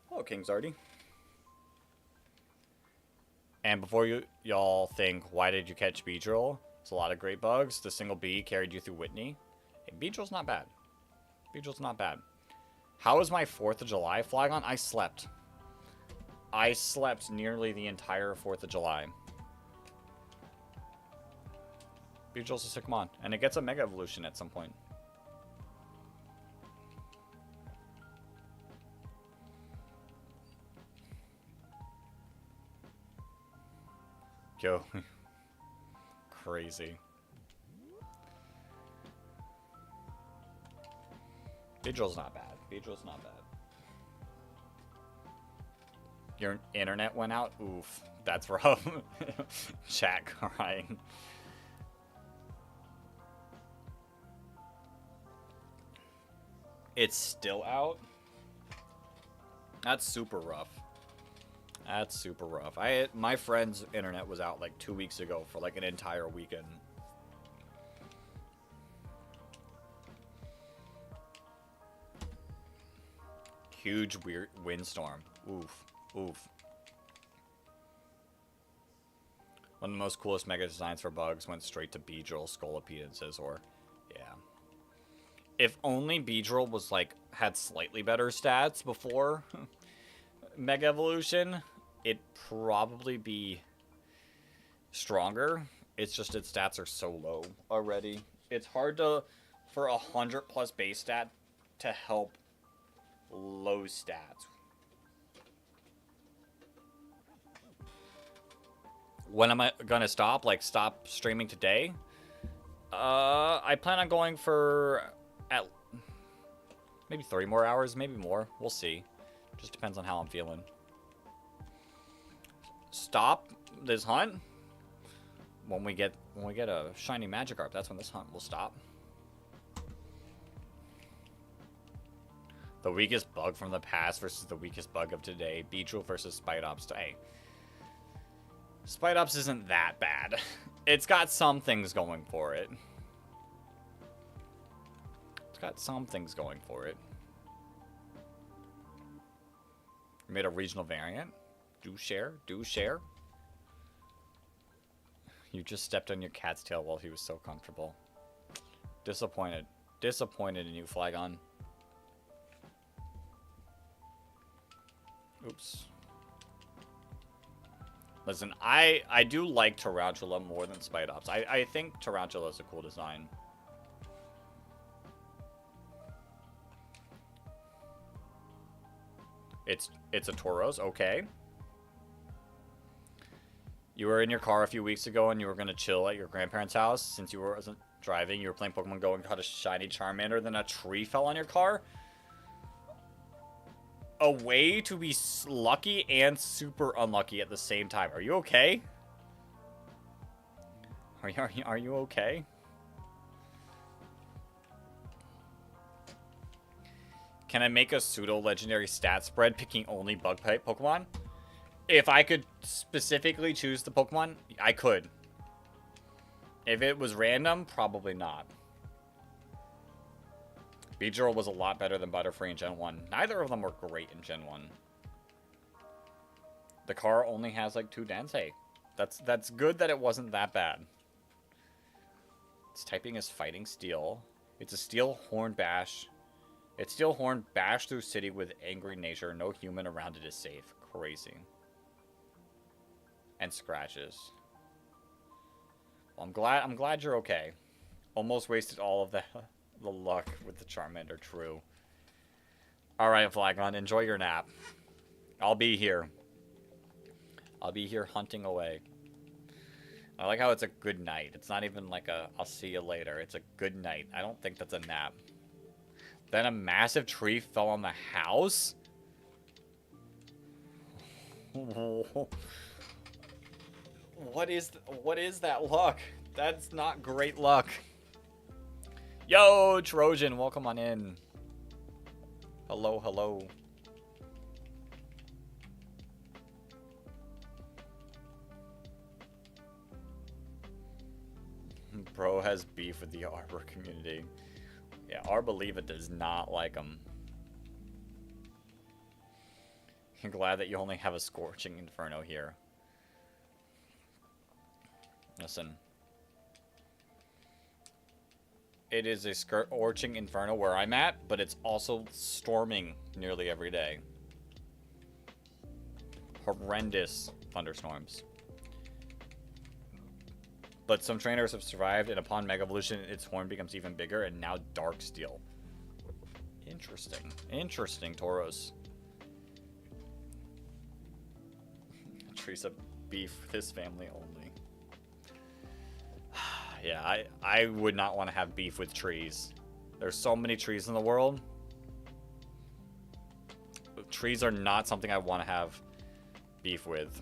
Speaker 1: Hello, King Zardy. And before y'all think, why did you catch Beedrill? It's a lot of great bugs. The single bee carried you through Whitney. Hey, Beedrill's not bad. Beedrill's not bad. How was my 4th of July, Flygon? I slept. I slept nearly the entire 4th of July. Beedrill's a sick mon. And it gets a Mega Evolution at some point. Yo. Crazy. Beedrill's not bad. Beedrill's not bad. Your internet went out? Oof. That's rough. Chat crying. It's still out? That's super rough. That's super rough. My friend's internet was out like 2 weeks ago for like an entire weekend. Huge weird windstorm. Oof. Oof. One of the most coolest mega designs for bugs went straight to Beedrill, Scolipede, and Scizor. Yeah. If only Beedrill was like had slightly better stats before Mega Evolution, it'd probably be stronger. It's just its stats are so low already. It's hard to for 100+ base stat to help low stats. When am I gonna stop? Like, stop streaming today? I plan on going for at maybe 3 more hours, maybe more. We'll see. Just depends on how I'm feeling. Stop this hunt when we get a shiny Magikarp. That's when this hunt will stop. The weakest bug from the past versus the weakest bug of today. Beedrill versus Spidops. Hey, Spidops isn't that bad. It's got some things going for it. It's got some things going for it. We made a regional variant. Do share. Do share. You just stepped on your cat's tail while he was so comfortable. Disappointed. Disappointed in you, Flygon. Oops. Listen, I do like Tarantula more than Spidops. I think Tarantula is a cool design. It's a Tauros, okay. You were in your car a few weeks ago and you were going to chill at your grandparents' house. Since you wasn't driving, you were playing Pokemon Go and caught a shiny Charmander, then a tree fell on your car. A way to be lucky and super unlucky at the same time. Are you okay? Are you okay? Can I make a pseudo-legendary stat spread picking only bug-type Pokemon? If I could specifically choose the Pokemon, I could. If it was random, probably not. Beedrill was a lot better than Butterfree in Gen 1. Neither of them were great in Gen 1. The car only has like 2 dents. Hey, that's good that it wasn't that bad. Its typing is Fighting Steel. It's a Steel Horn Bash. It's Steel Horn Bash through city with angry nature. No human around it is safe. Crazy. And scratches. Well, I'm glad you're okay. Almost wasted all of the luck with the Charmander, true. Alright, Flygon, enjoy your nap. I'll be here. I'll be here hunting away. I like how it's a good night. It's not even like a I'll see you later. It's a good night. I don't think that's a nap. Then a massive tree fell on the house? What is that luck? That's not great luck. Yo, Trojan, welcome on in. Hello, hello. Bro has beef with the Arbor community. Yeah, Arboliva does not like him. I'm glad that you only have a Scorching Inferno here. Listen. It is a Scorching Inferno where I'm at, but it's also storming nearly every day. Horrendous thunderstorms. But some trainers have survived, and upon Mega Evolution, its horn becomes even bigger, and now Darksteel. Interesting. Interesting, Tauros. Teresa beef with his family only. Yeah, I would not want to have beef with trees. There's so many trees in the world. Trees are not something I want to have beef with.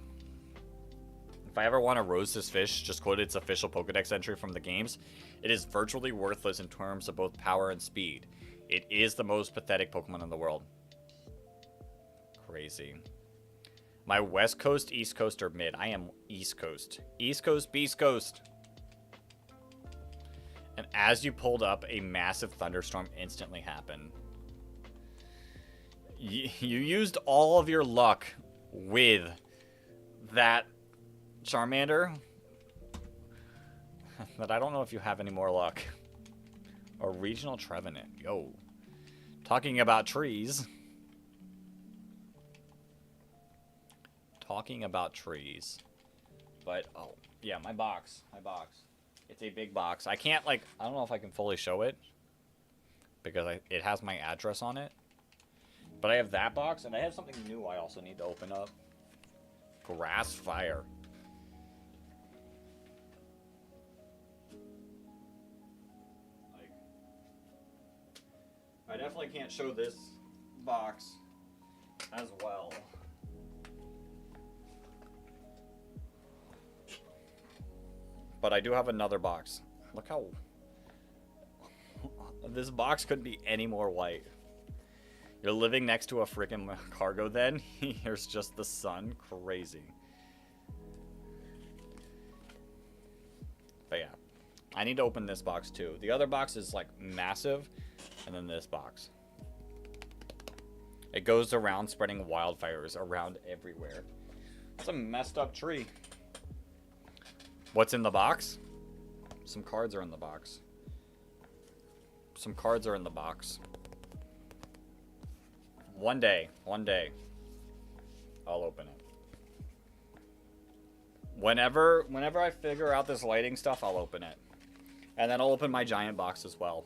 Speaker 1: If I ever want to roast this fish, just quote its official Pokedex entry from the games. It is virtually worthless in terms of both power and speed. It is the most pathetic Pokemon in the world. Crazy. My West Coast, East Coast, or mid? I am East Coast. East Coast, Beast Coast. And as you pulled up, a massive thunderstorm instantly happened. You used all of your luck with that Charmander, but I don't know if you have any more luck. A regional Trevenant. Yo. Talking about trees. Talking about trees. But, oh, yeah, my box. My box. It's a big box. I can't, like, I don't know if I can fully show it. Because it has my address on it. But I have that box, and I have something new I also need to open up. Grass Fire. I definitely can't show this box as well. But I do have another box. Look how... This box couldn't be any more white. You're living next to a freaking cargo then? Here's just the sun. Crazy. But yeah. I need to open this box too. The other box is like massive. And then this box. It goes around spreading wildfires around everywhere. It's a messed up tree. What's in the box? Some cards are in the box. Some cards are in the box. One day, I'll open it. Whenever I figure out this lighting stuff, I'll open it. And then I'll open my giant box as well.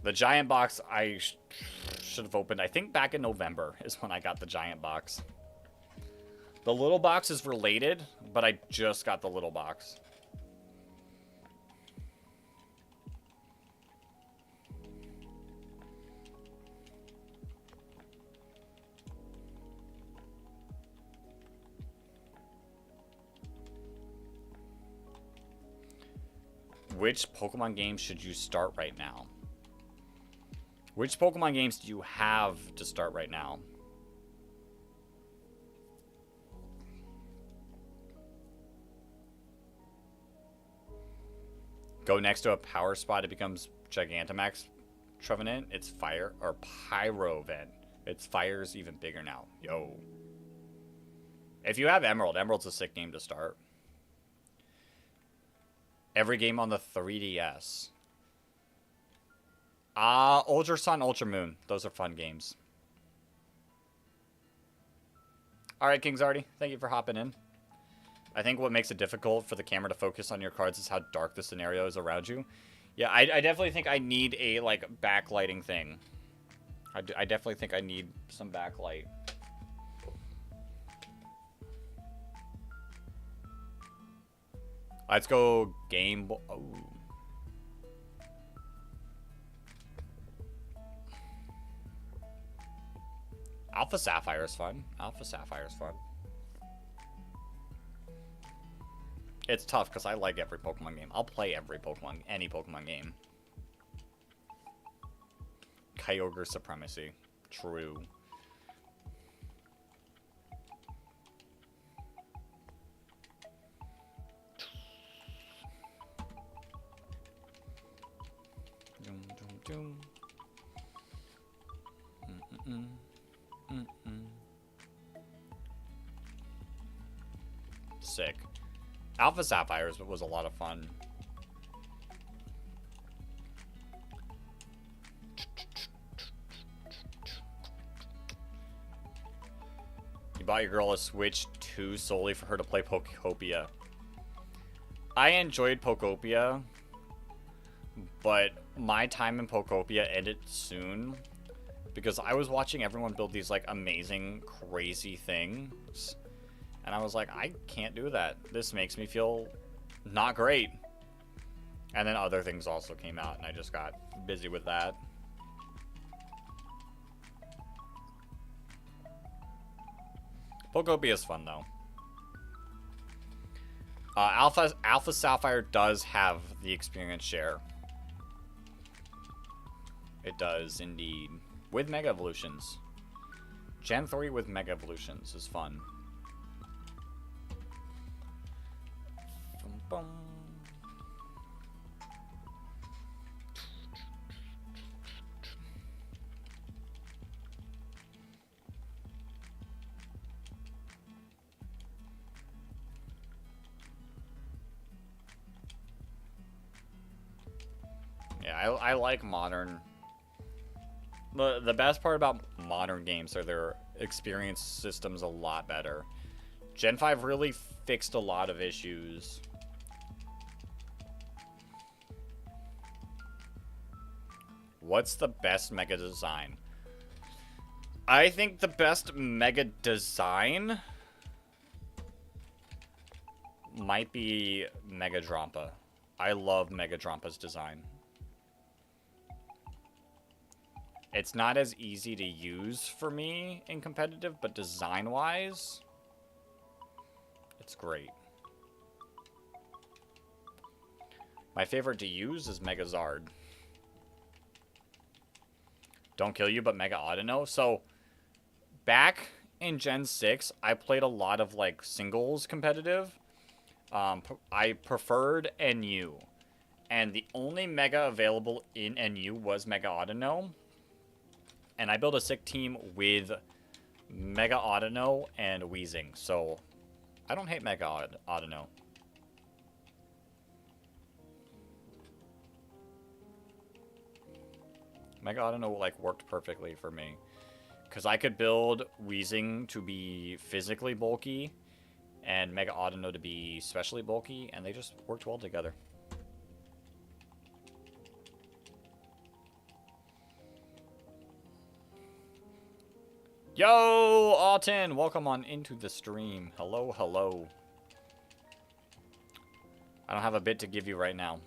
Speaker 1: The giant box I should have opened, I think back in November is when I got the giant box. The little box is related, but I just got the little box. Which Pokemon game should you start right now? Which Pokemon games do you have to start right now? Go next to a power spot, it becomes Gigantamax Trevenant. It's fire, or Pyrovent. Its fire's even bigger now. Yo. If you have Emerald, Emerald's a sick game to start. Every game on the 3DS. Ultra Sun, Ultra Moon. Those are fun games. Alright, King Zardy. Thank you for hopping in. I think what makes it difficult for the camera to focus on your cards is how dark the scenario is around you. Yeah, I definitely think I need a, like, backlighting thing. I definitely think I need some backlight. Let's go Game Boy. Oh. Alpha Sapphire is fun. Alpha Sapphire is fun. It's tough because I like every Pokemon game. I'll play every Pokemon, any Pokemon game. Kyogre Supremacy. True. Sick. Alpha Sapphires was a lot of fun. You bought your girl a Switch 2 solely for her to play Pokopia. I enjoyed Pokopia, but my time in Pokopia ended soon because I was watching everyone build these like amazing, crazy things. And I was like, I can't do that. This makes me feel not great. And then other things also came out, and I just got busy with that. Pokopia is fun, though. Alpha Sapphire does have the experience share. It does, indeed. With Mega Evolutions. Gen 3 with Mega Evolutions is fun. Boom. Yeah, I like modern. The best part about modern games are their experience systems a lot better. Gen 5 really fixed a lot of issues. What's the best Mega design? I think the best Mega design might be Mega Drampa. I love Mega Drampa's design. It's not as easy to use for me in competitive, but design-wise, it's great. My favorite to use is Mega Zard. Don't kill you, but Mega Audino. So, back in Gen 6, I played a lot of, like, singles competitive. I preferred NU. And the only Mega available in NU was Mega Audino. And I built a sick team with Mega Audino and Weezing. So, I don't hate Mega Audino. Mega Audino, like, worked perfectly for me. Because I could build Weezing to be physically bulky and Mega Audino to be specially bulky, and they just worked well together. Yo, Alton! Welcome on into the stream. Hello, hello. I don't have a bit to give you right now.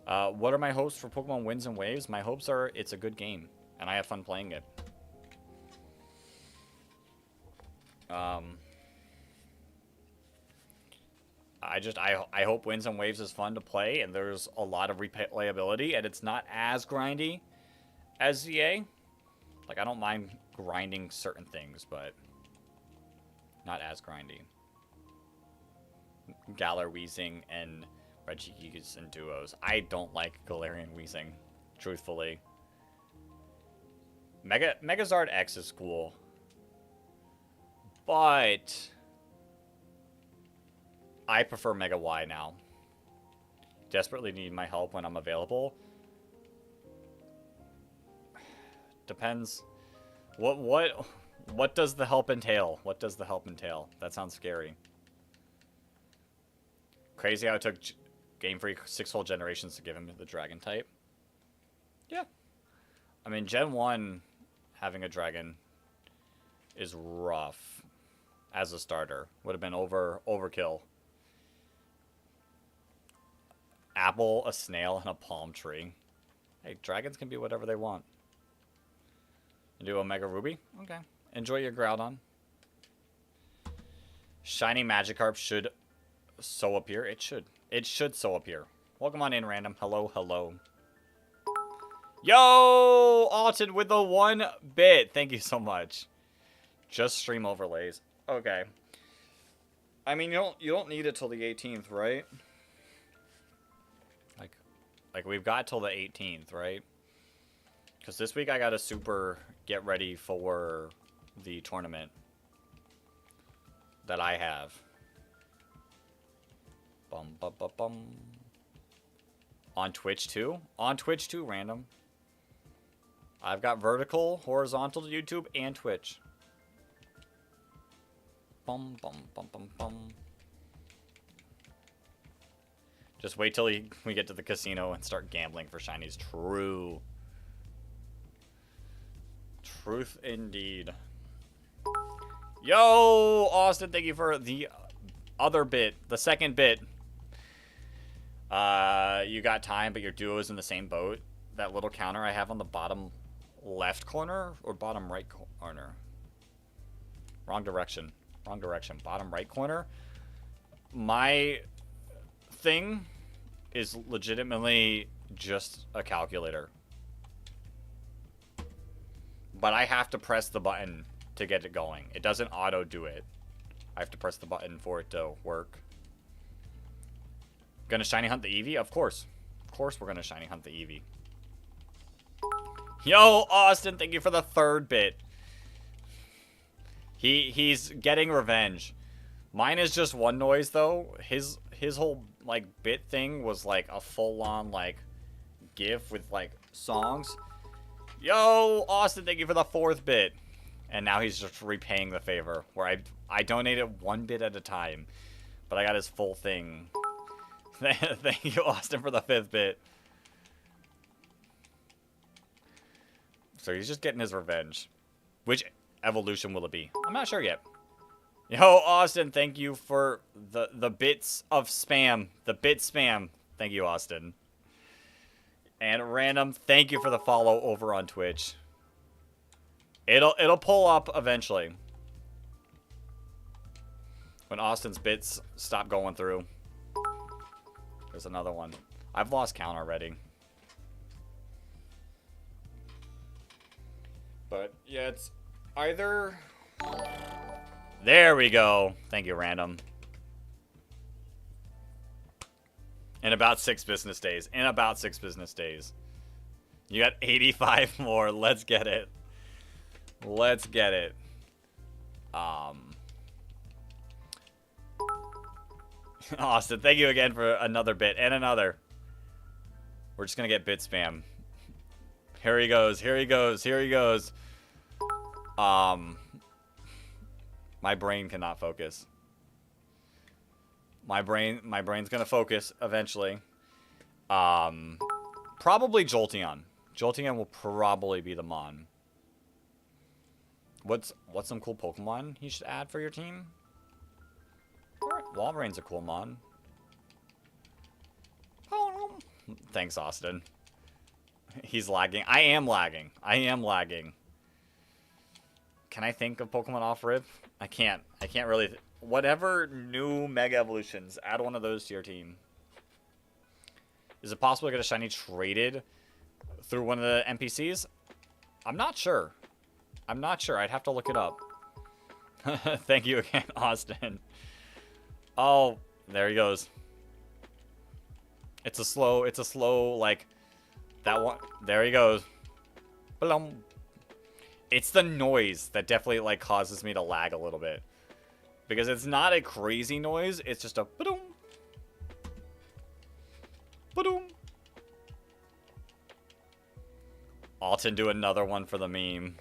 Speaker 1: What are my hopes for Pokemon Winds and Waves? My hopes are it's a good game, and I have fun playing it. I hope Winds and Waves is fun to play, and there's a lot of replayability, and it's not as grindy as ZA. Like, I don't mind grinding certain things, but not as grindy. Galar Weezing and Regis and duos. I don't like Galarian Weezing, truthfully. Megazard X is cool. But I prefer Mega Y now. Desperately need my help when I'm available. Depends. What does the help entail? What does the help entail? That sounds scary. Crazy how it took Game Freak 6 whole generations to give him the dragon type. Yeah. I mean, Gen 1 having a dragon is rough as a starter. Would have been overkill. Apple, a snail, and a palm tree. Hey, dragons can be whatever they want. Do a Mega Ruby? Okay. Enjoy your Groudon. Shiny Magikarp should so appear. It should. It should so appear. Welcome on in, random. Hello, hello. Yo! Alton with the 1 bit. Thank you so much. Just stream overlays. Okay. I mean, you don't need it till the 18th, right? Like, Like, we've got till the 18th, right? Because this week I got to super get ready for the tournament that I have. Bum, bum, bum, bum. On Twitch, too? On Twitch, too, random. I've got vertical, horizontal to YouTube, and Twitch. Bum, bum, bum, bum, bum. Just wait till we get to the casino and start gambling for shinies. True. Truth indeed. Yo, Austin, thank you for the other bit. The second bit. You got time, but your duo is in the same boat. That little counter I have on the bottom left corner or bottom right corner? Wrong direction. Wrong direction. Bottom right corner. My thing is legitimately just a calculator. But I have to press the button to get it going. It doesn't auto do it. I have to press the button for it to work. Gonna shiny hunt the Eevee? Of course. Of course we're gonna shiny hunt the Eevee. Yo, Austin, thank you for the third bit. He's getting revenge. Mine is just one noise though. His whole like bit thing was like a full-on like GIF with like songs. Yo, Austin, thank you for the fourth bit. And now he's just repaying the favor where I donated one bit at a time, but I got his full thing. Thank you, Austin, for the fifth bit. So he's just getting his revenge. Which evolution will it be? I'm not sure yet. Yo, Austin, thank you for the bits of spam. The bit spam. Thank you, Austin. And Random, thank you for the follow over on Twitch. It'll pull up eventually. When Austin's bits stop going through. There's another one. I've lost count already. But yeah, it's either... There we go. Thank you, Random. In about 6 business days. In about 6 business days. You got 85 more. Let's get it. Let's get it. Austin, thank you again for another bit. And another. We're just going to get bit spam. Here he goes. Here he goes. Here he goes. My brain cannot focus. My brain's gonna focus eventually. Probably Jolteon. Jolteon will probably be the Mon. What's some cool Pokemon you should add for your team? Walreine's a cool Mon. Thanks, Austin. He's lagging. I am lagging. I am lagging. Can I think of Pokemon off rip? I can't. I can't really. Whatever new Mega Evolutions, add one of those to your team. Is it possible to get a shiny traded through one of the NPCs? I'm not sure. I'm not sure. I'd have to look it up. Thank you again, Austin. Oh, there he goes. It's a slow, like, that one. There he goes. Blum. It's the noise that definitely, like, causes me to lag a little bit. Because it's not a crazy noise. It's just a ba-doom. Ba-doom. Alton, do another one for the meme.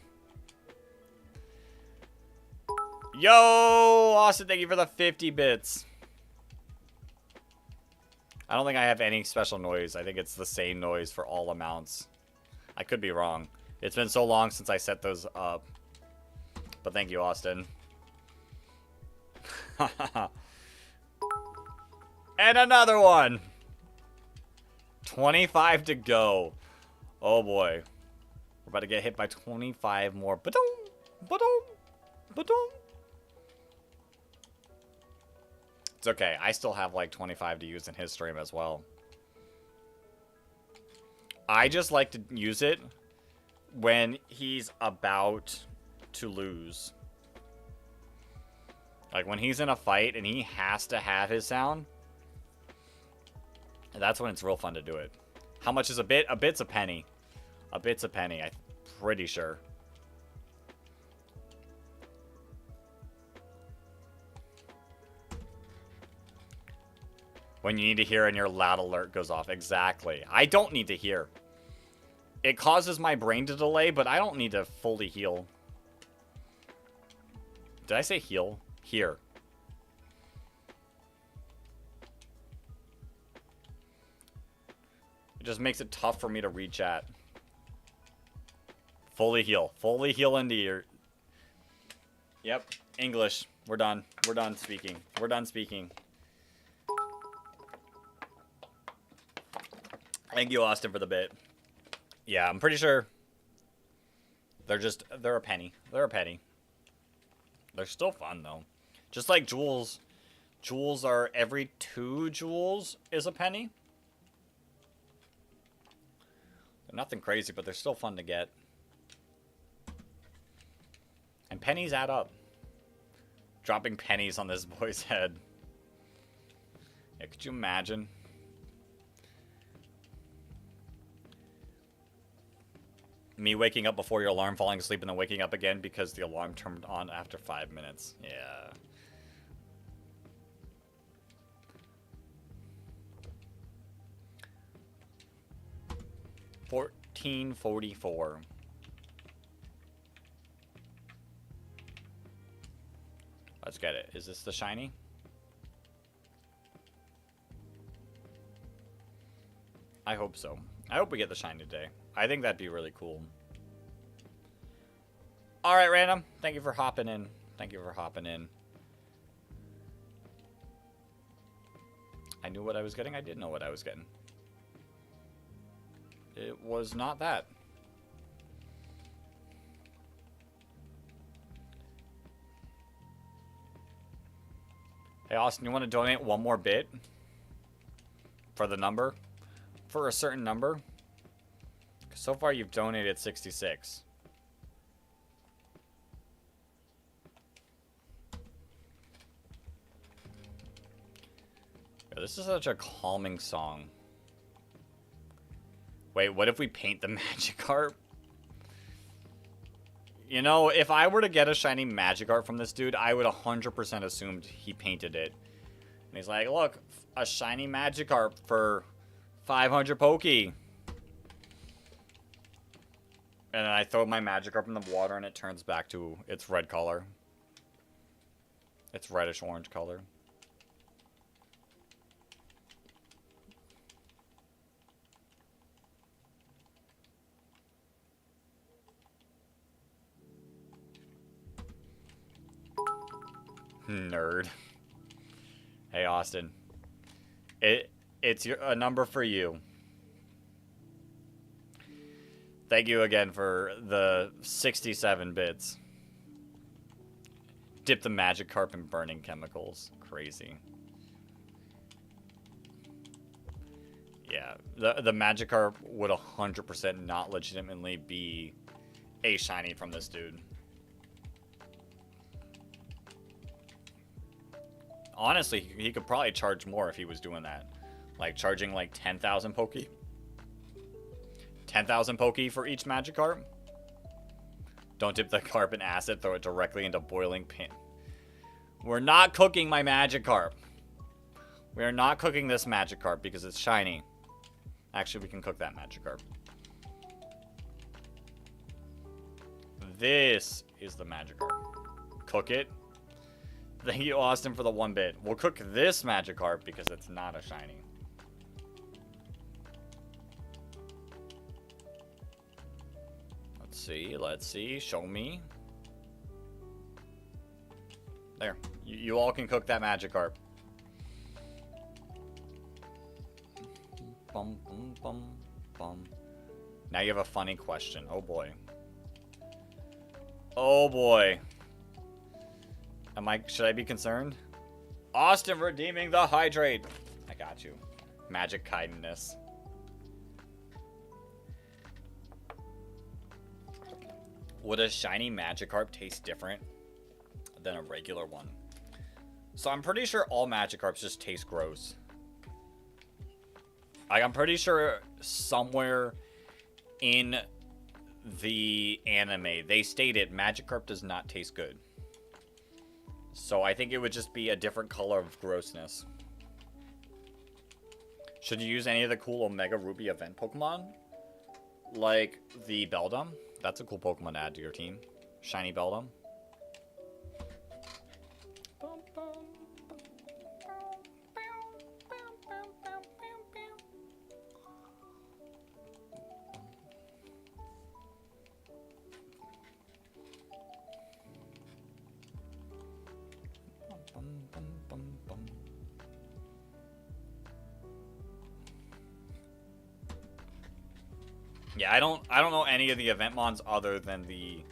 Speaker 1: Yo, Austin, thank you for the 50 bits. I don't think I have any special noise. I think it's the same noise for all amounts. I could be wrong. It's been so long since I set those up. But thank you, Austin. And another one. 25 to go. Oh boy. We're about to get hit by 25 more. Ba-dum, ba-dum, ba-dum. It's okay. I still have like 25 to use in his stream as well. I just like to use it when he's about to lose. Like when he's in a fight and he has to have his sound. That's when it's real fun to do it. How much is a bit? A bit's a penny. A bit's a penny, I'm pretty sure. When you need to hear and your loud alert goes off. Exactly. I don't need to hear. It causes my brain to delay, but I don't need to fully heal. Did I say heal? Here. It just makes it tough for me to reach at. Fully heal. Fully heal into your... Yep. English. We're done. We're done speaking. We're done speaking. Thank you, Austin, for the bit. Yeah, I'm pretty sure they're a penny. They're a penny. They're still fun, though. Just like jewels. Jewels are every 2 jewels is a penny. They're nothing crazy, but they're still fun to get. And pennies add up. Dropping pennies on this boy's head. Yeah, could you imagine? Me waking up before your alarm, falling asleep, and then waking up again because the alarm turned on after 5 minutes. Yeah. $14.44. Let's get it. Is this the shiny? I hope so. I hope we get the shiny today. I think that'd be really cool. All right, Random. Thank you for hopping in. Thank you for hopping in. I knew what I was getting. I didn't know what I was getting. It was not that. Hey, Austin, you want to donate one more bit? For the number? For a certain number? So far, you've donated 66. Yeah, this is such a calming song. Wait, what if we paint the Magikarp? You know, if I were to get a shiny Magikarp from this dude, I would 100% assumed he painted it. And he's like, look, a shiny Magikarp for 500 Poke. And then I throw my Magikarp in the water and it turns back to its red color. Its reddish-orange color. Nerd. Hey, Austin. It's a number for you. Thank you again for the 67 bits. Dip the Magikarp in burning chemicals. Crazy. Yeah, the Magikarp would 100% not legitimately be a shiny from this dude. Honestly, he could probably charge more if he was doing that. Like, charging like 10,000 Poke. 10,000 Poke for each Magikarp. Don't dip the carp in acid, throw it directly into boiling pan. We're not cooking my Magikarp. We are not cooking this Magikarp because it's shiny. Actually, we can cook that Magikarp. This is the Magikarp. Cook it. Thank you, Austin, for the 1 bit. We'll cook this Magikarp because it's not a shiny. Let's see. Show me. There. You all can cook that Magikarp. Bum, bum, bum, bum. Now you have a funny question. Oh, boy. Oh, boy. Should I be concerned? Austin redeeming the hydrate. I got you. Magic kindness. Would a shiny Magikarp taste different than a regular one? So I'm pretty sure all Magikarps just taste gross. Like, I'm pretty sure somewhere in the anime, they stated Magikarp does not taste good. So I think it would just be a different color of grossness. Should you use any of the cool Omega Ruby event Pokemon? Like the Beldum? That's a cool Pokemon to add to your team. Shiny Beldum. Yeah, I don't know any of the event mons other than the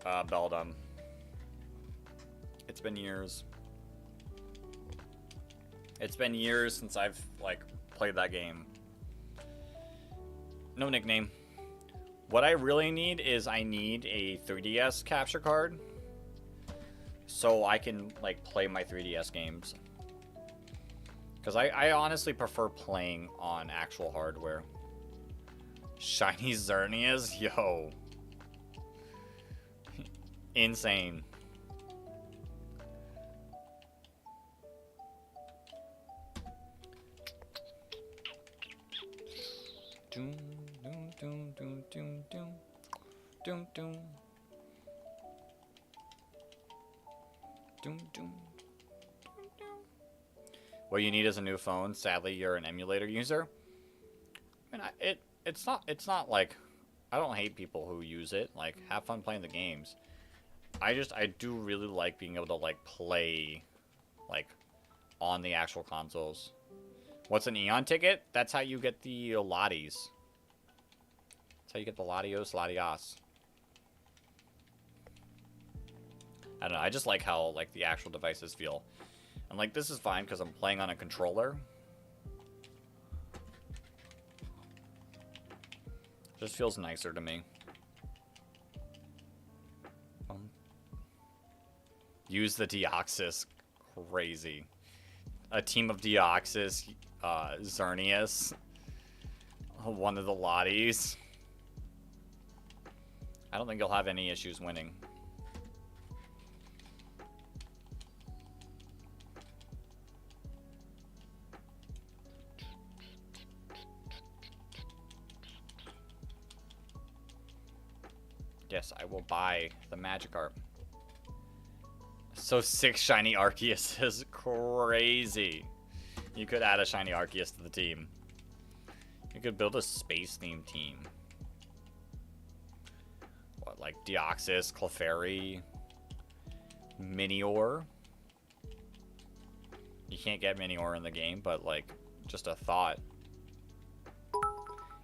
Speaker 1: Beldum. It's been years. It's been years since I've like played that game. No nickname. What I really need is I need a 3DS capture card so I can like play my 3DS games. Because I honestly prefer playing on actual hardware. Shiny Xerneas? Yo. Insane. Doom, doom, doom, doom, doom, doom. Doom, doom. Doom, doom. What you need is a new phone. Sadly, you're an emulator user. I mean, it's not like I don't hate people who use it. Like, have fun playing the games. I do really like being able to like play like on the actual consoles. What's an Eon ticket? That's how you get the Lotties. That's how you get the Latios, Latias. I don't know. I just like how like the actual devices feel. And like this is fine because I'm playing on a controller. Just feels nicer to me. Use the Deoxys. Crazy. A team of Deoxys, Xerneas. One of the Lotties. I don't think you'll have any issues winning. Yes, I will buy the Magikarp. So 6 shiny Arceus is crazy. You could add a shiny Arceus to the team. You could build a space-themed team. What, like Deoxys, Clefairy, Minior? You can't get Minior in the game, but like, just a thought.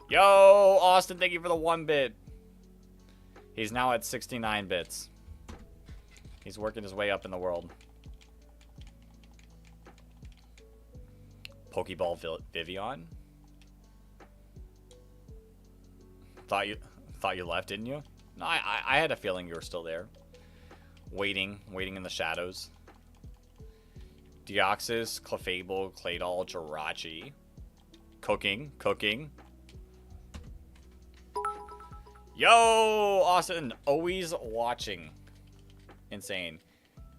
Speaker 1: Yo, Austin, thank you for the 1-bit. He's now at 69 bits. He's working his way up in the world. Pokeball Vivian? Thought you left, didn't you? No, I had a feeling you were still there. Waiting in the shadows. Deoxys, Clefable, Claydol, Jirachi. Cooking. Yo, Austin, always watching. Insane.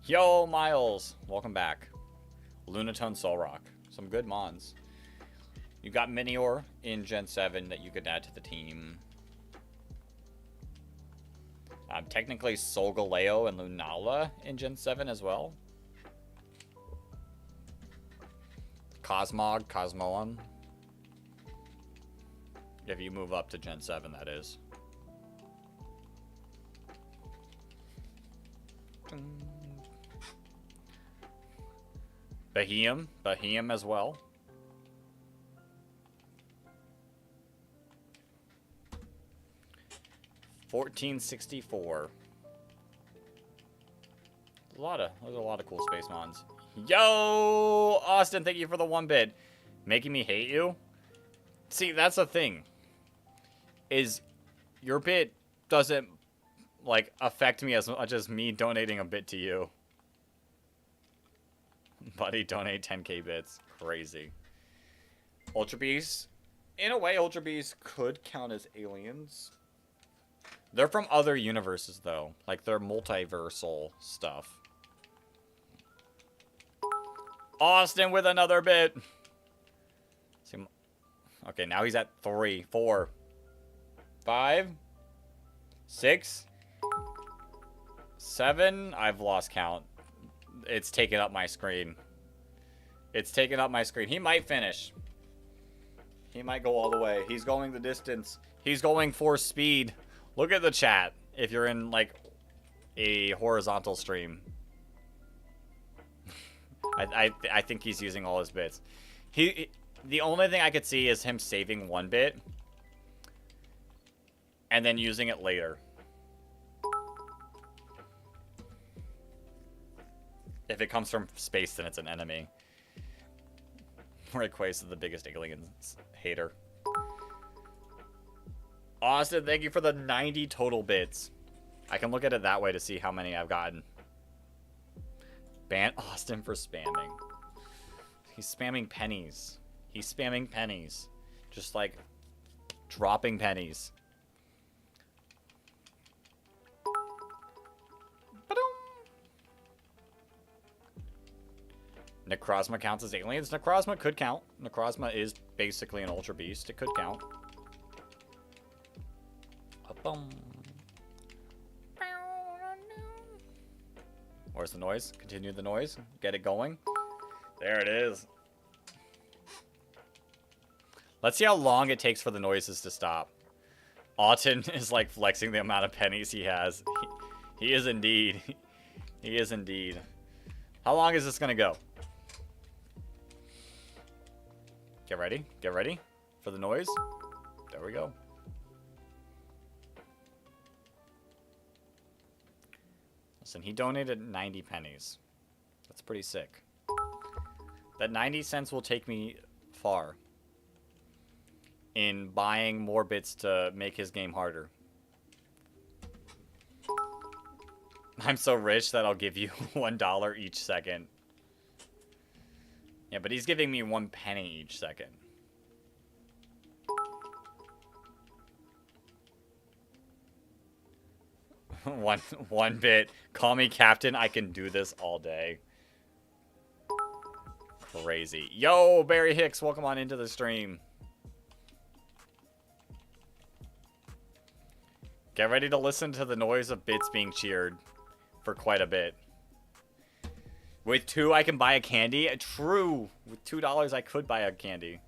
Speaker 1: Yo, Miles, welcome back. Lunatone Solrock. Some good mons. You got Minior in Gen 7 that you could add to the team. Technically Solgaleo and Lunala in Gen 7 as well. Cosmog, Cosmoem. If you move up to Gen 7, that is. Beheem as well. $14.64. There's a lot of cool space mons. Yo, Austin, thank you for the 1-bit. Making me hate you? See, that's the thing. Is your bit doesn't like affect me as much as me donating a bit to you. Buddy, donate 10k bits. Crazy. Ultra Beast, In a way, Ultra Beasts could count as aliens. They're from other universes, though. Like, they're multiversal stuff. Austin with another bit. Okay, now he's at 3, 4, 5, 6, 7. I've lost count. It's taken up my screen. It's taken up my screen. He might finish. He might go all the way. He's going the distance. He's going for speed. Look at the chat if you're in, like, a horizontal stream. I think he's using all his bits. The only thing I could see is him saving 1 bit and then using it later. If it comes from space, then it's an enemy. Rayquaza is the biggest aliens hater. Austin, thank you for the 90 total bits. I can look at it that way to see how many I've gotten. Ban Austin for spamming. He's spamming pennies. He's spamming pennies. Just like dropping pennies. Necrozma counts as aliens. Necrozma could count. Necrozma is basically an Ultra Beast. It could count. Where's the noise? Continue the noise. Get it going. There it is. Let's see how long it takes for the noises to stop. Autumn is like flexing the amount of pennies he has. He is indeed. He is indeed. How long is this going to go? Get ready. Get ready for the noise. There we go. Listen, he donated 90 pennies. That's pretty sick. That 90 cents will take me far in buying more bits to make his game harder. I'm so rich that I'll give you $1 each second. Yeah, but he's giving me 1 penny each second. one bit. Call me captain. I can do this all day. Crazy. Yo, Barry Hicks, welcome on into the stream. Get ready to listen to the noise of bits being cheered for quite a bit. With 2, I can buy a candy. True. With $2, I could buy a candy.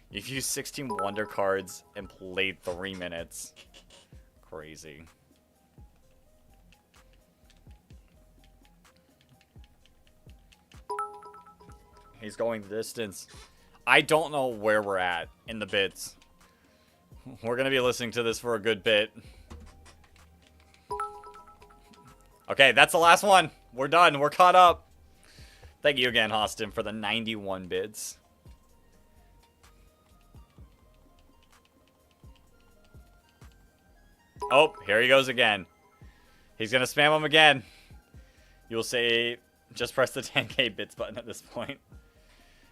Speaker 1: You've used 16 Wonder Cards and played 3 minutes. Crazy. He's going the distance. I don't know where we're at in the bits. We're going to be listening to this for a good bit. Okay, that's the last one. We're done. We're caught up. Thank you again, Austin, for the 91 bits. Oh, here he goes again. He's going to spam them again. You'll say, just press the 10K bits button at this point.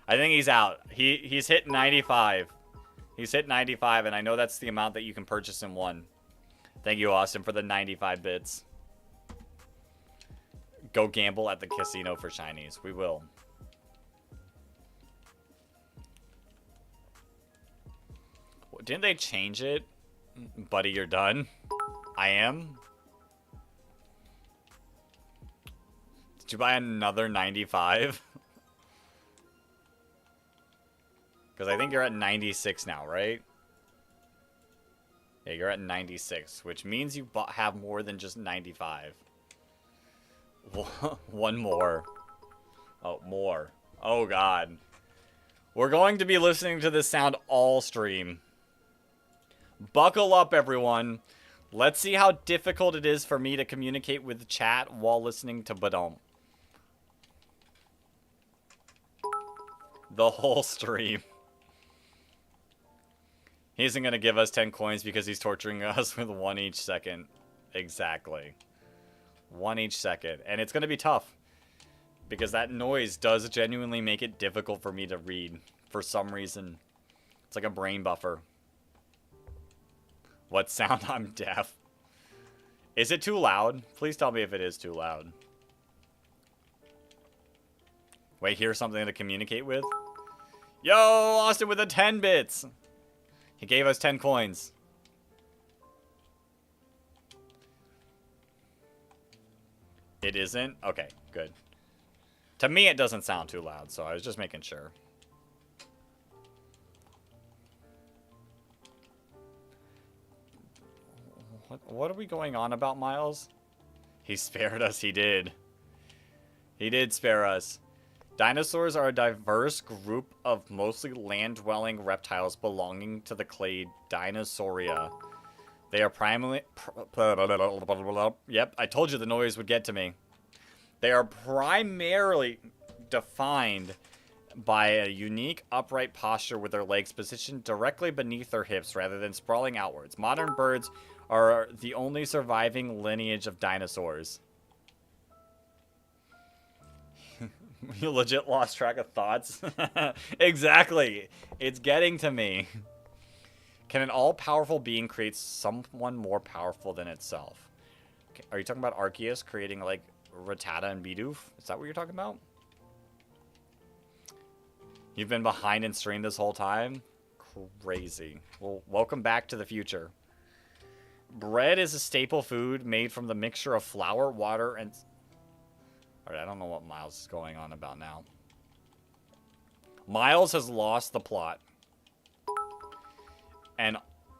Speaker 1: I think he's out. He's hit 95. He's hit 95, and I know that's the amount that you can purchase in one. Thank you, Austin, for the 95 bits. Go gamble at the casino for shinies. We will. Didn't they change it? Buddy, you're done. I am. Did you buy another 95? Because I think you're at 96 now, right? Yeah, you're at 96, which means you have more than just 95. One more. Oh, more. Oh, God. We're going to be listening to this sound all stream. Buckle up, everyone. Let's see how difficult it is for me to communicate with the chat while listening to Badom. The whole stream. He isn't going to give us 10 coins because he's torturing us with 1 each second. Exactly. 1 each second. And it's going to be tough. Because that noise does genuinely make it difficult for me to read. For some reason. It's like a brain buffer. What sound? I'm deaf. Is it too loud? Please tell me if it is too loud. Wait, here's something to communicate with? Yo, Austin with the 10 bits. He gave us 10 coins. It isn't? Okay, good. To me, it doesn't sound too loud, so I was just making sure. What are we going on about, Miles? He spared us, he did. He did spare us. Dinosaurs are a diverse group of mostly land-dwelling reptiles belonging to the clade Dinosauria. They are primarily... Yep, I told you the noise would get to me. They are primarily defined by a unique upright posture with their legs positioned directly beneath their hips rather than sprawling outwards. Modern birds are the only surviving lineage of dinosaurs. You legit lost track of thoughts? Exactly. It's getting to me. Can an all-powerful being create someone more powerful than itself? Okay, are you talking about Arceus creating, like, Rattata and Bidoof? Is that what you're talking about? You've been behind in stream this whole time? Crazy. Well, welcome back to the future. Bread is a staple food made from the mixture of flour, water, and... Alright, I don't know what Miles is going on about now. Miles has lost the plot. And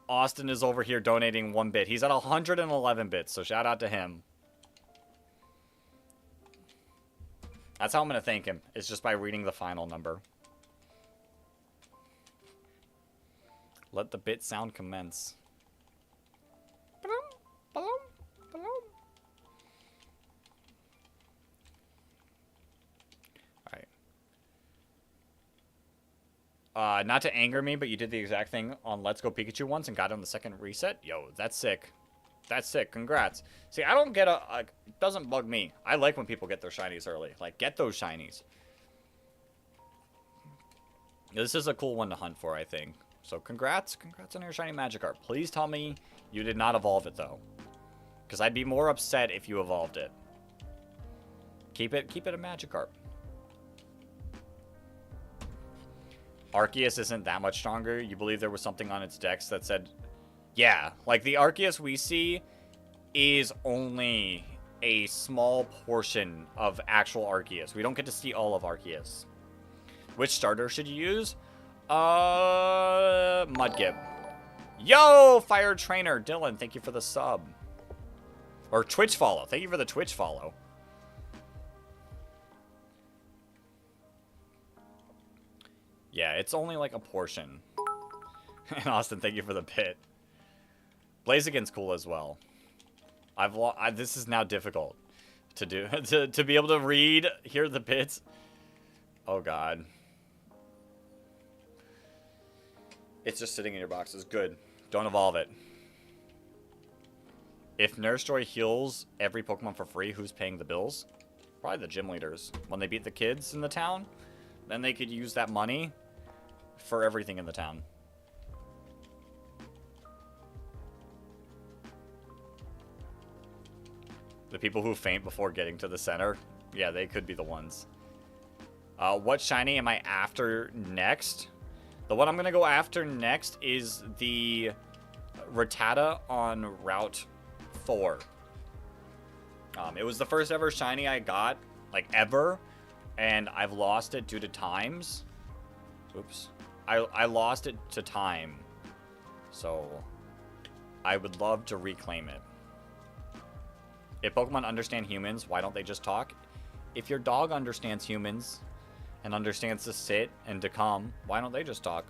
Speaker 1: Austin is over here donating 1 bit. He's at 111 bits, so shout out to him. That's how I'm going to thank him. It's just by reading the final number. Let the bit sound commence. Not to anger me, but you did the exact thing on Let's Go Pikachu once and got on the second reset. Yo, that's sick. That's sick. Congrats. See, I don't get it doesn't bug me. I like when people get their shinies early. Like, get those shinies. This is a cool one to hunt for, I think. So, congrats. Congrats on your shiny Magikarp. Please tell me you did not evolve it, though. Because I'd be more upset if you evolved it. Keep it a Magikarp. Arceus isn't that much stronger. You believe there was something on its dex that said... Yeah, like the Arceus we see is only a small portion of actual Arceus. We don't get to see all of Arceus. Which starter should you use? Mudkip. Yo, Fire Trainer. Dylan, thank you for the sub. Or Twitch follow. Thank you for the Twitch follow. Yeah, it's only like a portion. And Austin, thank you for the pit. Blaziken's cool as well. This is now difficult to do. to be able to read, hear the bits. Oh, God. It's just sitting in your boxes. Good. Don't evolve it. If Nurse Joy heals every Pokemon for free, who's paying the bills? Probably the gym leaders. When they beat the kids in the town, then they could use that money for everything in the town. The people who faint before getting to the center, yeah, they could be the ones. What shiny am I after next? The one I'm going to go after next is the Rattata on Route 4. It was the first ever shiny I got, like ever, and I've lost it due to times. Oops. I lost it to time. So, I would love to reclaim it. If Pokemon understand humans, why don't they just talk? If your dog understands humans and understands to sit and to come, why don't they just talk?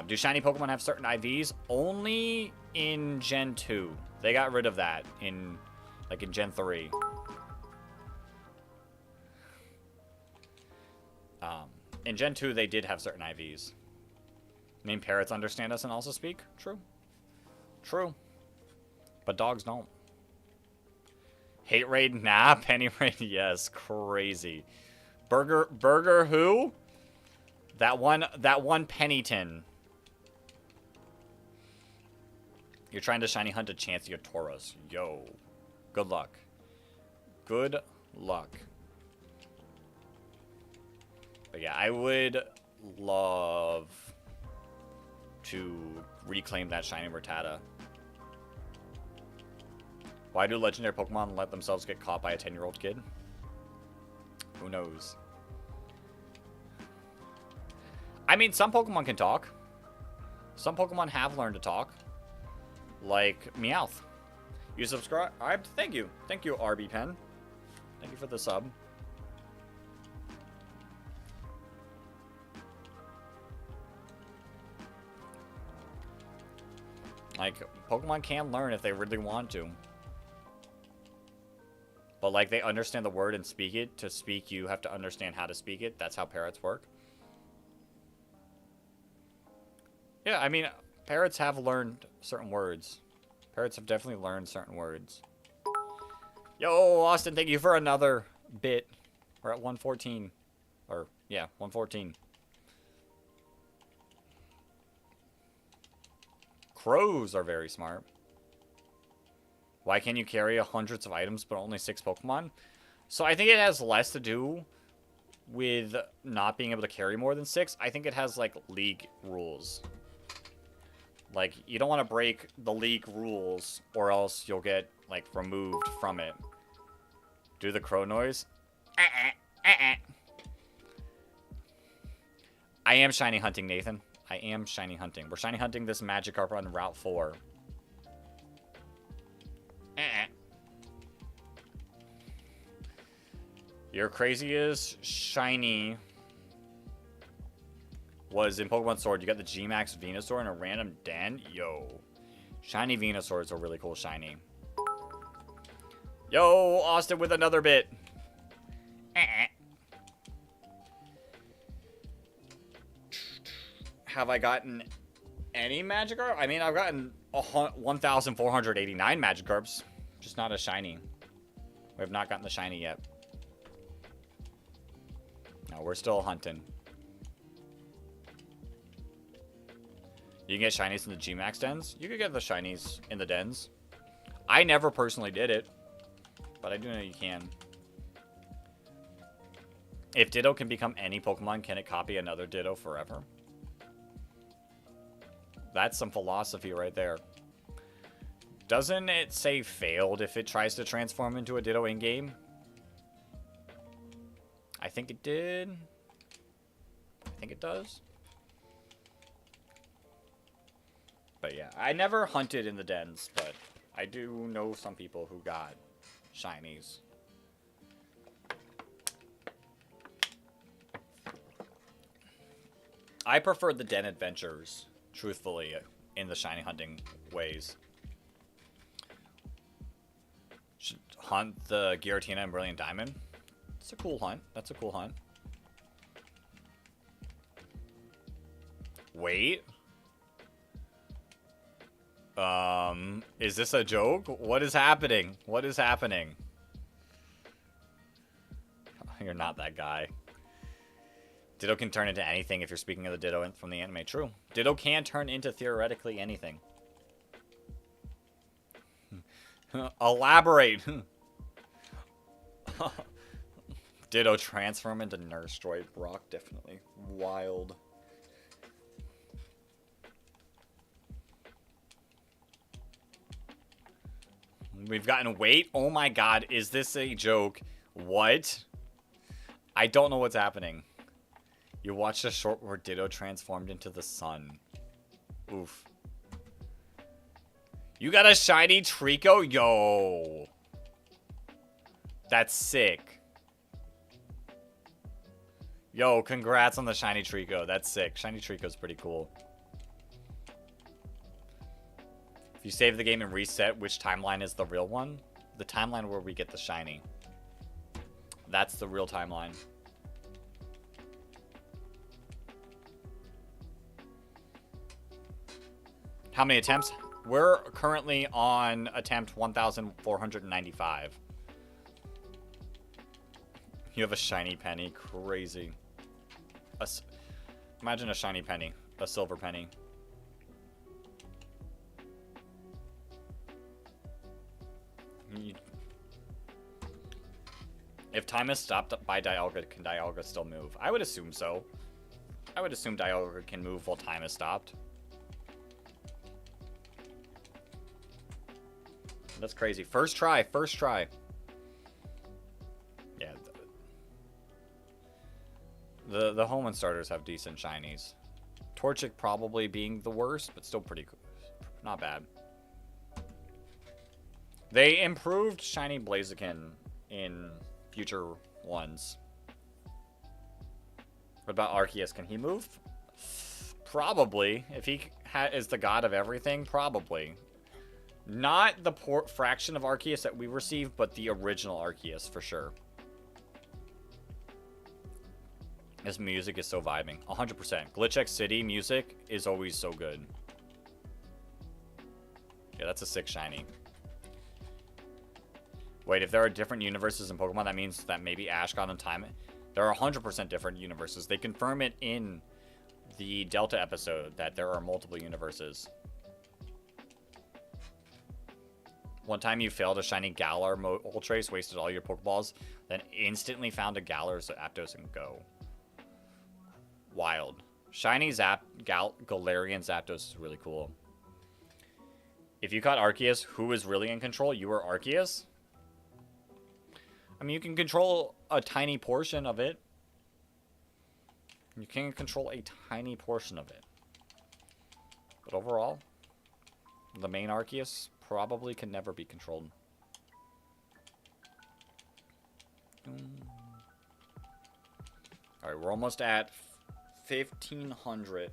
Speaker 1: Do shiny Pokemon have certain IVs? Only in Gen 2. They got rid of that in Gen 3. In Gen 2, they did have certain IVs. I mean, parrots understand us and also speak. True. True. But dogs don't. Hate raid? Nah. Penny raid? Yes. Crazy. Burger who? That one Pennington. You're trying to shiny hunt a Chansey or Tauros. Yo. Good luck. Good luck. But yeah, I would love to reclaim that shiny Rattata. Why do legendary Pokemon let themselves get caught by a 10-year-old kid? Who knows? I mean, some Pokemon can talk. Some Pokemon have learned to talk. Like Meowth. You subscribe? Thank you. Thank you, RB Pen. Thank you for the sub. Like, Pokemon can learn if they really want to. But, like, they understand the word and speak it. To speak, you have to understand how to speak it. That's how parrots work. Yeah, I mean, parrots have learned certain words. Parrots have definitely learned certain words. Yo, Austin, thank you for another bit. We're at 114. Or, yeah, 114. Crows are very smart. Why can you carry hundreds of items but only 6 Pokemon? So I think it has less to do with not being able to carry more than 6. I think it has, like, league rules. Like, you don't want to break the league rules or else you'll get, like, removed from it. Do the crow noise? I am shiny hunting, Nathan. I am shiny hunting. We're shiny hunting this Magikarp on Route 4. Your craziest shiny was in Pokemon Sword. You got the G-Max Venusaur in a random den. Yo. Shiny Venusaur is a really cool shiny. Yo, Austin with another bit. Have I gotten any Magikarp? I mean, I've gotten 1,489 Magikarps. Just not a shiny. We have not gotten the shiny yet. No, we're still hunting. You can get shinies in the G-Max dens? You could get the shinies in the dens. I never personally did it, but I do know you can. If Ditto can become any Pokemon, can it copy another Ditto forever? That's some philosophy right there. Doesn't it say failed if it tries to transform into a Ditto in-game? I think it did. I think it does. But yeah, I never hunted in the dens, but I do know some people who got shinies. I prefer the den adventures, truthfully, in the shiny hunting ways. Should hunt the Giratina and Brilliant Diamond. It's a cool hunt. That's a cool hunt. Wait. Is this a joke? What is happening? What is happening? You're not that guy. Ditto can turn into anything if you're speaking of the Ditto from the anime. True. Ditto can turn into theoretically anything. Elaborate. Ditto transform into Nurse Joy. Brock, definitely. Wild. We've gotten weight. Oh my god, is this a joke? What? I don't know what's happening. You watched a short where Ditto transformed into the sun. Oof. You got a shiny Trico? Yo. That's sick. Yo, congrats on the shiny Trico. That's sick. Shiny Trico's pretty cool. If you save the game and reset, which timeline is the real one? The timeline where we get the shiny. That's the real timeline. How many attempts? We're currently on attempt 1,495. You have a shiny penny. Crazy. Imagine a shiny penny. A silver penny. If time is stopped by Dialga, can Dialga still move? I would assume so. I would assume Dialga can move while time is stopped. That's crazy. First try. First try. Yeah. The home starters have decent shinies. Torchic probably being the worst, but still pretty cool. Not bad. They improved shiny Blaziken in future ones. What about Arceus? Can he move? Probably. If he is the god of everything, probably. Not the fraction of Arceus that we received, but the original Arceus for sure. This music is so vibing. 100%. Glitch X City music is always so good. Yeah, that's a 6 shiny. Wait, if there are different universes in Pokemon, that means that maybe Ash got on time. There are 100% different universes. They confirm it in the Delta episode that there are multiple universes. One time you failed a shiny Galar Moltres, wasted all your Pokeballs, then instantly found a Galar, Zapdos, and Go. Wild. Shiny Galarian Zapdos is really cool. If you caught Arceus, who is really in control? You were Arceus? I mean, you can control a tiny portion of it. You can control a tiny portion of it. But overall, the main Arceus probably can never be controlled. Alright, we're almost at 1,500.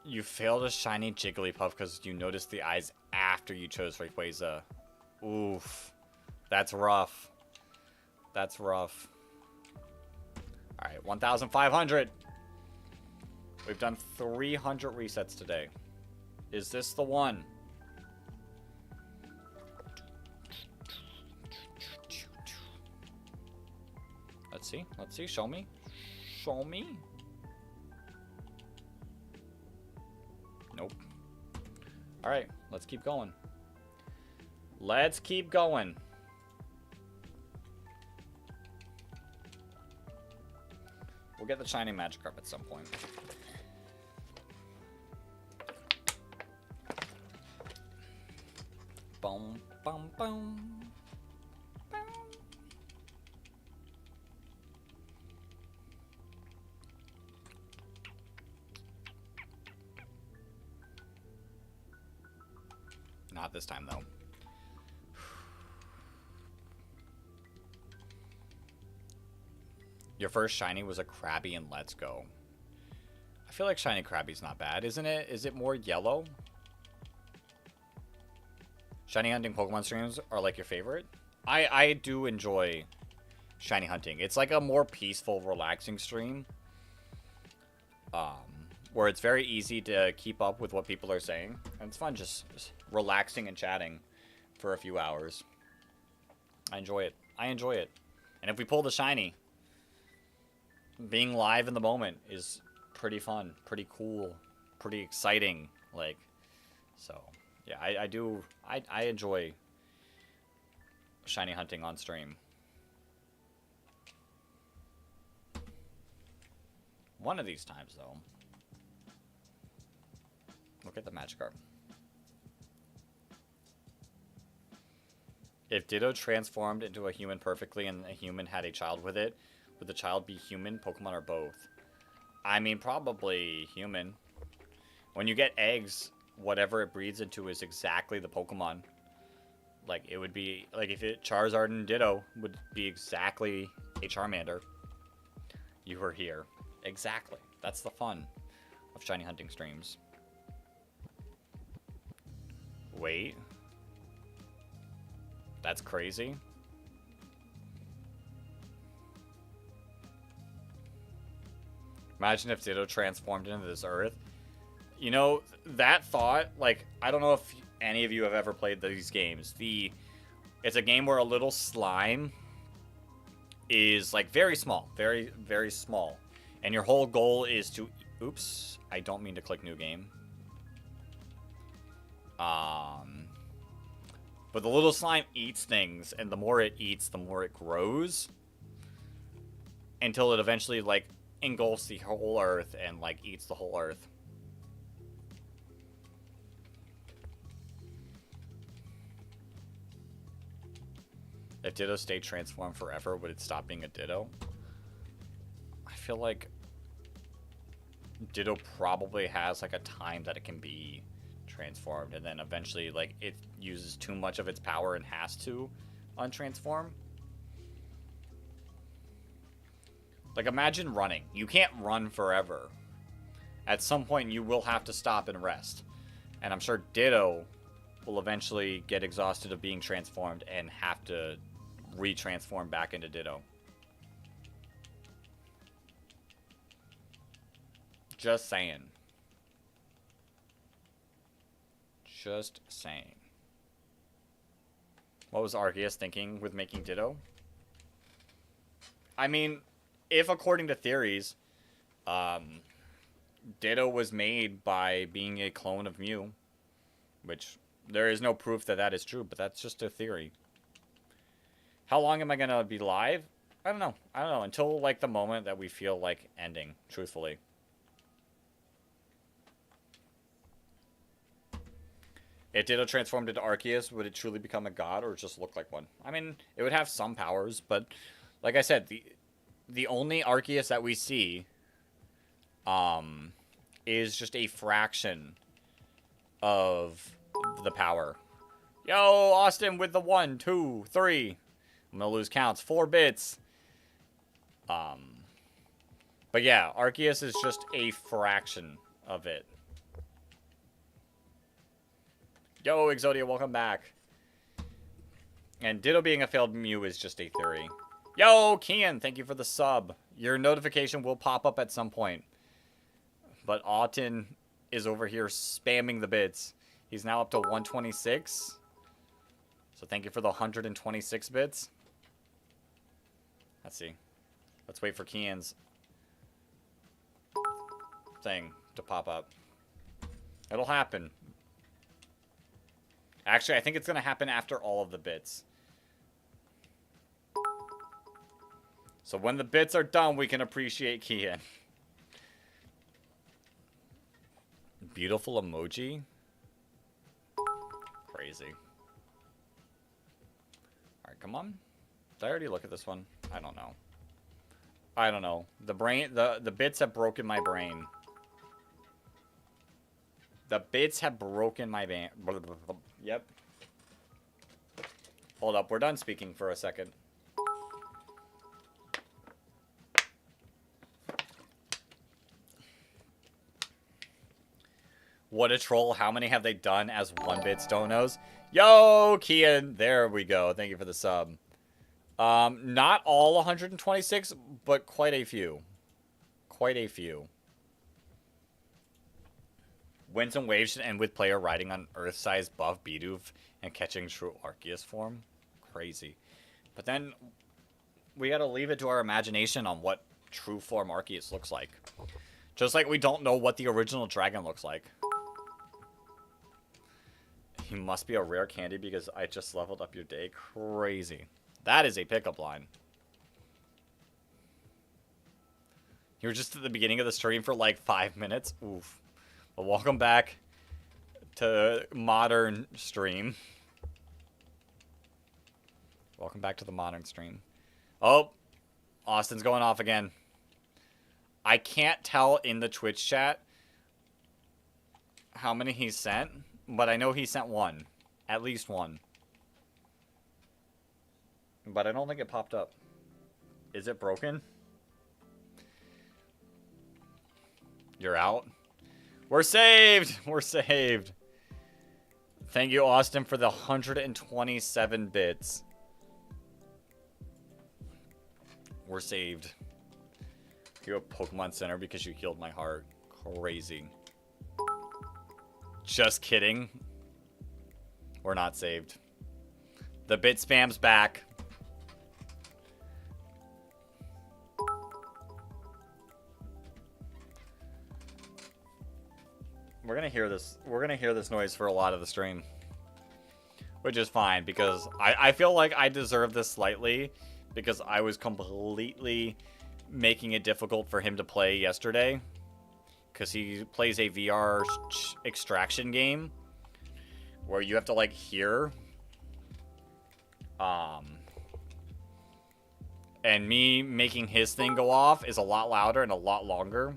Speaker 1: You failed a shiny Jigglypuff because you noticed the eyes after you chose Rayquaza. Oof. That's rough. That's rough. Alright, 1,500. We've done 300 resets today. Is this the one? Let's see. Let's see. Show me. Show me. Nope. Alright, let's keep going. Let's keep going. We'll get the shiny Magikarp at some point. Boom, boom, boom. Not this time, though. Your first shiny was a Krabby in Let's Go. I feel like shiny Krabby's not bad, isn't it? Is it more yellow? Shiny hunting Pokemon streams are like your favorite? I do enjoy shiny hunting. It's like a more peaceful, relaxing stream. Where it's very easy to keep up with what people are saying. And it's fun just relaxing and chatting for a few hours. I enjoy it. I enjoy it. And if we pull the shiny, being live in the moment is pretty fun, pretty cool, pretty exciting. Like, so, yeah, I enjoy shiny hunting on stream. One of these times, though. Look at the Magikarp. If Ditto transformed into a human perfectly and a human had a child with it, would the child be human, Pokemon, or both? I mean, probably human. When you get eggs, whatever it breeds into is exactly the Pokemon. Like, it would be, like, if it Charizard and Ditto would be exactly a Charmander. You were here. Exactly. That's the fun of shiny hunting streams. Wait. That's crazy. Imagine if Ditto transformed into this Earth. You know, that thought, like, I don't know if any of you have ever played these games. It's a game where a little slime is like very small, very, very small. And your whole goal is to, oops, I don't mean to click new game. But the little slime eats things, and the more it eats, the more it grows. Until it eventually, like, engulfs the whole earth and, like, eats the whole earth. If Ditto stayed transformed forever, would it stop being a Ditto? I feel like Ditto probably has, like, a time that it can be transformed, and then eventually, like, it uses too much of its power and has to untransform. Like, imagine running. You can't run forever. At some point, you will have to stop and rest. And I'm sure Ditto will eventually get exhausted of being transformed and have to retransform back into Ditto. Just saying. Just saying. What was Arceus thinking with making Ditto? I mean, if according to theories, Ditto was made by being a clone of Mew, which there is no proof that that is true, but that's just a theory. How long am I going to be live? I don't know. I don't know. Until, like, the moment that we feel like ending, truthfully. If Ditto transformed into Arceus, would it truly become a god or just look like one? I mean, it would have some powers, but like I said, the only Arceus that we see is just a fraction of the power. Yo, Austin with the 1, 2, 3. I'm gonna lose counts. 4 bits. But yeah, Arceus is just a fraction of it. Yo, Exodia, welcome back. And Ditto being a failed Mew is just a theory. Yo, Kian, thank you for the sub. Your notification will pop up at some point. But Auten is over here spamming the bits. He's now up to 126. So thank you for the 126 bits. Let's see. Let's wait for Kian's thing to pop up. It'll happen. Actually, I think it's going to happen after all of the bits. So when the bits are done, we can appreciate Kian. Beautiful emoji. Crazy. Alright, come on. Did I already look at this one? I don't know. I don't know. The bits have broken my brain. The bits have broken my brain. Yep. Hold up, we're done speaking for a second. What a troll. How many have they done as 1-bits donos? Yo, Kian. There we go. Thank you for the sub. Not all 126, but quite a few. Quite a few. Winds and waves should end with player riding on Earth-sized buff Bidoof and catching true Arceus form. Crazy. But then we gotta leave it to our imagination on what true form Arceus looks like. Just like we don't know what the original dragon looks like. He must be a rare candy because I just leveled up your day. Crazy. That is a pickup line. You were just at the beginning of the stream for like 5 minutes. Oof. Well, welcome back to modern stream. Welcome back to the modern stream. Oh, Austin's going off again. I can't tell in the Twitch chat how many he sent, but I know he sent 1. At least 1. But I don't think it popped up. Is it broken? You're out? We're saved! We're saved. Thank you, Austin, for the 127 bits. We're saved. You're a Pokemon Center because you healed my heart. Crazy. Just kidding. We're not saved. The bit spam's back. We're gonna hear this. We're gonna hear this noise for a lot of the stream, which is fine because I feel like I deserve this slightly because I was completely making it difficult for him to play yesterday because he plays a VR extraction game where you have to like hear and me making his thing go off is a lot louder and a lot longer,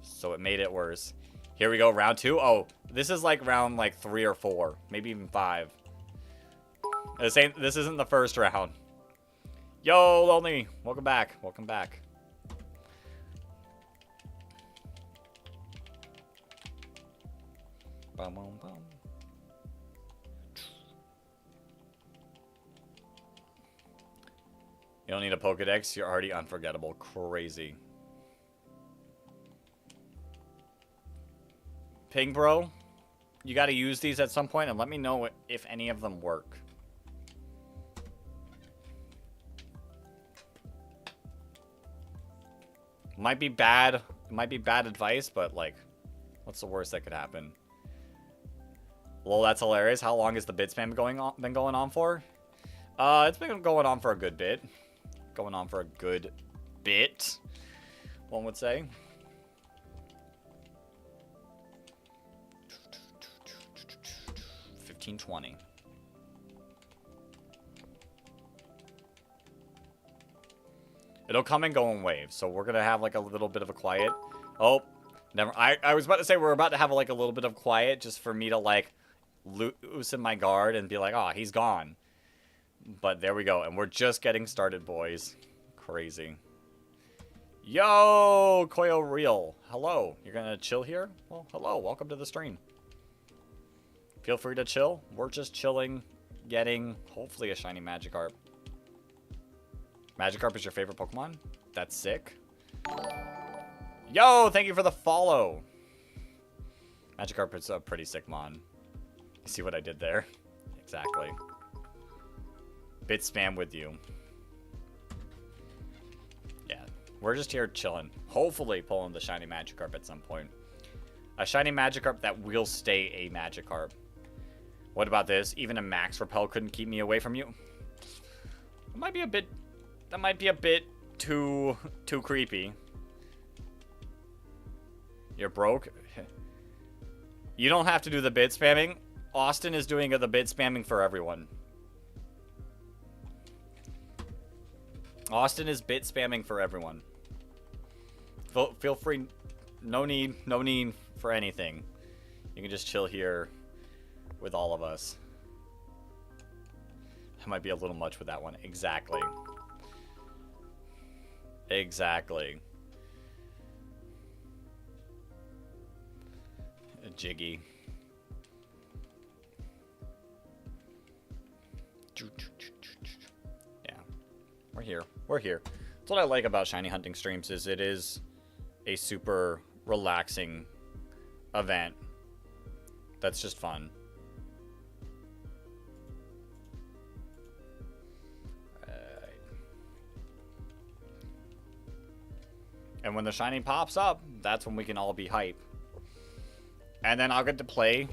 Speaker 1: so it made it worse. Here we go, round 2. Oh, this is like round like 3 or 4, maybe even 5. This isn't the first round. Yo, Lonely, welcome back. Welcome back. Bum, bum, bum. You don't need a Pokedex. You're already unforgettable. Crazy. Ping Bro, you got to use these at some point and let me know if any of them work. Might be bad. It might be bad advice, but like, what's the worst that could happen? Well, that's hilarious. How long has the bit spam been going on for? It's been going on for a good bit. Going on for a good bit, one would say. $15.20. It'll come and go in waves, so we're gonna have like a little bit of a quiet. Oh, never. I was about to say we're about to have like a little bit of quiet just for me to like loosen my guard and be like, oh, he's gone. But there we go, and we're just getting started, boys. Crazy. Yo, Koyo Real. Hello. You're gonna chill here? Well, hello. Welcome to the stream. Feel free to chill. We're just chilling, getting, hopefully, a shiny Magikarp. Magikarp is your favorite Pokemon? That's sick. Yo, thank you for the follow. Magikarp is a pretty sick mon. You see what I did there? Exactly. Bit spam with you. Yeah, we're just here chilling. Hopefully pulling the shiny Magikarp at some point. A shiny Magikarp that will stay a Magikarp. What about this? Even a Max Repel couldn't keep me away from you. That might be a bit. That might be a bit too creepy. You're broke. You don't have to do the bit spamming. Austin is doing the bit spamming for everyone. Austin is bit spamming for everyone. Feel free. No need for anything. You can just chill here with all of us. That might be a little much with that one. Exactly. Exactly. A Jiggy. Yeah. We're here. We're here. That's what I like about shiny hunting streams is it is a super relaxing event. That's just fun. And when the shiny pops up, that's when we can all be hype. And then I'll get to play.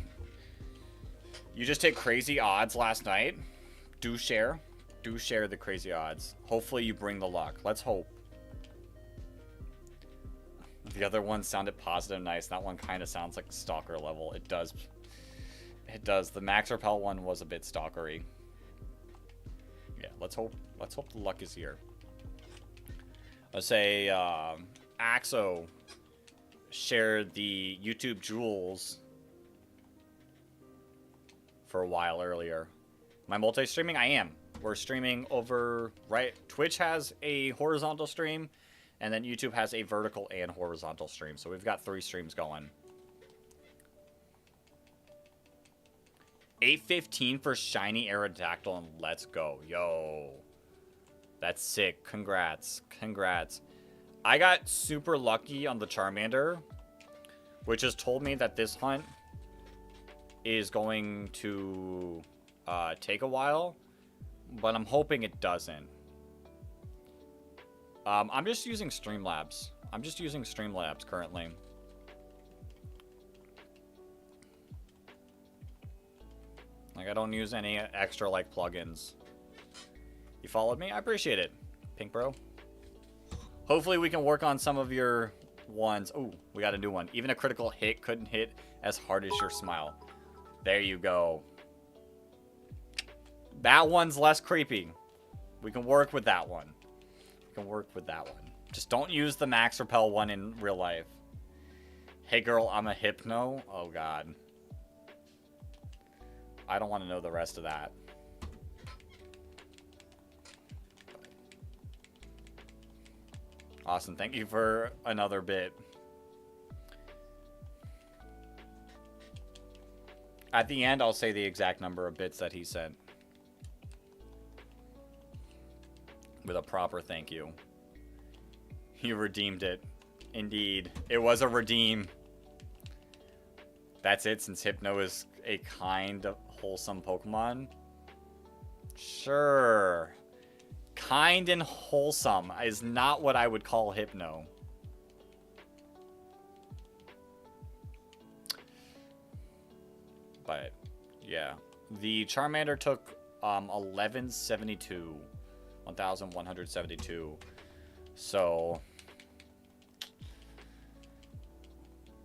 Speaker 1: You just hit crazy odds last night. Do share. Do share the crazy odds. Hopefully you bring the luck. Let's hope. The other one sounded positive nice. That one kind of sounds like stalker level. It does. It does. The Max Repel one was a bit stalkery. Yeah, let's hope the luck is here. Let's say Axo shared the YouTube Jewels for a while earlier. Am I multi-streaming? I am. We're streaming over, right? Twitch has a horizontal stream, and then YouTube has a vertical and horizontal stream. So we've got 3 streams going. 815 for shiny Aerodactyl, and let's go. Yo. That's sick. Congrats. Congrats. I got super lucky on the Charmander, which has told me that this hunt is going to take a while, but I'm hoping it doesn't. I'm just using Streamlabs. I'm just using Streamlabs currently. Like, I don't use any extra, like, plugins. You followed me? I appreciate it. Pink Bro. Hopefully we can work on some of your ones. Oh, we got a new one. Even a critical hit couldn't hit as hard as your smile. There you go. That one's less creepy. We can work with that one. We can work with that one. Just don't use the Max Repel one in real life. Hey girl, I'm a hypno. Oh god. I don't want to know the rest of that. Austin, thank you for another bit. At the end, I'll say the exact number of bits that he sent. With a proper thank you. You redeemed it. Indeed. It was a redeem. That's it, since Hypno is a kind of wholesome Pokemon. Sure. Kind and wholesome is not what I would call Hypno. But, yeah. The Charmander took 1172. 1172. So,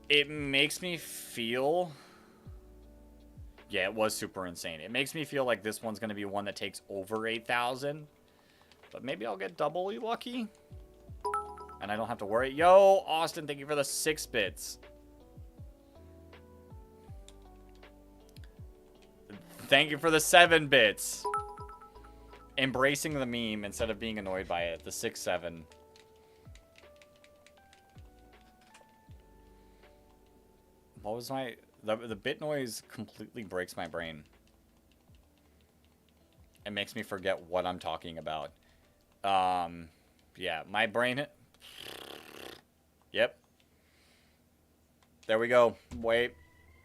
Speaker 1: it makes me feel... Yeah, it was super insane. It makes me feel like this one's going to be one that takes over 8,000. But maybe I'll get doubly lucky. And I don't have to worry. Yo, Austin, thank you for the 6 bits. Thank you for the 7 bits. Embracing the meme instead of being annoyed by it. The 6-7. What was my... The bit noise completely breaks my brain. It makes me forget what I'm talking about. Yeah, my brain... Yep. There we go. Wait.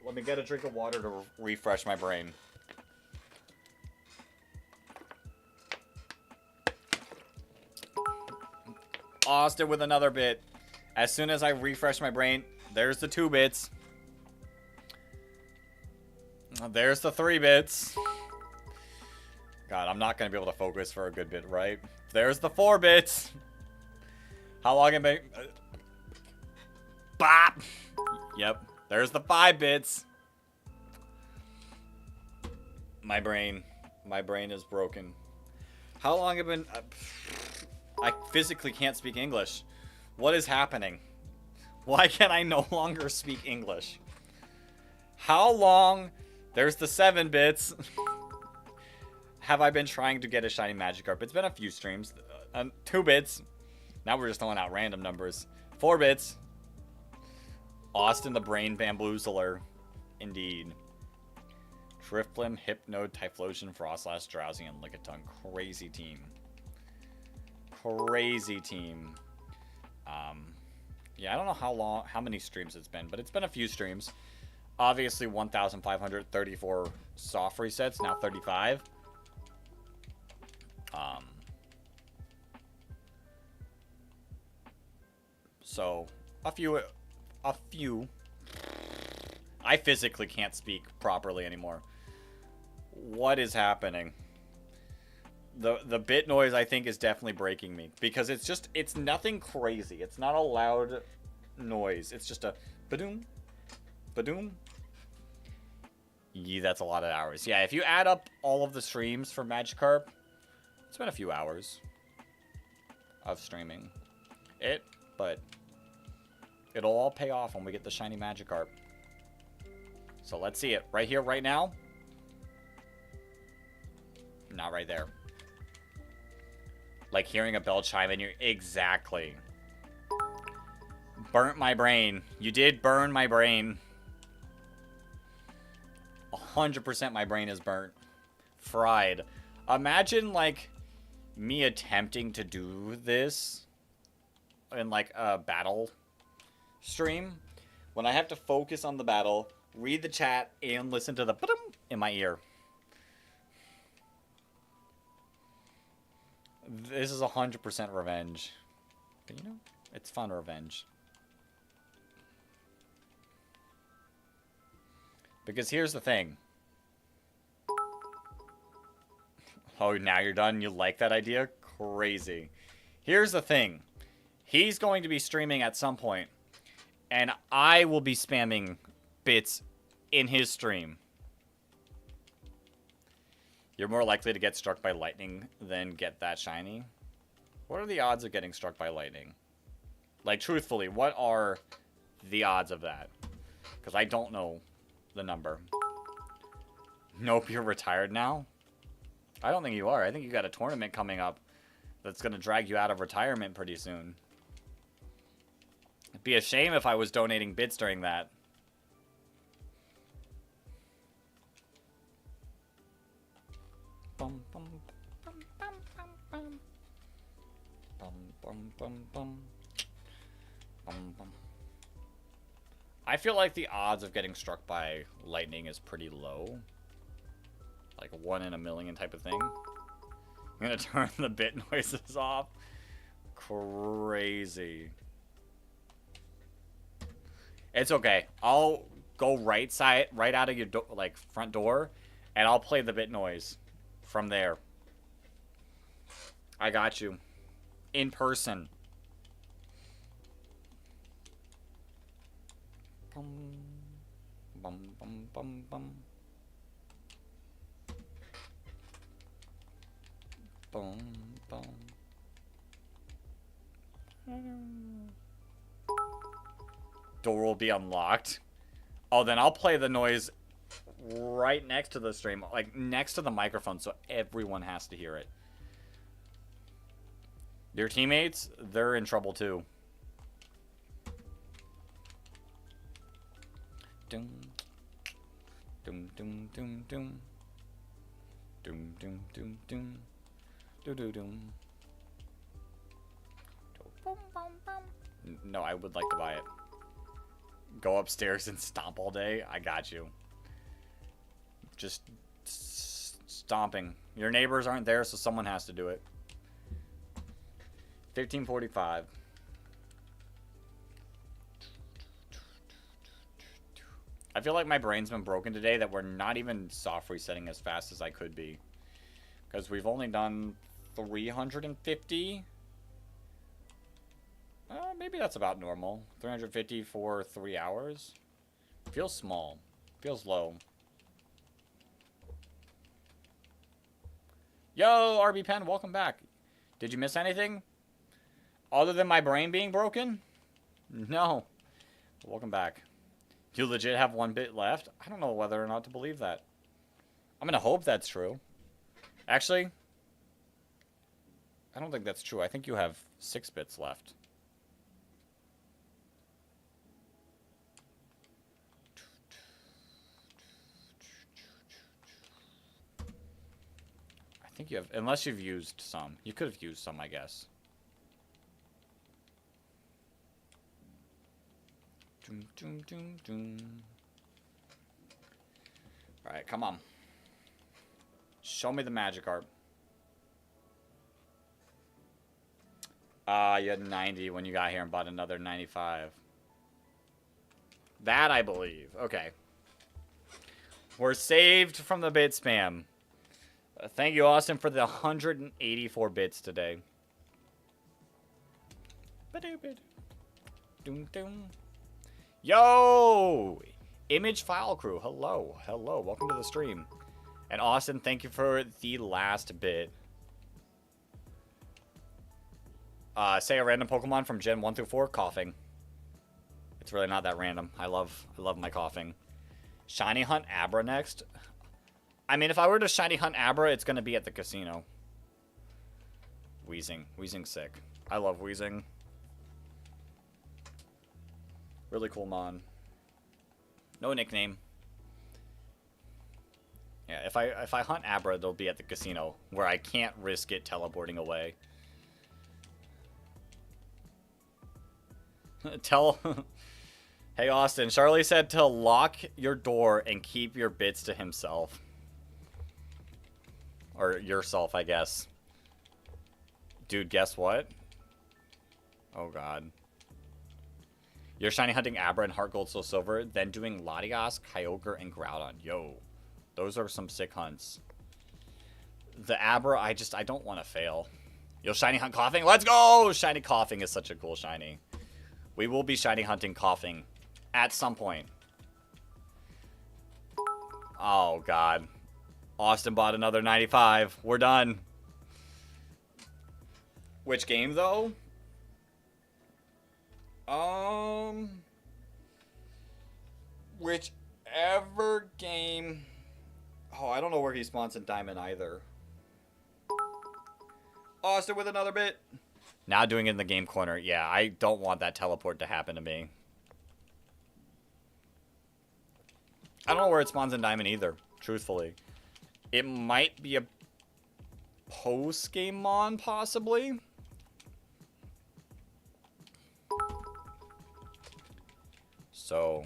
Speaker 1: Let me get a drink of water to refresh my brain. Austin with another bit. As soon as I refresh my brain, there's the 2 bits. There's the 3 bits. God, I'm not going to be able to focus for a good bit, right? There's the 4 bits. How long am I... Bop! Yep. There's the 5 bits. My brain is broken. How long have I been... I physically can't speak English. What is happening? Why can I no longer speak English? How long... There's the 7 bits. Have I been trying to get a shiny Magikarp? It's been a few streams. 2 bits. Now we're just throwing out random numbers. 4 bits. Austin the Brain Bamboozler. Indeed. Drifblim, Hypno, Typhlosion, Frostlass, Drowsy, and Lickitung. Crazy team. Crazy team. Yeah, I don't know how many streams it's been, but it's been a few streams. Obviously, 1,534 soft resets, now 35. So, a few. I physically can't speak properly anymore. What is happening? The bit noise, I think, is definitely breaking me. Because it's nothing crazy. It's not a loud noise. It's just a ba-doom, ba-doom. Yeah, that's a lot of hours. Yeah, if you add up all of the streams for Magikarp, it's been a few hours of streaming it, but it'll all pay off when we get the shiny Magikarp. So let's see it. Right here, right now. Not right there. Like hearing a bell chime in your... Exactly. Burnt my brain. You did burn my brain. 100% my brain is burnt. Fried. Imagine, like, me attempting to do this in, like, a battle stream. When I have to focus on the battle, read the chat, and listen to the ba-dum in my ear. This is 100% revenge. But, you know, it's fun revenge. Because here's the thing. Oh, now you're done? You like that idea? Crazy. Here's the thing. He's going to be streaming at some point, and I will be spamming bits in his stream. You're more likely to get struck by lightning than get that shiny. What are the odds of getting struck by lightning? Like, truthfully, what are the odds of that? Because I don't know the number. Nope, you're retired now? I don't think you are. I think you got a tournament coming up that's going to drag you out of retirement pretty soon. It'd be a shame if I was donating bits during that. Bum, bum, bum, bum, bum, bum. Bum, bum, bum, bum. Bum, bum. I feel like the odds of getting struck by lightning is pretty low. Like 1 in a million type of thing. I'm gonna turn the bit noises off. Crazy. It's okay. I'll go right out of your front door, and I'll play the bit noise from there. I got you. In person. Bum, bum, bum, bum, bum. Boom, boom. Door will be unlocked. Oh, then I'll play the noise right next to the stream, like next to the microphone, so everyone has to hear it. Your teammates, they're in trouble too. Doom, doom, doom, doom, doom, doom, doom, doom, doom. No, I would like to buy it. Go upstairs and stomp all day? I got you. Just stomping. Your neighbors aren't there, so someone has to do it. 15:45. I feel like my brain's been broken today that we're not even soft resetting as fast as I could be. Because we've only done 350. Maybe that's about normal. 350 for 3 hours. Feels small. Feels low. Yo, RB Pen, welcome back. Did you miss anything? Other than my brain being broken? No. Welcome back. You legit have 1 bit left? I don't know whether or not to believe that. I'm gonna hope that's true. Actually, I don't think that's true. I think you have 6 bits left. I think you have, unless you've used some. You could have used some, I guess. Doom, doom, doom, doom. Alright, come on. Show me the Magikarp. You had 90 when you got here and bought another 95. That I believe. Okay. We're saved from the bit spam. Thank you, Austin, for the 184 bits today. Doom, doom. Yo! Image File Crew. Hello. Hello. Welcome to the stream. And Austin, thank you for the last bit. Say a random Pokemon from Gen 1 through 4. Coughing. It's really not that random. I love my coughing. Shiny Hunt Abra next. I mean, if I were to Shiny Hunt Abra, it's going to be at the casino. Weezing. Weezing's sick. I love Weezing. Really cool mon. No nickname. Yeah, if I hunt Abra, they'll be at the casino, where I can't risk it teleporting away. Tell... Hey, Austin, Charlie said to lock your door and keep your bits to himself. Or yourself, I guess. Dude, guess what? Oh, God. You're shiny hunting Abra and Heart Gold Soul Silver, then doing Latias, Kyogre, and Groudon. Yo, those are some sick hunts. The Abra, I don't want to fail. Yo, shiny hunt coughing. Let's go! Shiny coughing is such a cool shiny. We will be shiny hunting coughing at some point. Oh, God. Austin bought another 95. We're done. Which game, though? Whichever game... Oh, I don't know where he spawns in Diamond either. Austin with another bit. Now doing it in the game corner. Yeah, I don't want that teleport to happen to me. I don't know where it spawns in Diamond either, truthfully. It might be a post-game mon, possibly. So,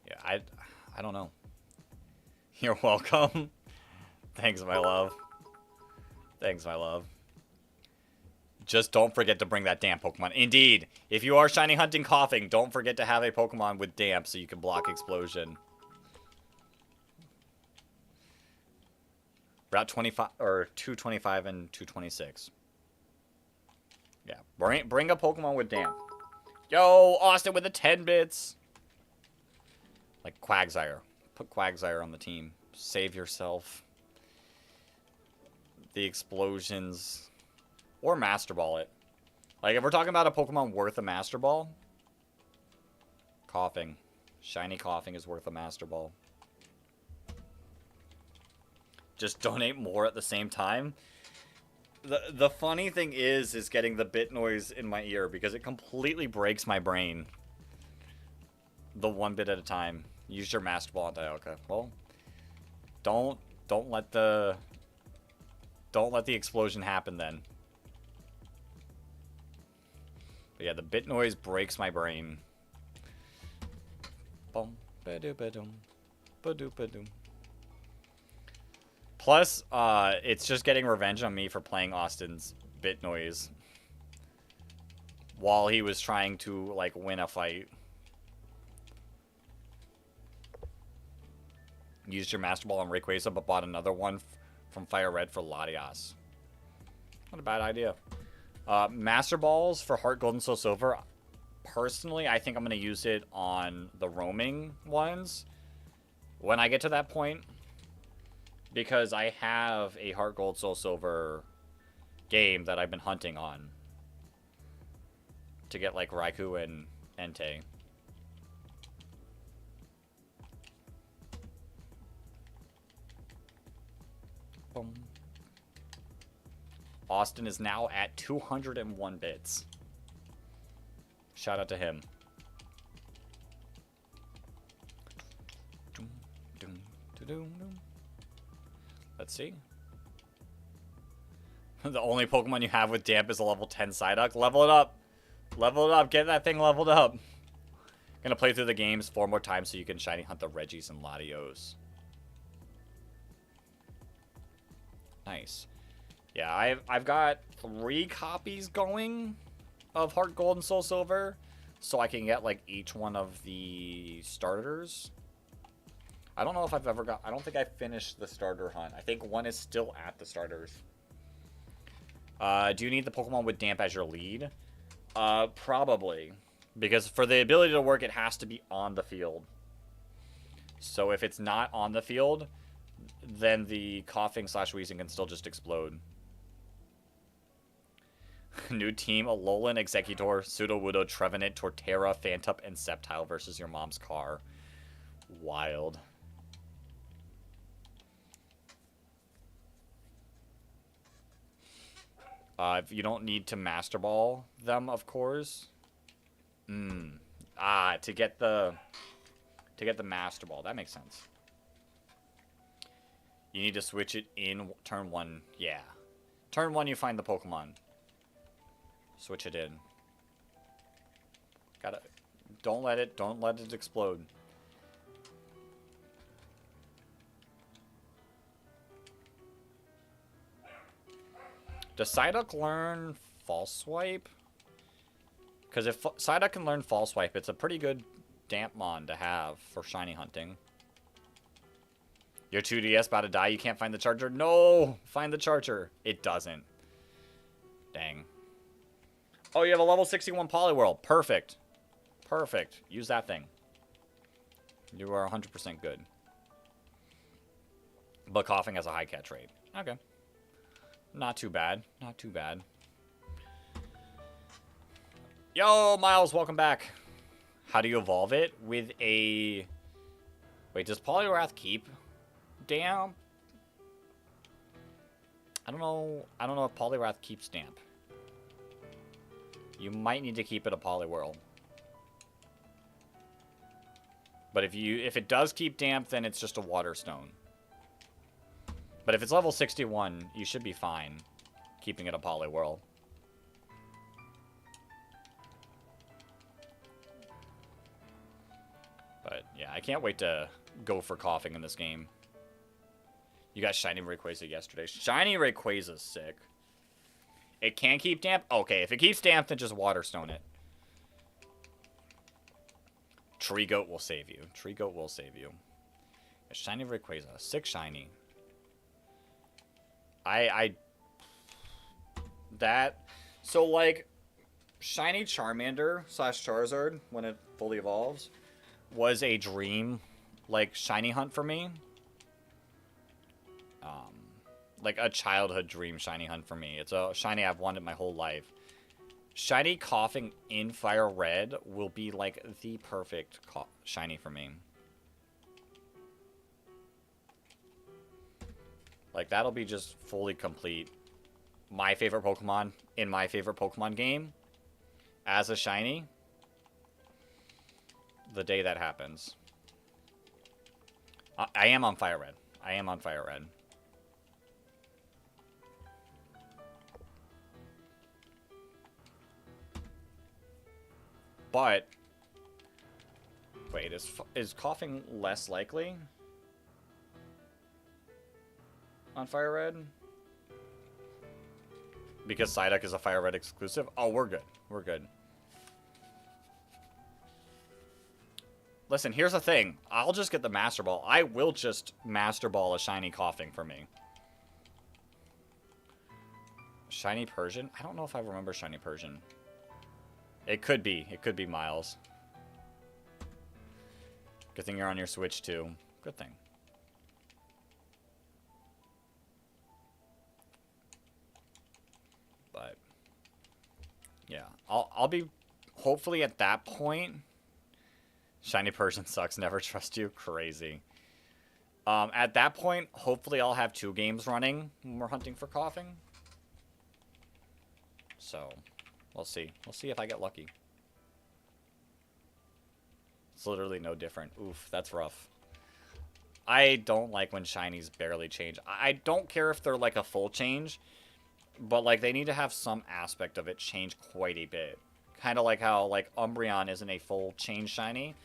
Speaker 1: yeah, I don't know. You're welcome. Thanks, my love. Thanks, my love. Just don't forget to bring that damn Pokemon. Indeed, if you are shiny hunting coughing, don't forget to have a Pokemon with damp so you can block explosion. Route 25 or 225 and 226. Yeah, bring a Pokemon with damp. Yo, Austin with the 10 bits. Like Quagsire. Put Quagsire on the team. Save yourself. The explosions. Or Master Ball it. Like, if we're talking about a Pokemon worth a Master Ball. Coughing. Shiny coughing is worth a Master Ball. Just donate more at the same time. The funny thing is getting the bit noise in my ear because it completely breaks my brain. The one bit at a time. Use your Master Ball on Dialga. Well, don't let the explosion happen then. But yeah, the bit noise breaks my brain. Boom, ba-doo-ba-doom, ba-doo-ba-doom. Plus, it's just getting revenge on me for playing Austin's bit noise while he was trying to, like, win a fight. Used your Master Ball on Rayquaza, but bought another one from Fire Red for Latias. Not a bad idea. Master Balls for Heart Gold and Soul Silver. Personally, I think I'm going to use it on the roaming ones when I get to that point. Because I have a Heart Gold Soul Silver game that I've been hunting on. To get, like, Raikou and Entei. Boom. Austin is now at 201 bits. Shout out to him. Let's see. The only Pokemon you have with damp is a level 10 Psyduck. Level it up. Level it up. Get that thing leveled up. Gonna play through the games 4 more times so you can shiny hunt the Regis and Latios. Nice. Yeah, I've got 3 copies going of Heart Gold and Soul Silver, so I can get like each one of the starters. I don't know if I've ever got... I don't think I finished the starter hunt. I think one is still at the starters. Do you need the Pokemon with damp as your lead? Probably. Because for the ability to work, it has to be on the field. So if it's not on the field, then the coughing / wheezing can still just explode. New team: Alolan, Executor, Sudowoodo, Trevenant, Torterra, Phantup, and Sceptile versus your mom's car. Wild. If you don't need to Master Ball them, of course. To get the Master Ball. That makes sense. You need to switch it in turn 1. Yeah. Turn 1 you find the Pokemon. Switch it in. Don't let it explode. Does Psyduck learn False Swipe? Because if Psyduck can learn False Swipe, it's a pretty good Dampmon to have for shiny hunting. Your 2DS about to die. You can't find the charger. No! Find the charger. It doesn't. Dang. Oh, you have a level 61 Poliwhirl. Perfect. Perfect. Use that thing. You are 100% good. But coughing has a high catch rate. Okay. Not too bad. Not too bad. Yo, Miles, welcome back. How do you evolve it? With a... Wait, does Poliwrath keep damp? I don't know if Poliwrath keeps damp. You might need to keep it a Poliwhirl. But if it does keep damp, then it's just a Water Stone. But if it's level 61, you should be fine keeping it a Poliwhirl. But yeah, I can't wait to go for coughing in this game. You got Shiny Rayquaza yesterday. Shiny Rayquaza's sick. It can keep damp? Okay, if it keeps damp, then just Water Stone it. Tree Goat will save you. Tree Goat will save you. A Shiny Rayquaza. Sick Shiny. So, like, Shiny Charmander / Charizard, when it fully evolves, was a dream, like, shiny hunt for me. Like, a childhood dream shiny hunt for me. It's a shiny I've wanted my whole life. Shiny coughing in Fire Red will be, like, the perfect shiny for me. Like, that'll be just fully complete. My favorite Pokemon in my favorite Pokemon game as a shiny. The day that happens. I am on Fire Red. I am on Fire Red. But wait, is coughing less likely on Fire Red? Because Psyduck is a Fire Red exclusive? Oh, we're good. We're good. Listen, here's the thing. I'll just get the Master Ball. I will just Master Ball a shiny coughing for me. Shiny Persian? I don't know if I remember Shiny Persian. It could be. It could be Miles. Good thing you're on your Switch, too. Good thing. But, yeah. I'll be, hopefully at that point... Shiny Persian sucks. Never trust you. Crazy. At that point, hopefully I'll have 2 games running when we're hunting for coughing. So, we'll see. We'll see if I get lucky. It's literally no different. Oof, that's rough. I don't like when shinies barely change. I don't care if they're like a full change, but like they need to have some aspect of it change quite a bit. Kind of like how like Umbreon isn't a full change shiny,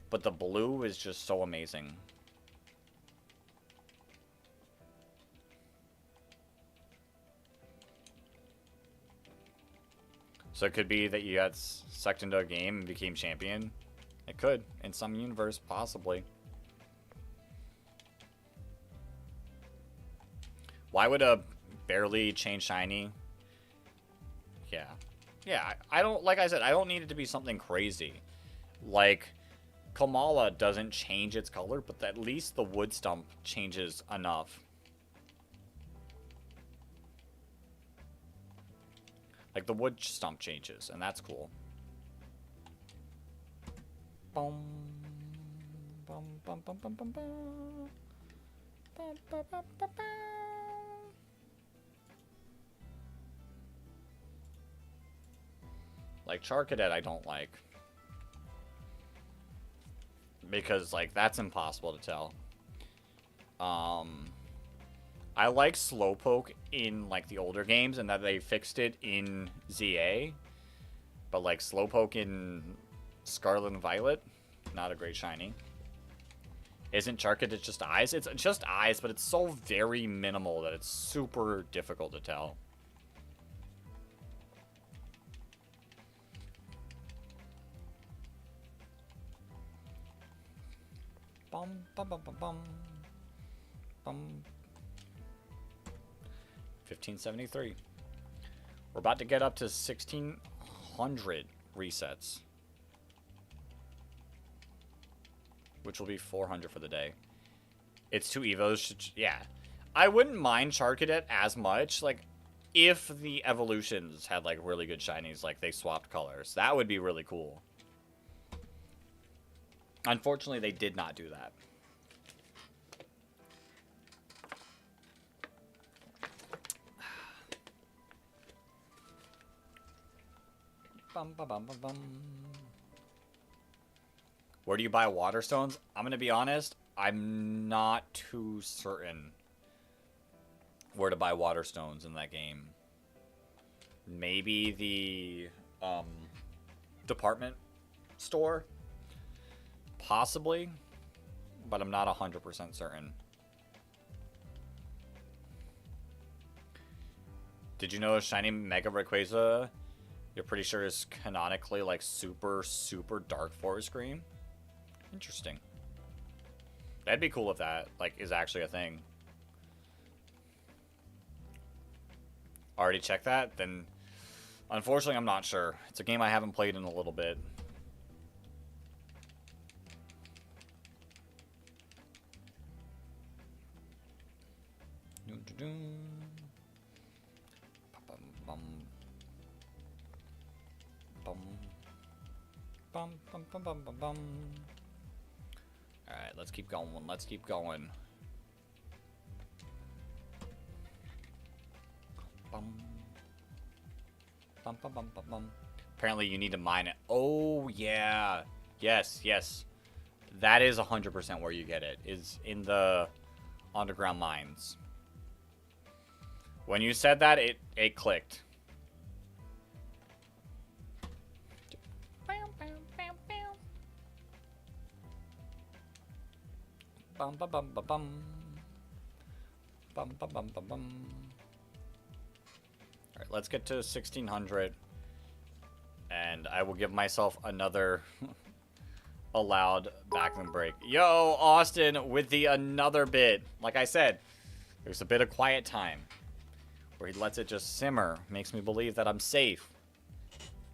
Speaker 1: but the blue is just so amazing. So it could be that you got sucked into a game and became champion. It could. In some universe, possibly. Why would a barely change shiny? Yeah. Yeah, I don't, like I said, I don't need it to be something crazy. Like, Kamala doesn't change its color, but at least the wood stump changes enough. Like, the wood stump changes, and that's cool. Boom. Bum, bum, bum, bum, bum, bum. Bum, bum, bum, bum, bum. Like, Charcadet I don't like. Because, like, that's impossible to tell. I like Slowpoke in, like, the older games, and that they fixed it in ZA. But, like, Slowpoke in Scarlet and Violet, not a great shiny. Isn't Charcadet just eyes? It's just eyes, but it's so very minimal that it's super difficult to tell. Bum, bum, bum, bum, bum. 1573. We're about to get up to 1600 resets, which will be 400 for the day. It's 2 Evos. Yeah. I wouldn't mind Charcadet as much, like, if the evolutions had, like, really good shinies, like, they swapped colors. That would be really cool. Unfortunately, they did not do that. Bum, bum, bum, bum, bum. Where do you buy water stones? I'm gonna be honest, I'm not too certain where to buy water stones in that game. Maybe the department store? Possibly, but I'm not 100% certain. Did you know shiny Mega Rayquaza, you're pretty sure is canonically like super dark forest green? Interesting. That'd be cool if that like is actually a thing. Already checked that? Then unfortunately I'm not sure. It's a game I haven't played in a little bit. Alright, let's keep going. Let's keep going. Apparently you need to mine it. Oh, yeah. Yes, yes. That is 100% where you get it. Is in the underground mines. When you said that, it clicked. Bum bum bum bum bum. Bum bum bum bum bum. Alright, let's get to 1600. And I will give myself another allowed backroom break. Yo, Austin with the another bit. Like I said, there's a bit of quiet time where he lets it just simmer. Makes me believe that I'm safe.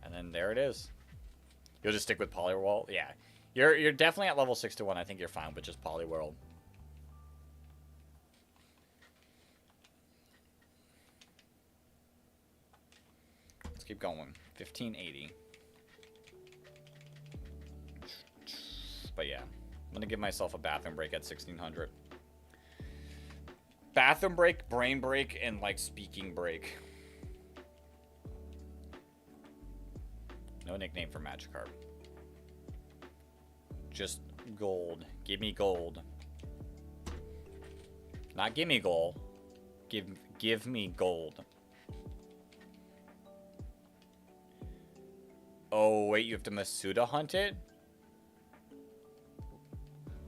Speaker 1: And then there it is. You'll just stick with Poliwhirl? Yeah. You're definitely at level 61. I think you're fine with just Poliwhirl. Let's keep going. 1580. But yeah, I'm going to give myself a bathroom break at 1600. Bathroom break, brain break, and like speaking break. No nickname for Magikarp. Just gold. Give me gold. Not give me gold. Give me gold. Oh, wait, you have to Masuda hunt it?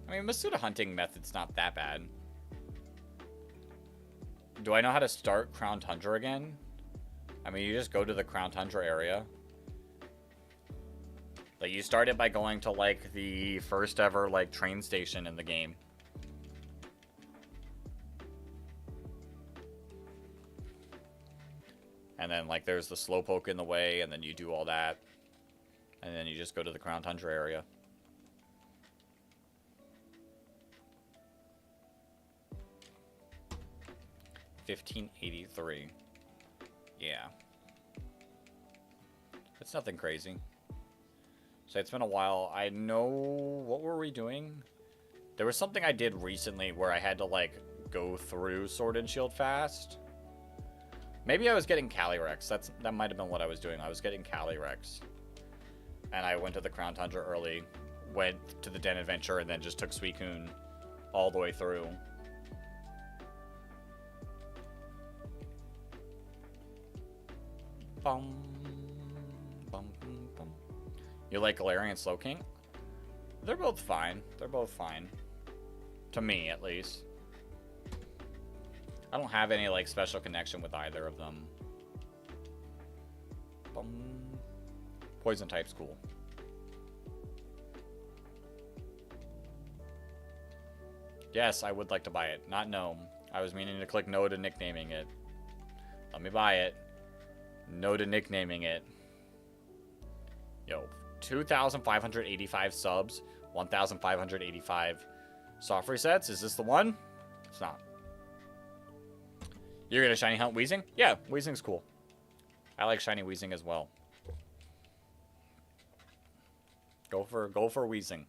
Speaker 1: I mean, Masuda hunting method's not that bad. Do I know how to start Crown Tundra again? I mean, you just go to the Crown Tundra area. Like, you start it by going to, like, the first ever, like, train station in the game. And then, like, there's the Slowpoke in the way, and then you do all that. And then you just go to the Crown Tundra area. $15.83. Yeah. It's nothing crazy. So it's been a while. I know... What were we doing? There was something I did recently where I had to, like, go through Sword and Shield fast. Maybe I was getting Calyrex. That might have been what I was doing. I was getting Calyrex. And I went to the Crown Tundra early, went to the Den Adventure, and then just took Suicune all the way through. Bum, bum, bum, bum. You like Galarian and Slowking? They're both fine. They're both fine. To me, at least. I don't have any, like, special connection with either of them. Bum. Poison type's cool. Yes, I would like to buy it. Not no. I was meaning to click no to nicknaming it. Let me buy it. No to nicknaming it. Yo, 2,585 subs, 1,585 soft resets. Is this the one? It's not. You're gonna shiny hunt Weezing? Yeah, Weezing's cool. I like shiny Weezing as well. Go for Weezing.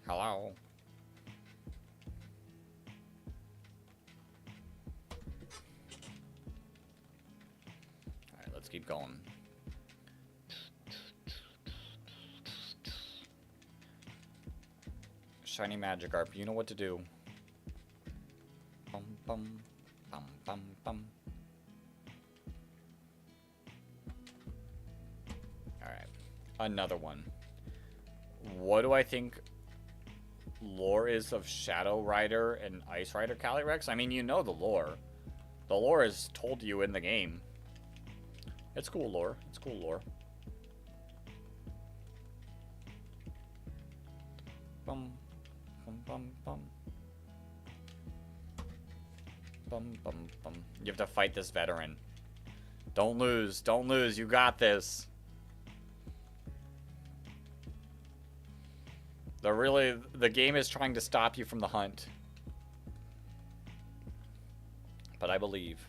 Speaker 1: Hello. Alright, let's keep going. Shiny Magikarp, you know what to do. Bum bum bum bum bum. Alright. Another one. What do I think lore is of Shadow Rider and Ice Rider Calyrex? I mean, you know the lore. The lore is told to you in the game. It's cool lore. It's cool lore. Bum, bum, bum, bum. Bum, bum, bum. You have to fight this veteran. Don't lose. Don't lose. You got this. The game is trying to stop you from the hunt. But I believe.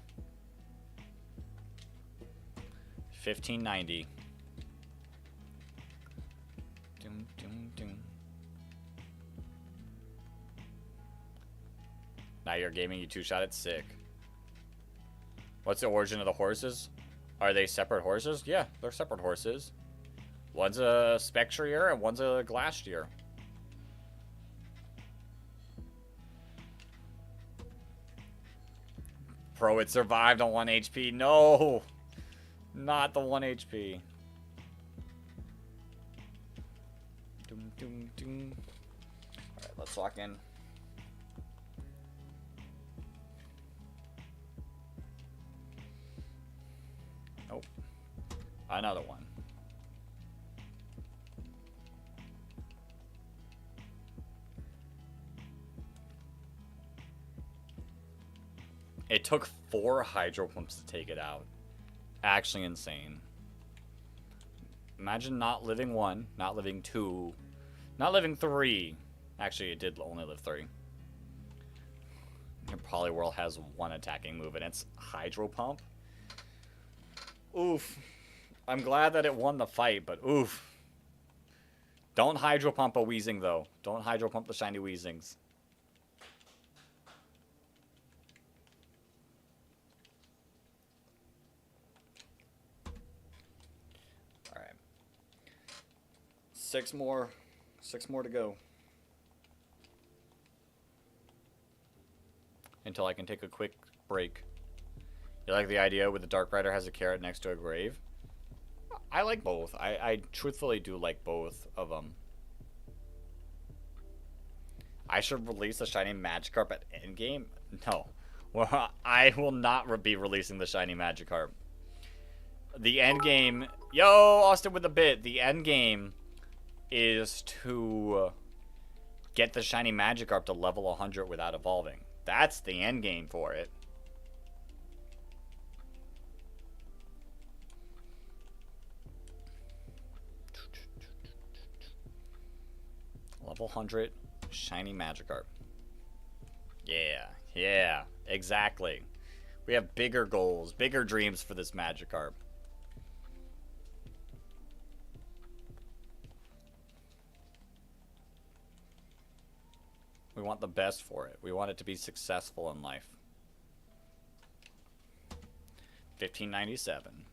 Speaker 1: 1590. Doom, doom, doom. Now you're gaming, you two-shot it, sick. What's the origin of the horses? Are they separate horses? Yeah, they're separate horses. One's a Spectrier and one's a Glastier. Pro, it survived on 1 HP. No! Not the 1 HP. Doom, doom, doom. Alright, let's lock in. Nope. Another one. It took 4 Hydro Pumps to take it out. Actually insane. Imagine not living 1, not living 2, not living 3. Actually, it did only live 3. Your Poliwhirl has 1 attacking move, and it's Hydro Pump. Oof. I'm glad that it won the fight, but oof. Don't Hydro Pump a Weezing, though. Don't Hydro Pump the shiny Weezings. Alright. 6 more. 6 more to go. Until I can take a quick break. You like the idea where the Dark Rider has a carrot next to a grave? I like both. I truthfully do like both of them. I should release the shiny Magikarp at endgame? No. Well, I will not be releasing the shiny Magikarp. The endgame... Yo, Austin with the bit. The endgame is to get the shiny Magikarp to level 100 without evolving. That's the endgame for it. Level 100, shiny Magikarp. Yeah, exactly. We have bigger goals, bigger dreams for this Magikarp. We want the best for it. We want it to be successful in life. 1597.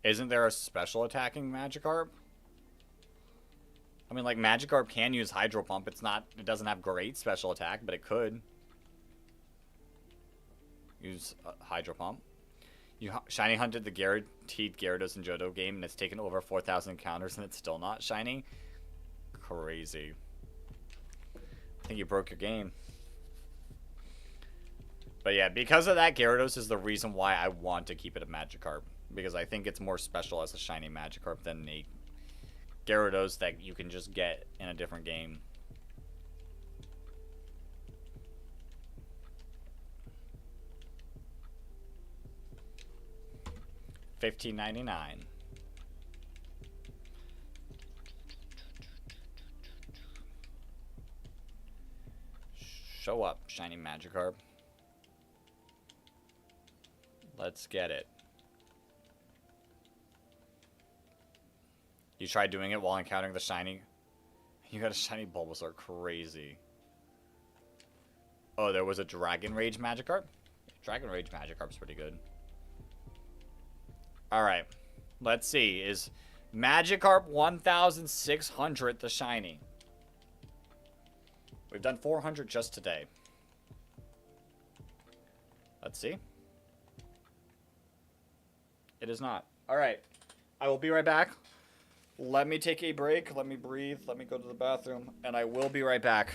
Speaker 1: Isn't there a special attacking Magikarp? I mean, like, Magikarp can use Hydro Pump. It doesn't have great special attack, but it could use Hydro Pump. You shiny hunted the guaranteed Gyarados and Johto game, and it's taken over 4,000 encounters, and it's still not shiny? Crazy. I think you broke your game. But yeah, because of that, Gyarados is the reason why I want to keep it a Magikarp. Because I think it's more special as a shiny Magikarp than a Gyarados that you can just get in a different game. $15.99. Show up, shiny Magikarp. Let's get it. You tried doing it while encountering the shiny. You got a shiny Bulbasaur. Crazy. Oh, there was a Dragon Rage Magikarp? Dragon Rage Magikarp's pretty good. Alright. Let's see. Is Magikarp 1600 the shiny? We've done 400 just today. Let's see. It is not. Alright. I will be right back. Let me take a break. Let me breathe. Let me go to the bathroom. And I will be right back.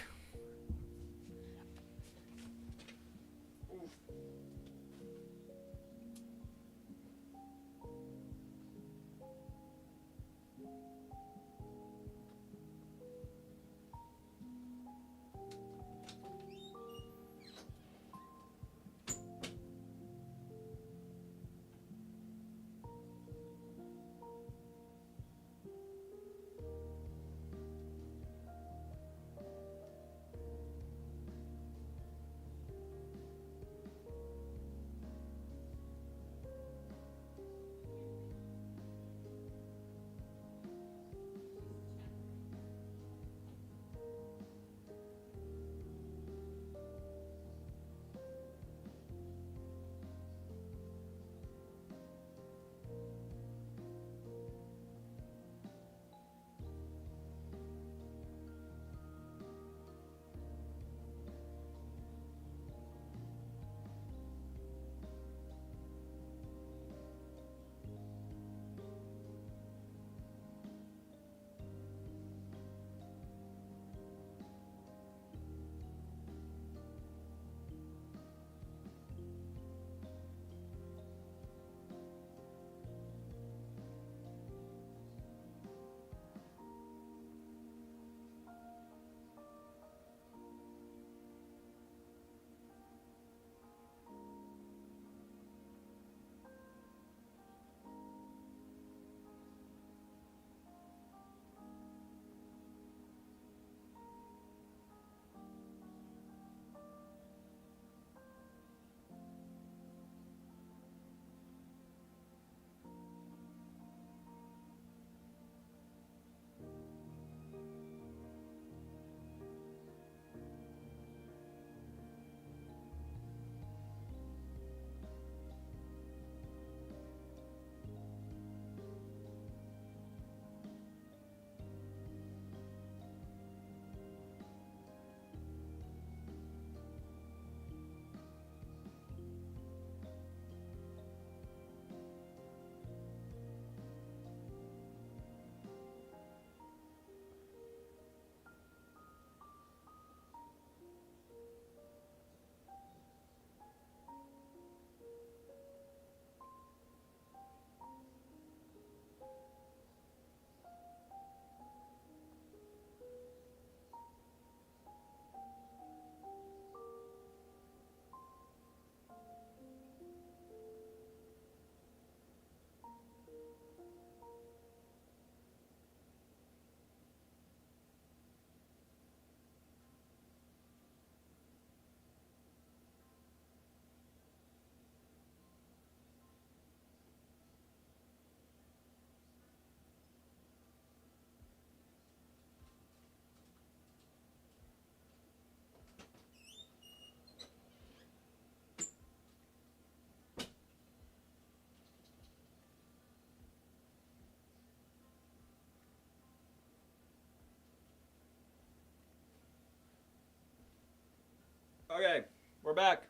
Speaker 1: Okay, we're back.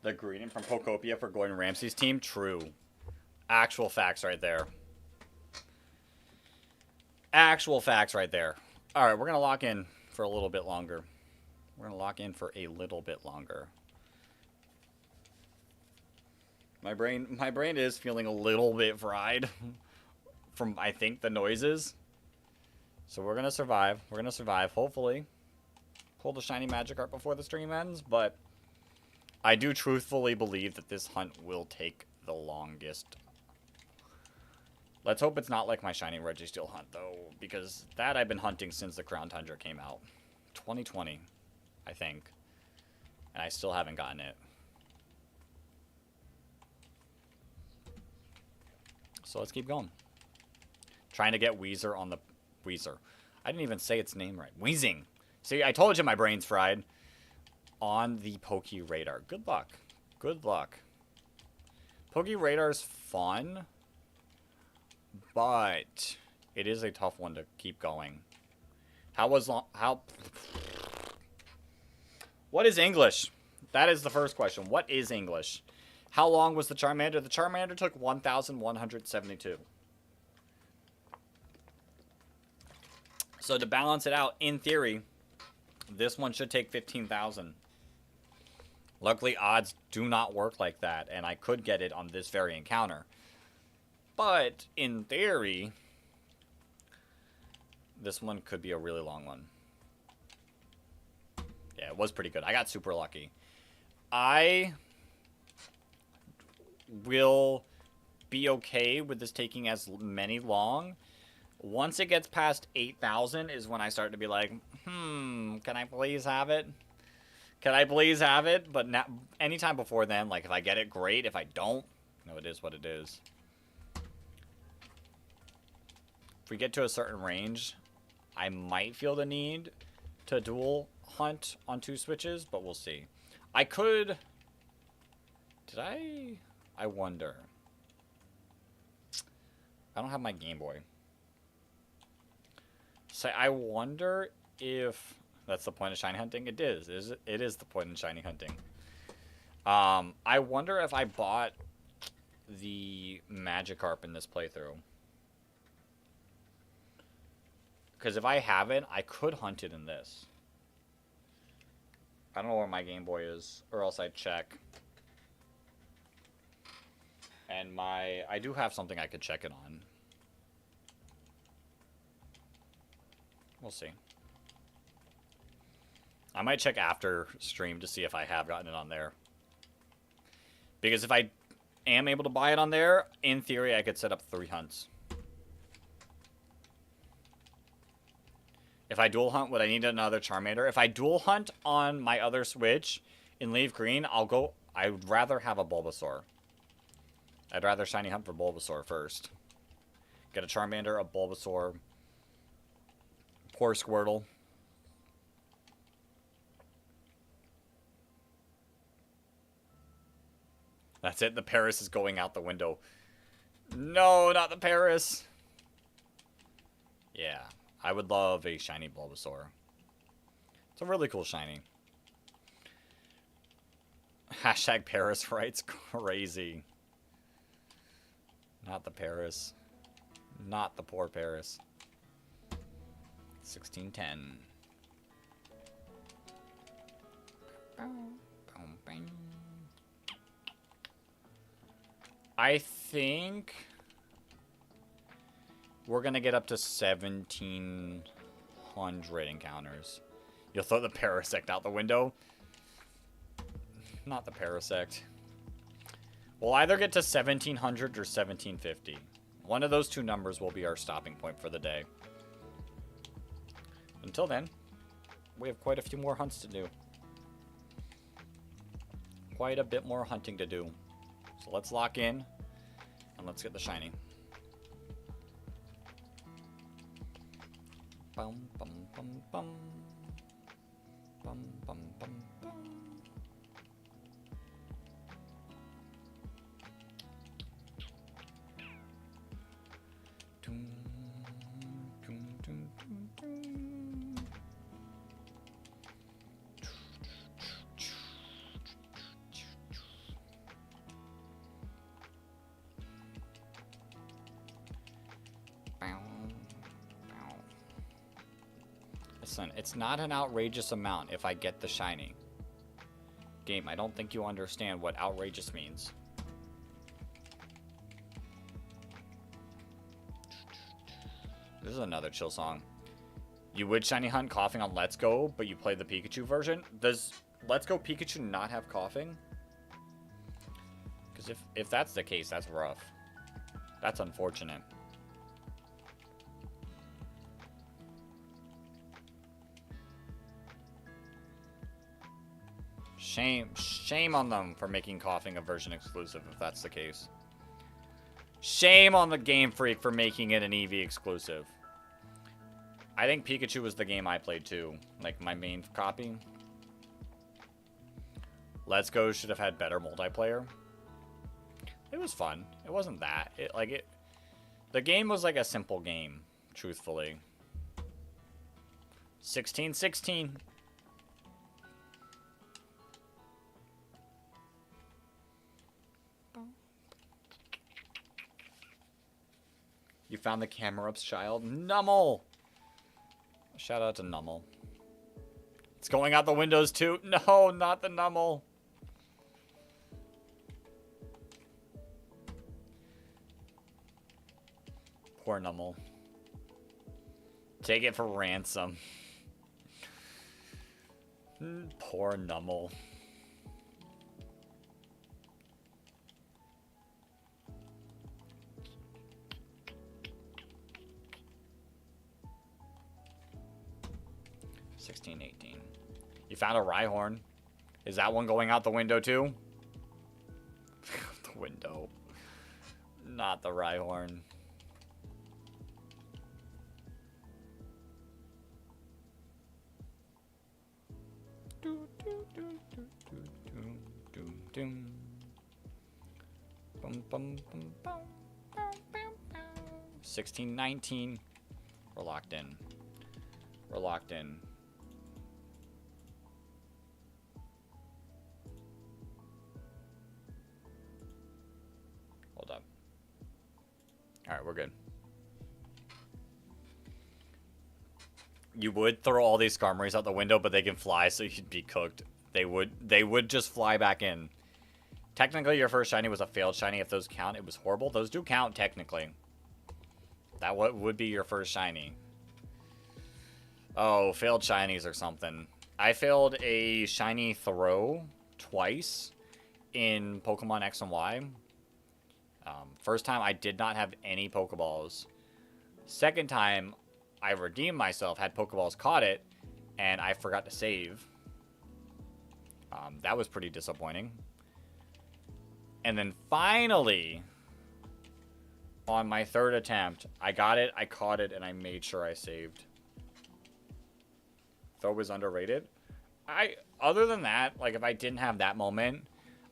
Speaker 1: The greeting from Pokopia for Gordon Ramsay's team? True. Actual facts right there. Actual facts right there. Alright, we're going to lock in for a little bit longer. We're going to lock in for a little bit longer. My brain is feeling a little bit fried from, I think, the noises. So we're going to survive. We're going to survive, hopefully. Pull the shiny Magikarp before the stream ends, but I do truthfully believe that this hunt will take the longest. Let's hope it's not like my shiny Registeel hunt, though, because that I've been hunting since the Crown Tundra came out. 2020, I think. And I still haven't gotten it. So let's keep going. Trying to get Weezer on the... Weezer. I didn't even say its name right. Weezing. See, I told you my brain's fried. On the Poke Radar. Good luck. Good luck. Poke Radar's fun, but it is a tough one to keep going. What is English? That is the first question. What is English? How long was the Charmander? The Charmander took 1,172. So to balance it out, in theory, this one should take 15,000. Luckily, odds do not work like that, and I could get it on this very encounter. But, in theory, this one could be a really long one. Yeah, it was pretty good. I got super lucky. I will be okay with this taking as many long. Once it gets past 8,000 is when I start to be like, can I please have it? Can I please have it? But now, anytime before then, like, if I get it, great. If I don't, no, it is what it is. If we get to a certain range, I might feel the need to dual hunt on 2 switches, but we'll see. I could... I wonder. I don't have my Game Boy. So I wonder if... That's the point of shiny hunting? It is. It is the point of shiny hunting. I wonder if I bought the Magikarp in this playthrough. Because if I haven't, I could hunt it in this. I don't know where my Game Boy is, or else I'd check. And I do have something I could check it on. We'll see. I might check after stream to see if I have gotten it on there. Because if I am able to buy it on there, in theory, I could set up 3 hunts. If I dual hunt, would I need another Charmander? If I dual hunt on my other Switch in Leaf Green, I'd rather have a Bulbasaur. I'd rather shiny hunt for Bulbasaur first. Get a Charmander, a Bulbasaur. Poor Squirtle. That's it. The Paris is going out the window. No, not the Paris. Yeah. I would love a shiny Bulbasaur. It's a really cool shiny. Hashtag Paris rights crazy. Not the Paris. Not the poor Paris. 1610. I think we're going to get up to 1,700 encounters. You'll throw the Parasect out the window? Not the Parasect. We'll either get to 1,700 or 1,750. One of those 2 numbers will be our stopping point for the day. Until then, we have quite a few more hunts to do. Quite a bit more hunting to do. So let's lock in, and let's get the shiny. Bum, bum, bum, bum. Bum, bum, bum, bum. Dum, dum, dum, dum, dum. listen, it's not an outrageous amount if I get the shiny. Game, I don't think you understand what outrageous means. This is another chill song. You would shiny hunt coughing on Let's Go, but you play the Pikachu version? Does Let's Go Pikachu not have coughing? Because if that's the case, that's rough. That's unfortunate. Shame on them for making coughing a version exclusive, if that's the case. Shame on the Game Freak for making it an Eevee exclusive. I think Pikachu was the game I played too, like my main copy. Let's Go should have had better multiplayer. It was fun. It wasn't that. The game was like a simple game, truthfully. 16-16. You found the camera-ups, child. Nummel! Shout out to Nummel. It's going out the windows too. No, not the Nummel. Poor Nummel. Take it for ransom. Poor Nummel. $16.18. You found a Rhyhorn. Is that one going out the window too? The window. Not the Rhyhorn. $16.19. We're locked in. We're locked in. Hold up. Alright, we're good. You would throw all these Skarmories out the window, but they can fly, so you'd be cooked. They would just fly back in. Technically, your first shiny was a failed shiny. If those count, it was horrible. Those do count, technically. That would be your first shiny. Oh, failed shinies or something. I failed a shiny throw twice in Pokemon X and Y. First time, I did not have any Pokeballs. Second time, I redeemed myself, had Pokeballs, caught it, and I forgot to save. That was pretty disappointing. And then finally, on my third attempt, I got it, I caught it, and I made sure I saved. Throw was underrated. Other than that, like, if I didn't have that moment,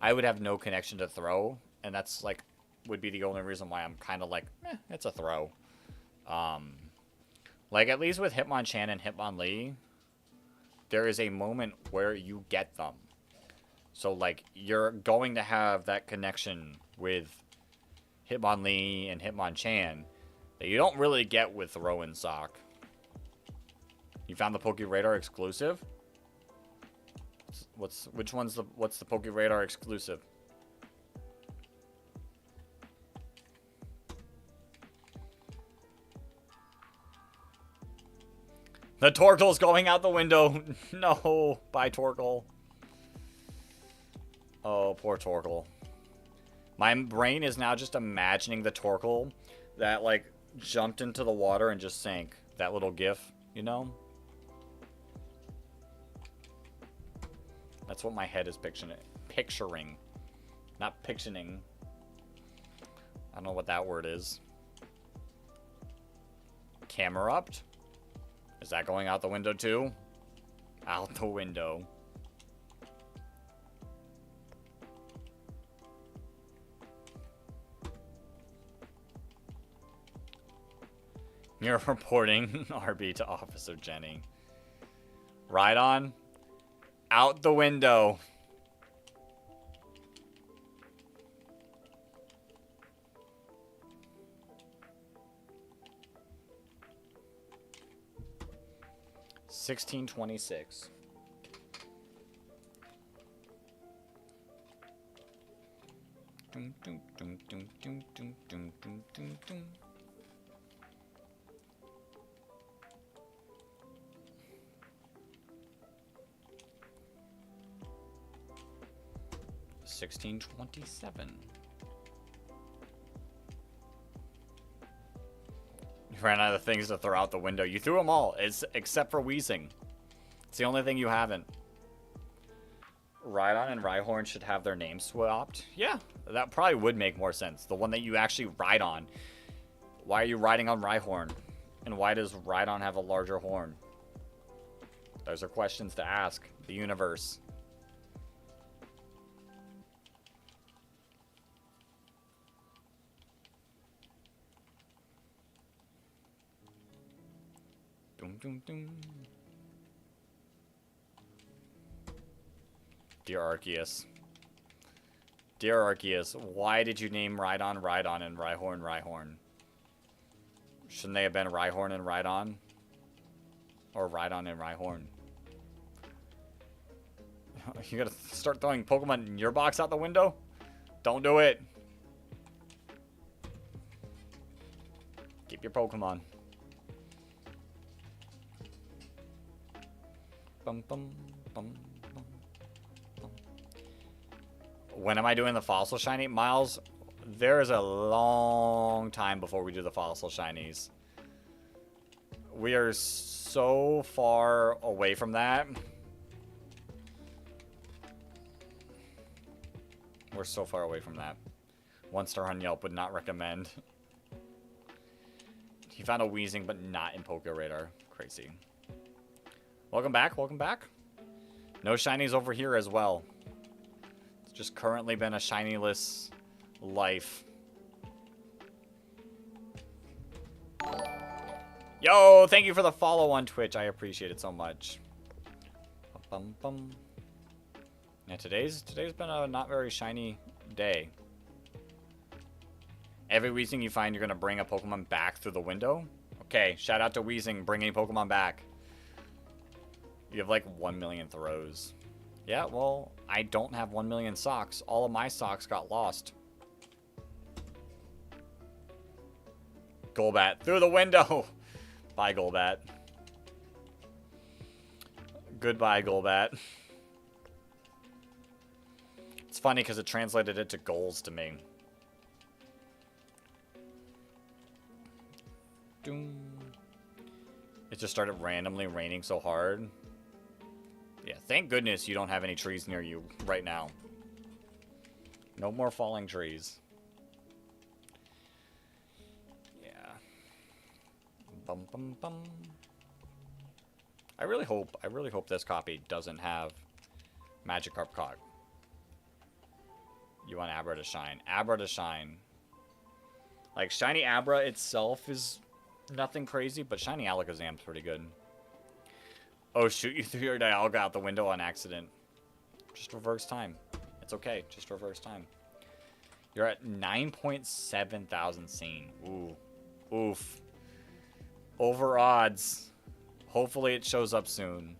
Speaker 1: I would have no connection to throw, and that's, like, would be the only reason why I'm kind of like, it's a throw. Like, at least with Hitmonchan and Hitmonlee, there is a moment where you get them. So, like, you're going to have that connection with Hitmonlee and Hitmonchan that you don't really get with Throw and Sock. You found the PokeRadar exclusive? What's the PokeRadar exclusive? The Torkoal's going out the window. No, bye Torkoal. Oh, poor Torkoal. My brain is now just imagining the Torkoal that, like, jumped into the water and just sank. That little gif, you know? That's what my head is picturing. Not pictioning. I don't know what that word is. Camerupt? Is that going out the window too? Out the window. You're reporting RB to Officer Jenny. Rhydon? Out the window. 1626. Dum, dum, dum, dum, dum, dum, dum, dum, dum, dum. 1627. You ran out of things to throw out the window. You threw them all, except for Weezing. It's the only thing you haven't. Rhydon and Rhyhorn should have their names swapped. Yeah, that probably would make more sense. The one that you actually ride on. Why are you riding on Rhyhorn? And why does Rhydon have a larger horn? Those are questions to ask the universe. Dum, dum, dum. Dear Arceus. Dear Arceus, why did you name Rhydon Rhydon and Rhyhorn Rhyhorn? Shouldn't they have been Rhyhorn and Rhydon? Or Rhydon and Rhyhorn? You gotta start throwing Pokemon in your box out the window? Don't do it. Keep your Pokemon. Bum, bum, bum, bum, bum. When am I doing the Fossil Shiny? Miles, there is a long time before we do the Fossil Shinies. We are so far away from that. We're so far away from that. 1 star on Yelp would not recommend. He found a Weezing, but not in Poke Radar. Crazy. Welcome back, welcome back. No shinies over here as well. It's just currently been a shiny-less life. Yo, thank you for the follow on Twitch. I appreciate it so much. Bum, bum. Yeah, today's been a not very shiny day. Every Weezing you find, you're gonna bring a Pokemon back through the window. Okay, shout out to Weezing, bringing Pokemon back. You have like 1 million throws. Yeah, well, I don't have 1 million socks. All of my socks got lost. Golbat through the window. Bye, Golbat. Goodbye, Golbat. It's funny because it translated it to goals to me. Doom. It just started randomly raining so hard. Yeah, thank goodness you don't have any trees near you right now. No more falling trees. Yeah. Bum bum bum. I really hope this copy doesn't have Magikarp caught. You want Abra to shine. Abra to shine. Like, Shiny Abra itself is nothing crazy, but Shiny Alakazam's pretty good. Oh, shoot, you threw your Dialga out the window on accident. Just reverse time. It's okay. Just reverse time. You're at 9.7 thousand seen. Ooh. Oof. Over odds. Hopefully it shows up soon.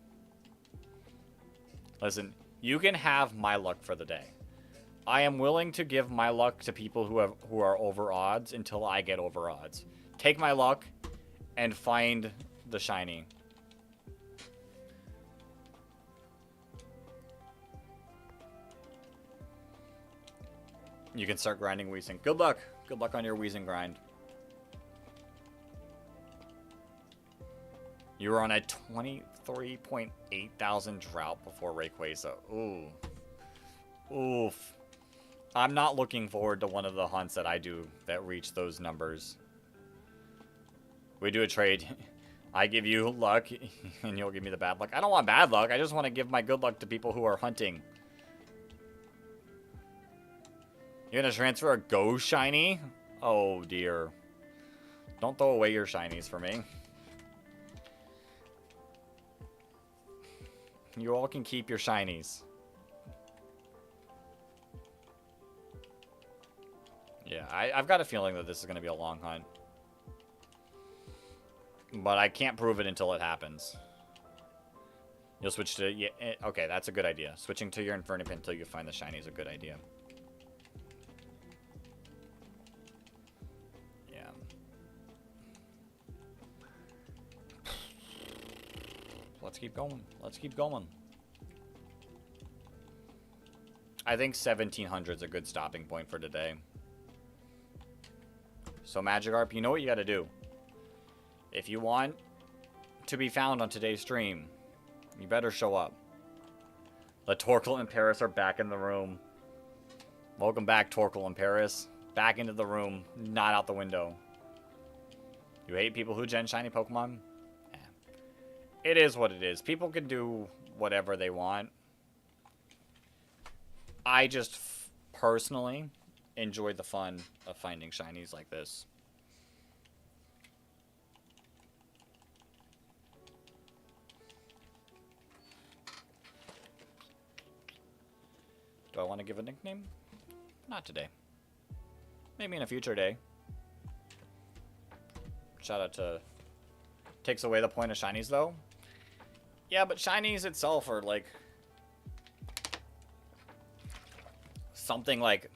Speaker 1: Listen, you can have my luck for the day. I am willing to give my luck to people who are over odds until I get over odds. Take my luck and find the shiny. You can start grinding Weezing. Good luck. Good luck on your Weezing grind. You were on a 23.8 thousand drought before Rayquaza. Ooh. Oof. I'm not looking forward to one of the hunts that I do that reach those numbers. We do a trade. I give you luck, and you'll give me the bad luck. I don't want bad luck. I just want to give my good luck to people who are hunting. You're going to transfer a Go Shiny? Oh, dear. Don't throw away your shinies for me. You all can keep your shinies. Yeah, I've got a feeling that this is going to be a long hunt. But I can't prove it until it happens. You'll switch to... Yeah, okay, that's a good idea. Switching to your Infernape until you find the shiny is a good idea. Yeah. Let's keep going. Let's keep going. I think 1700 is a good stopping point for today. So Magikarp, you know what you got to do. If you want to be found on today's stream, you better show up. The Torkoal and Paris are back in the room. Welcome back, Torkoal and Paris. Back into the room, not out the window. You hate people who gen shiny Pokemon? Eh. It is what it is. People can do whatever they want. I just personally enjoy the fun of finding shinies like this. Do I want to give a nickname? Not today. Maybe in a future day. Shout out to... Takes away the point of shinies, though. Yeah, but shinies itself are, like... something, like...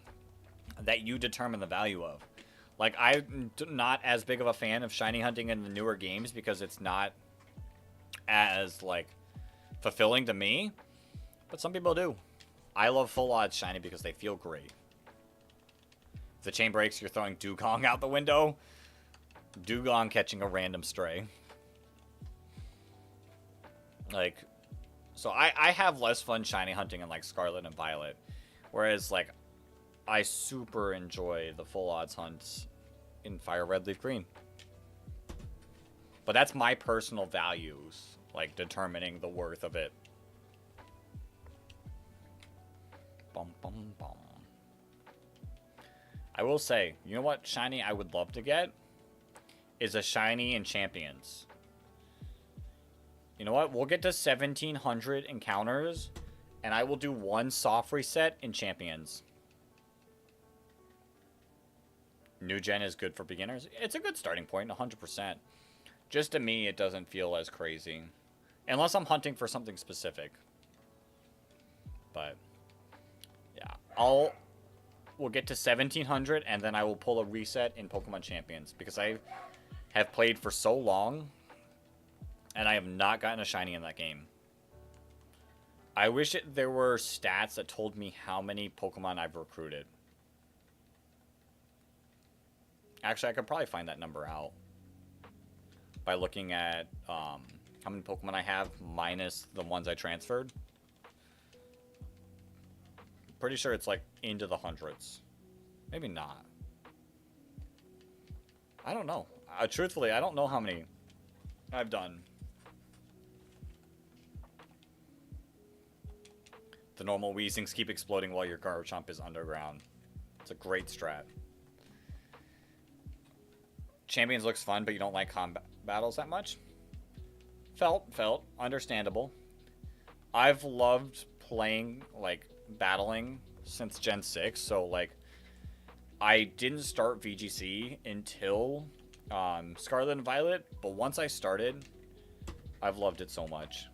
Speaker 1: that you determine the value of. Like, I'm not as big of a fan of shiny hunting in the newer games because it's not as, like, fulfilling to me. But some people do. I love full odds shiny because they feel great. If the chain breaks, you're throwing Dugong out the window. Dugong catching a random stray. Like, so I have less fun shiny hunting in, like, Scarlet and Violet. Whereas, like, I super enjoy the full odds hunts in Fire Red, Leaf Green. But that's my personal values, like, determining the worth of it. Bum, bum, bum. I will say, you know what shiny I would love to get? Is a shiny in Champions. You know what? We'll get to 1700 encounters, and I will do one soft reset in Champions. New gen is good for beginners. It's a good starting point, 100%. Just to me, it doesn't feel as crazy. Unless I'm hunting for something specific. But... yeah, we'll get to 1700 and then I will pull a reset in Pokemon Champions because I have played for so long and I have not gotten a shiny in that game. I wish there were stats that told me how many Pokemon I've recruited. Actually, I could probably find that number out by looking at how many Pokemon I have minus the ones I transferred. Pretty sure it's like into the hundreds. Maybe not. I don't know. Truthfully, I don't know how many I've done. The normal Weezings keep exploding while your Garchomp is underground. It's a great strat. Champions looks fun, but you don't like combat battles that much? Felt. Understandable. I've loved playing, like, battling since Gen 6, so, like, I didn't start VGC until Scarlet and Violet, but once I started, I've loved it so much.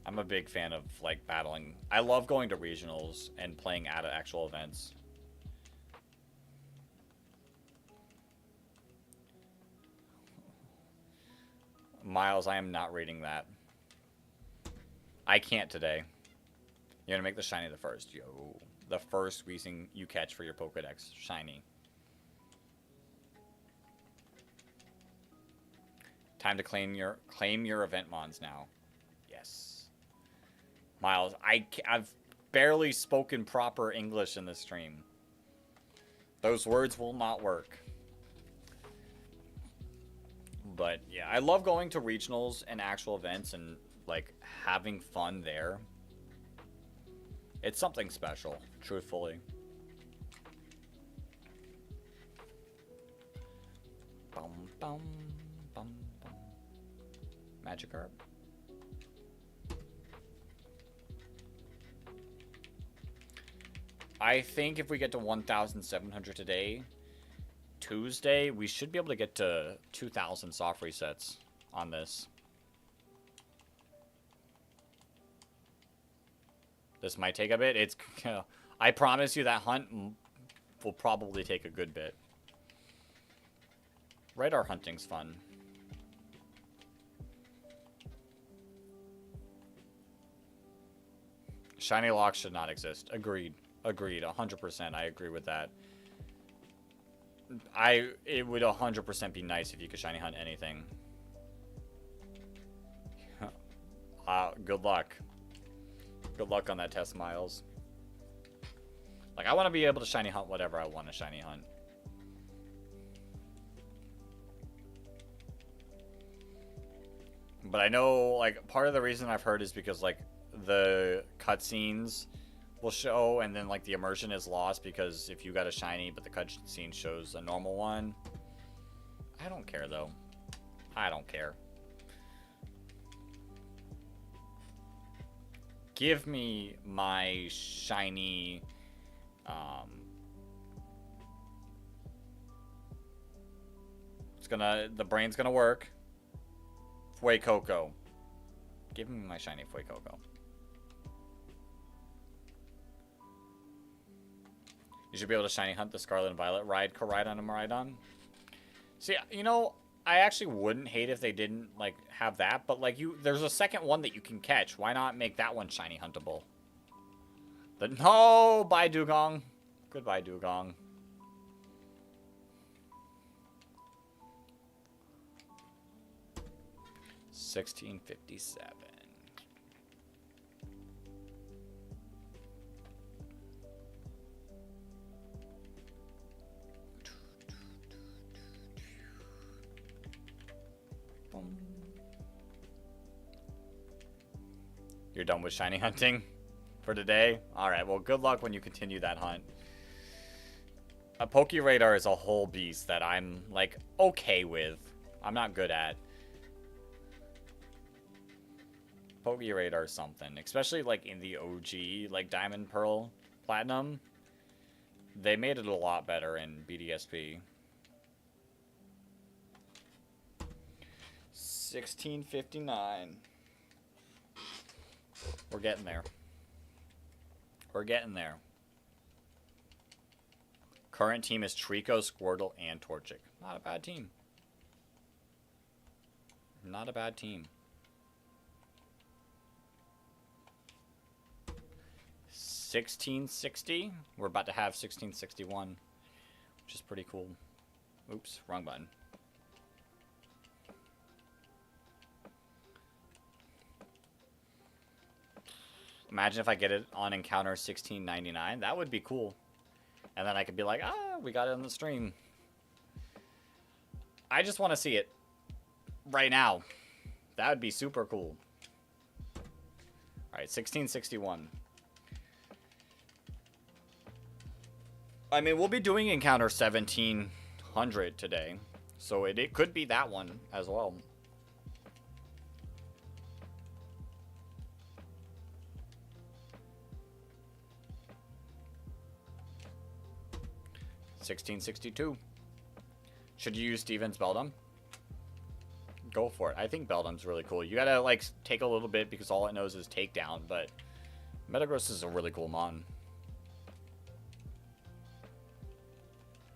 Speaker 1: I'm a big fan of, like, battling. I love going to regionals and playing at actual events. Miles, I am not reading that. I can't today. You're gonna make the shiny the first. Yo. The first Weezing you catch for your Pokedex. Shiny. Time to claim your event mons now. Yes. Miles, I've barely spoken proper English in this stream. Those words will not work. But yeah, I love going to regionals and actual events and, like, having fun there. It's something special, truthfully. Bum, bum, bum, bum. Magikarp. I think if we get to 1,700 today, Tuesday, we should be able to get to 2,000 soft resets on this. This might take a bit. It's, I promise you that hunt will probably take a good bit. Radar hunting's fun. Shiny locks should not exist. Agreed. Agreed. 100%. I agree with that. It would 100% be nice if you could shiny hunt anything. Good luck. Good luck on that test, Miles. Like, I want to be able to shiny hunt whatever I want to shiny hunt. But I know, like, part of the reason I've heard is because, like, the cutscenes will show, and then, like, the immersion is lost because if you got a shiny, but the cutscene shows a normal one. I don't care, though. I don't care. Give me my shiny, the brain's gonna work. Fuecoco. Give me my shiny Fuecoco. You should be able to shiny hunt the Scarlet and Violet ride, Koraidon and Miraidon. See, you know, I actually wouldn't hate if they didn't, like, have that, but, like, there's a second one that you can catch. Why not make that one shiny huntable? No! Bye, Dugong. Goodbye, Dugong. $16.57. You're done with shiny hunting for today? Alright, well, good luck when you continue that hunt. A Pokeradar is a whole beast that I'm, like, okay with. I'm not good at. Pokeradar is something. Especially, like, in the OG, like, Diamond, Pearl, Platinum. They made it a lot better in BDSP. 1659. We're getting there. We're getting there. Current team is Trico, Squirtle, and Torchic. Not a bad team. Not a bad team. 1660. We're about to have 1661, which is pretty cool. Oops, wrong button. Imagine if I get it on encounter 1699. That would be cool. And then I could be like, ah, we got it on the stream. I just want to see it right now. That would be super cool. Alright, 1661. I mean, we'll be doing encounter 1700 today. So it could be that one as well. $16.62. Should you use Steven's Beldum? Go for it. I think Beldum's really cool. You gotta, like, take a little bit because all it knows is takedown, but Metagross is a really cool mon.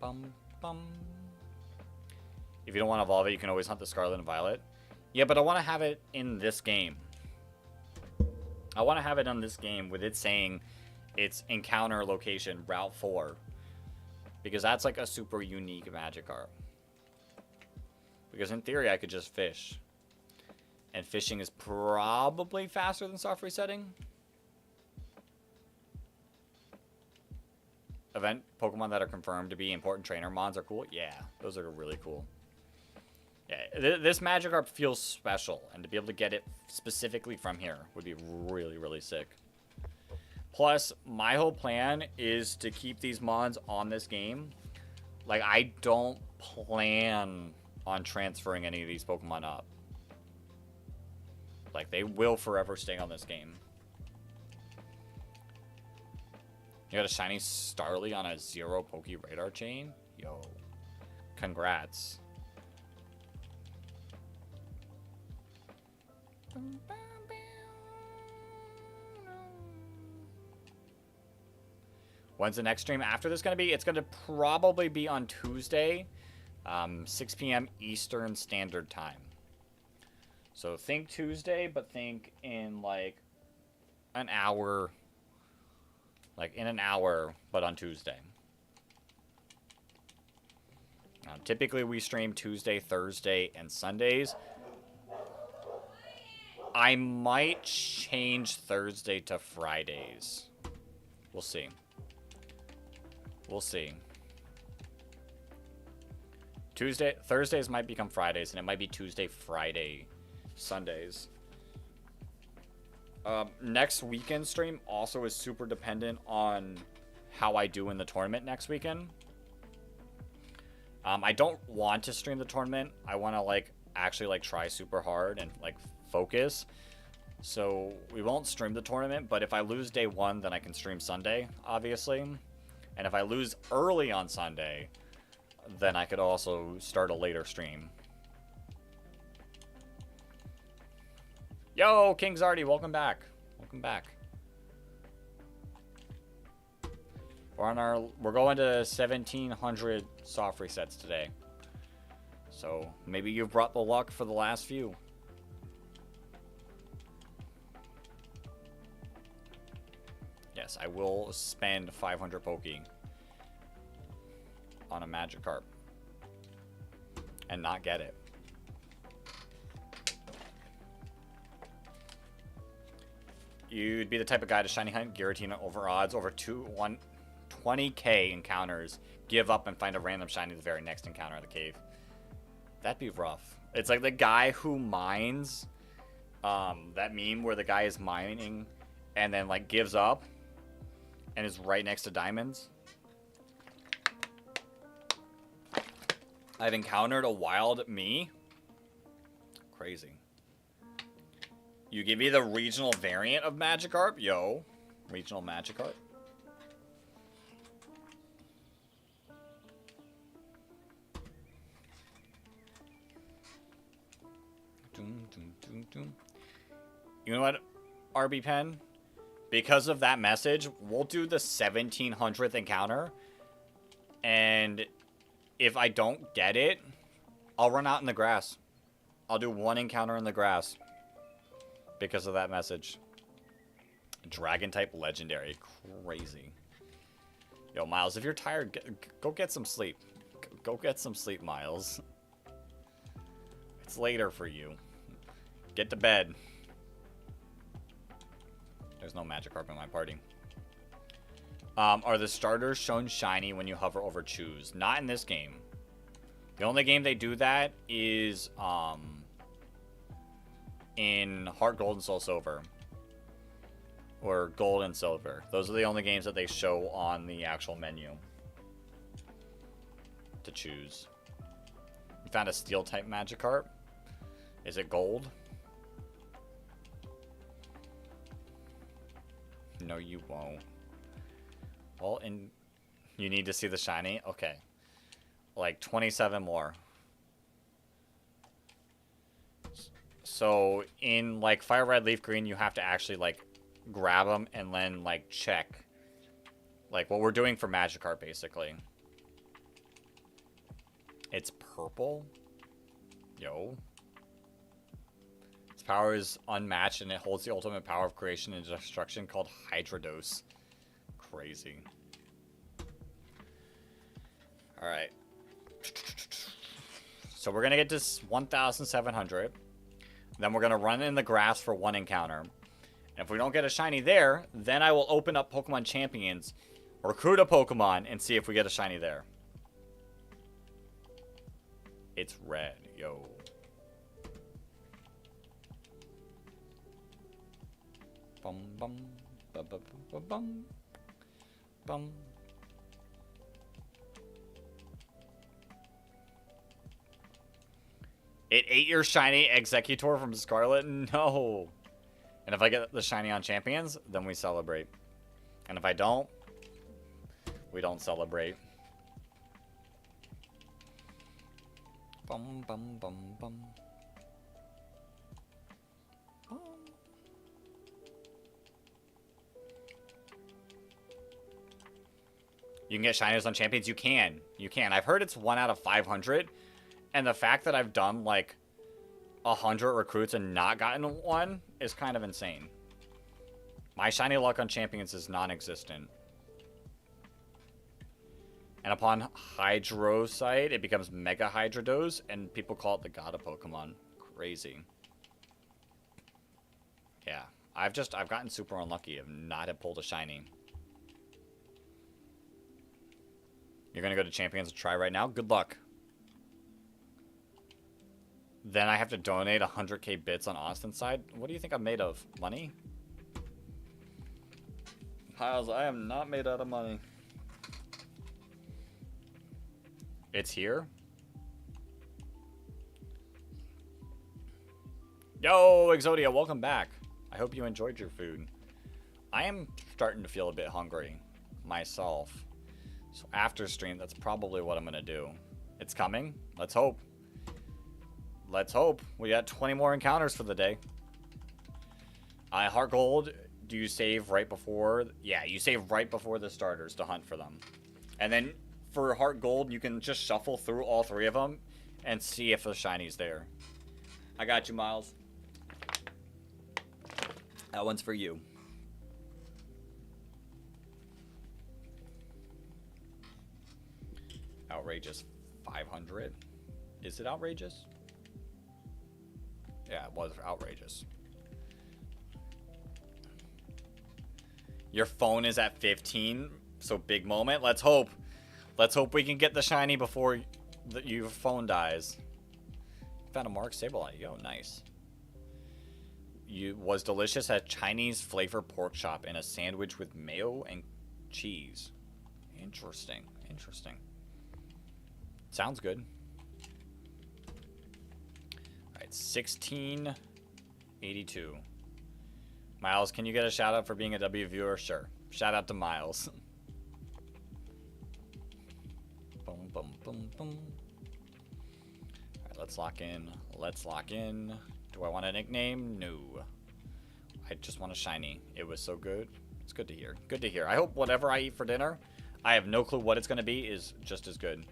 Speaker 1: Bum, bum. If you don't want to evolve it, you can always hunt the Scarlet and Violet. Yeah, but I want to have it in this game. I want to have it on this game with it saying it's encounter location Route 4. Because that's like a super unique Magikarp. Because in theory, I could just fish. And fishing is probably faster than soft resetting. Event Pokemon that are confirmed to be important trainer mons are cool. Yeah, those are really cool. Yeah, this Magikarp feels special. And to be able to get it specifically from here would be really, really sick. Plus, my whole plan is to keep these mons on this game. Like, I don't plan on transferring any of these Pokemon up. Like, they will forever stay on this game. You got a shiny Starly on a 0 Pokeradar chain? Yo. Congrats. When's the next stream after this going to be? It's going to probably be on Tuesday, 6 p.m. Eastern Standard Time. So think Tuesday, but think in like an hour. Like in an hour, but on Tuesday. Typically we stream Tuesday, Thursday, and Sundays. I might change Thursday to Fridays. We'll see. We'll see. Thursdays might become Fridays, and it might be Tuesday, Friday, Sundays. Next weekend stream also is super dependent on how I do in the tournament next weekend. I don't want to stream the tournament. I want to actually try super hard and focus. So we won't stream the tournament, but if I lose day one, then I can stream Sunday, obviously. And if I lose early on Sunday, then I could also start a later stream. Yo, King Zardy, welcome back. Welcome back. We're going to 1,700 soft resets today. So maybe you've brought the luck for the last few. Yes, I will spend 500 Poke on a Magikarp and not get it. You'd be the type of guy to shiny hunt Giratina over odds over 20k encounters, give up and find a random shiny the very next encounter in the cave. That'd be rough. It's like the guy who mines, that meme where the guy is mining and then gives up and is right next to diamonds. I've encountered a wild me. Crazy. You give me the regional variant of Magikarp? Yo. Regional Magikarp. You know what, RB Pen? Because of that message, we'll do the 1,700th encounter. And if I don't get it, I'll run out in the grass. I'll do one encounter in the grass. Because of that message. Dragon type legendary. Crazy. Yo, Miles, if you're tired, go get some sleep. Go get some sleep, Miles. It's later for you. Get to bed. There's no Magikarp in my party. Are the starters shown shiny when you hover over choose? Not in this game. The only game they do that is in Heart Gold and Soul Silver. Or Gold and Silver. Those are the only games that they show on the actual menu to choose. You found a steel type Magikarp. Is it gold? No, you won't. Well, and you need to see the shiny? Okay. 27 more. So, in, Fire Red, Leaf Green, you have to actually, grab them and then, check. What we're doing for Magikarp, basically. It's purple? Yo. Its power is unmatched, and it holds the ultimate power of creation and destruction called Hydrodose. Crazy. Alright. So we're going to get to 1,700. Then we're going to run in the grass for one encounter. And if we don't get a shiny there, then I will open up Pokemon Champions, recruit a Pokemon, and see if we get a shiny there. It's red, yo. Bum bum bum bum bum bum bum. It ate your shiny Executor from Scarlet? No. And if I get the shiny on Champions, then we celebrate. And if I don't, we don't celebrate. Bum, bum, bum, bum. Bum. You can get shinies on champions? You can. You can. I've heard it's 1 out of 500. And the fact that I've done, like, 100 recruits and not gotten one is kind of insane. My shiny luck on champions is non-existent. And upon Hydrosite, it becomes Mega Hydrodose, and people call it the god of Pokemon. Crazy. Yeah. I've gotten super unlucky of not have pulled a shiny. You're gonna go to champions and try right now? Good luck. Then I have to donate 100k bits on Austin's side? What do you think I'm made of? Money? Piles, I am not made out of money. It's here? Yo, Exodia, welcome back. I hope you enjoyed your food. I am starting to feel a bit hungry myself. So after stream, that's probably what I'm going to do. It's coming. Let's hope. Let's hope. We got 20 more encounters for the day. Heart Gold, do you save right before? Yeah, you save right before the starters to hunt for them. And then for Heart Gold, you can just shuffle through all 3 of them and see if the shiny's there. I got you, Miles. That one's for you. Outrageous 500. Is it outrageous? Yeah, it was outrageous. Your phone is at 15, so big moment. Let's hope. Let's hope we can get the shiny before your phone dies. Found a Mark Sableye. Yo, nice. Was delicious at Chinese flavor pork chop in a sandwich with mayo and cheese. Interesting. Interesting. Sounds good. All right, 1682. Miles, can you get a shout out for being a W viewer? Sure. Shout out to Miles. Boom, boom, boom, boom. All right, let's lock in. Let's lock in. Do I want a nickname? No. I just want a shiny. It was so good. It's good to hear. Good to hear. I hope whatever I eat for dinner, I have no clue what it's going to be, is just as good.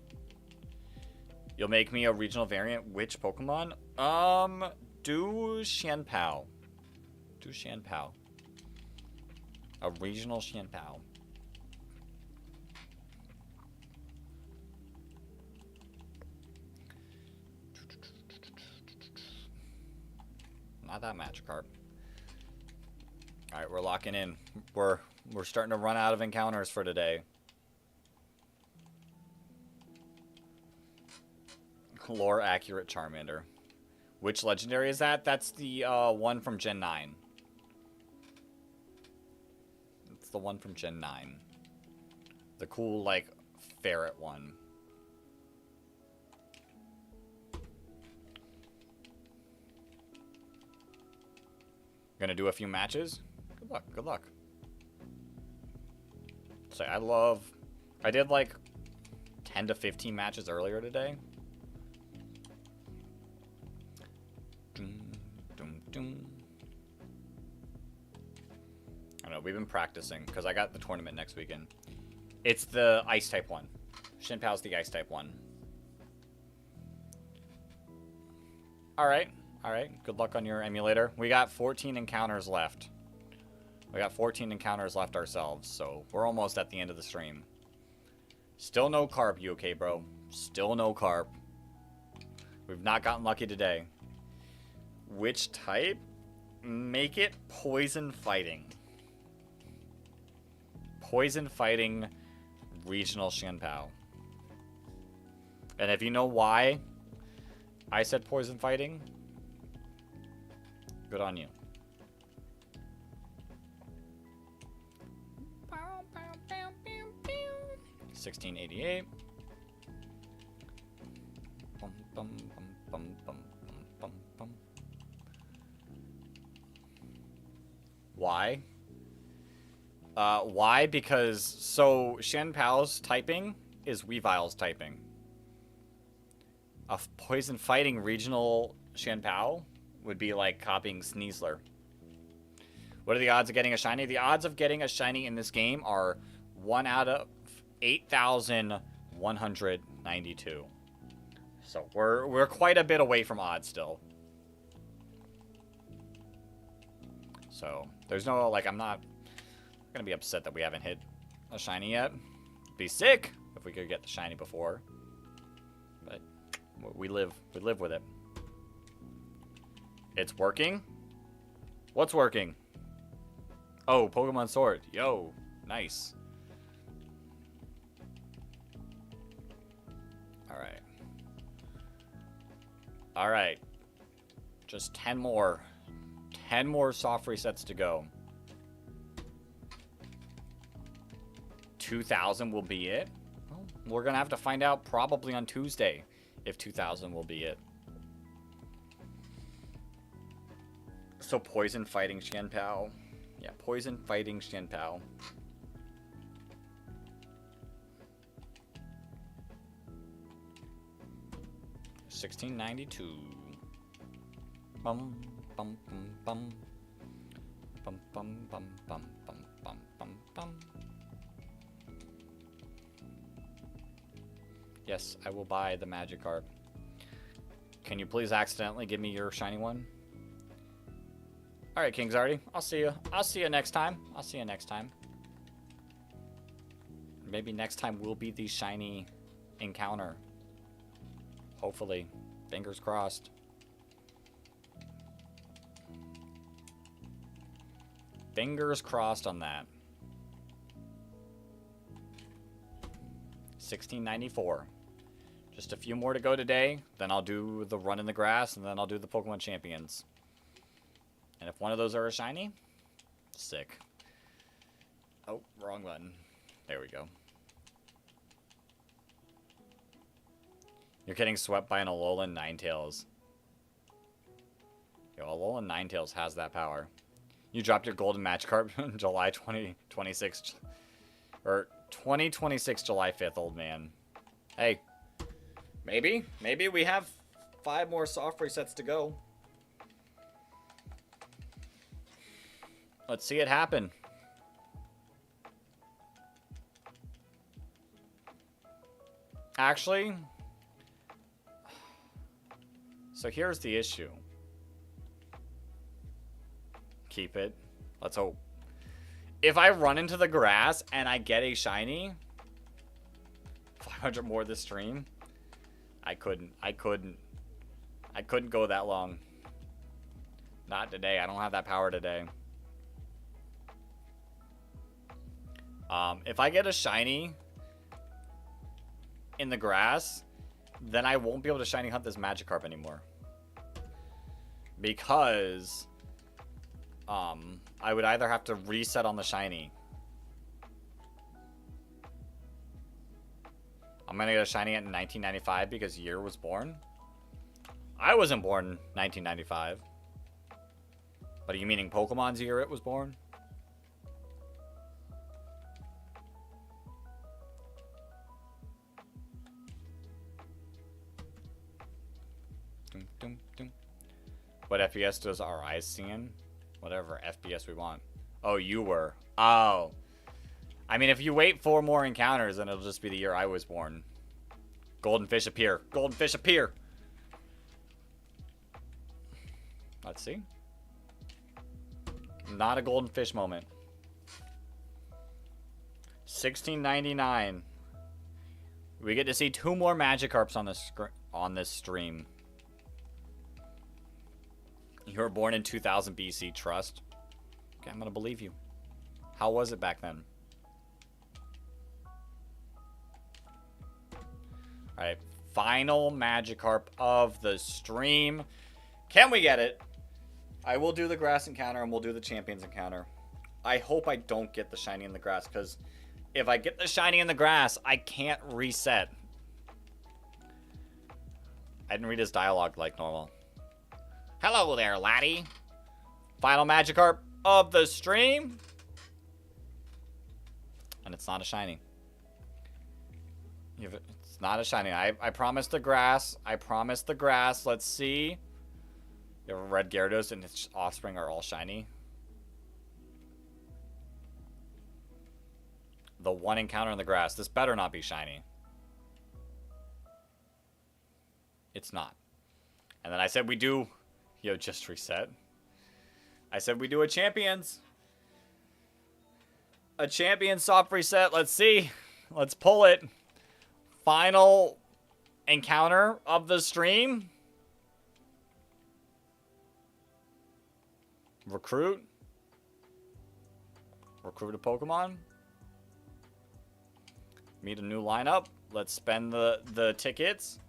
Speaker 1: You'll make me a regional variant. Which Pokemon? Do Xianpao. Do Xianpao. A regional Xianpao. Not that Magikarp. Alright, we're locking in. We're starting to run out of encounters for today. Lore accurate Charmander. Which legendary is that? That's the one from Gen 9. It's the one from Gen 9. The cool, like, ferret one. Gonna do a few matches? Good luck, good luck. So I did like 10 to 15 matches earlier today. I don't know, we've been practicing because I got the tournament next weekend. It's the ice type one. Shinpao's the ice type one. Alright, alright. Good luck on your emulator. We got 14 encounters left. We got 14 encounters left ourselves, so we're almost at the end of the stream. Still no carp, you okay, bro? Still no carp. We've not gotten lucky today. Which type? Make it poison fighting. Poison fighting regional Xianpao. And if you know why I said poison fighting, good on you. 1688. Bum, bum, bum, bum, bum, bum, bum. Why? Why? Because, so, Xianpao's typing is Weavile's typing. A poison fighting regional Shanpao would be like copying Sneasler. What are the odds of getting a shiny? The odds of getting a shiny in this game are 1 out of 8,192. So we're quite a bit away from odds still. So there's no, like, I'm not gonna be upset that we haven't hit a shiny yet. It'd be sick if we could get the shiny before. But we live with it. It's working? What's working? Oh, Pokemon Sword. Yo, nice. Alright. Alright. Just 10 more. 10 more soft resets to go. 2,000 will be it. Well, we're going to have to find out probably on Tuesday if 2,000 will be it. So poison fighting Shanpao. Yeah, poison fighting Shanpao. $16.92. Bum bum bum bum bum bum bum bum bum bum bum. Yes, I will buy the Magikarp. Can you please accidentally give me your shiny one? Alright, King Zardy. I'll see you. I'll see you next time. I'll see you next time. Maybe next time will be the shiny encounter. Hopefully. Fingers crossed. Fingers crossed on that. $16.94. Just a few more to go today. Then I'll do the run in the grass, and then I'll do the Pokemon Champions. And if one of those are a shiny, sick. Oh, wrong button. There we go. You're getting swept by an Alolan Ninetales. Yo, Alolan Ninetales has that power. You dropped your golden Magikarp in July 2026. Or 2026 July 5th, old man. Hey. Maybe. Maybe we have 5 more soft resets to go. Let's see it happen. Actually, so here's the issue. Keep it. Let's hope. If I run into the grass and I get a shiny, 500 more this stream, I couldn't go that long. Not today. I don't have that power today. If I get a shiny in the grass, then I won't be able to shiny hunt this Magikarp anymore. Because I would either have to reset on the shiny. I'm gonna get a shiny at 1995 because year was born. I wasn't born in 1995. But are you meaning Pokemon's year it was born? What FPS does our eyes seeing? Whatever FPS we want. Oh, you were. Oh. I mean, if you wait 4 more encounters, then it'll just be the year I was born. Golden fish appear. Golden fish appear. Let's see. Not a golden fish moment. $16.99. We get to see 2 more Magikarps on this stream. You were born in 2000 BC, trust. Okay, I'm gonna believe you. How was it back then? Alright, final Magikarp of the stream. Can we get it? I will do the grass encounter and we'll do the champions encounter. I hope I don't get the shiny in the grass, because if I get the shiny in the grass, I can't reset. I didn't read his dialogue like normal. Hello there, laddie. Final Magikarp of the stream. And it's not a shiny. It's not a shiny. I promised the grass. I promised the grass. Let's see. You have a red Gyarados and its offspring are all shiny. The one encounter in the grass. This better not be shiny. It's not. And then I said we do... Yo, just reset. I said we do a Champions. A Champion soft reset. Let's see. Let's pull it. Final encounter of the stream. Recruit. Recruit a Pokemon. Meet a new lineup. Let's spend the tickets.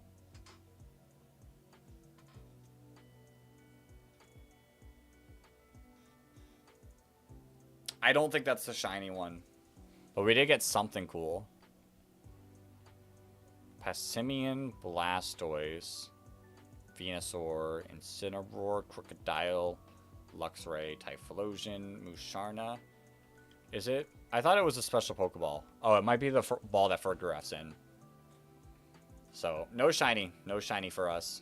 Speaker 1: I don't think that's the shiny one. But we did get something cool. Passimian, Blastoise, Venusaur, Incineroar, Crocodile, Luxray, Typhlosion, Musharna. Is it? I thought it was a special Pokeball. Oh, it might be the ball that Fergraph's in. So, no shiny. No shiny for us.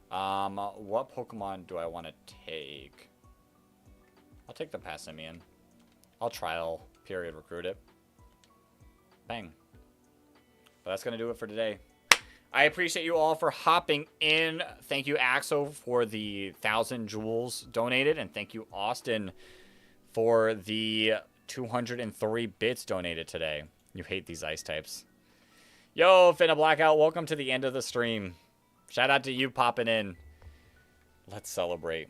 Speaker 1: What Pokemon do I want to take? I'll take the Passimian. I'll trial period recruit it. Bang. But that's going to do it for today. I appreciate you all for hopping in. Thank you, Axo, for the 1,000 jewels donated. And thank you, Austin, for the 203 bits donated today. You hate these ice types. Yo, Finna Blackout, welcome to the end of the stream. Shout out to you popping in. Let's celebrate.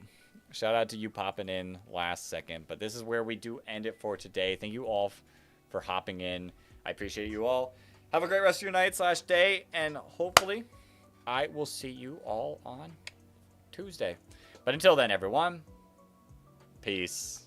Speaker 1: Shout out to you popping in last second. But this is where we do end it for today. Thank you all for hopping in. I appreciate you all. Have a great rest of your night / day. And hopefully, I will see you all on Tuesday. But until then, everyone, peace.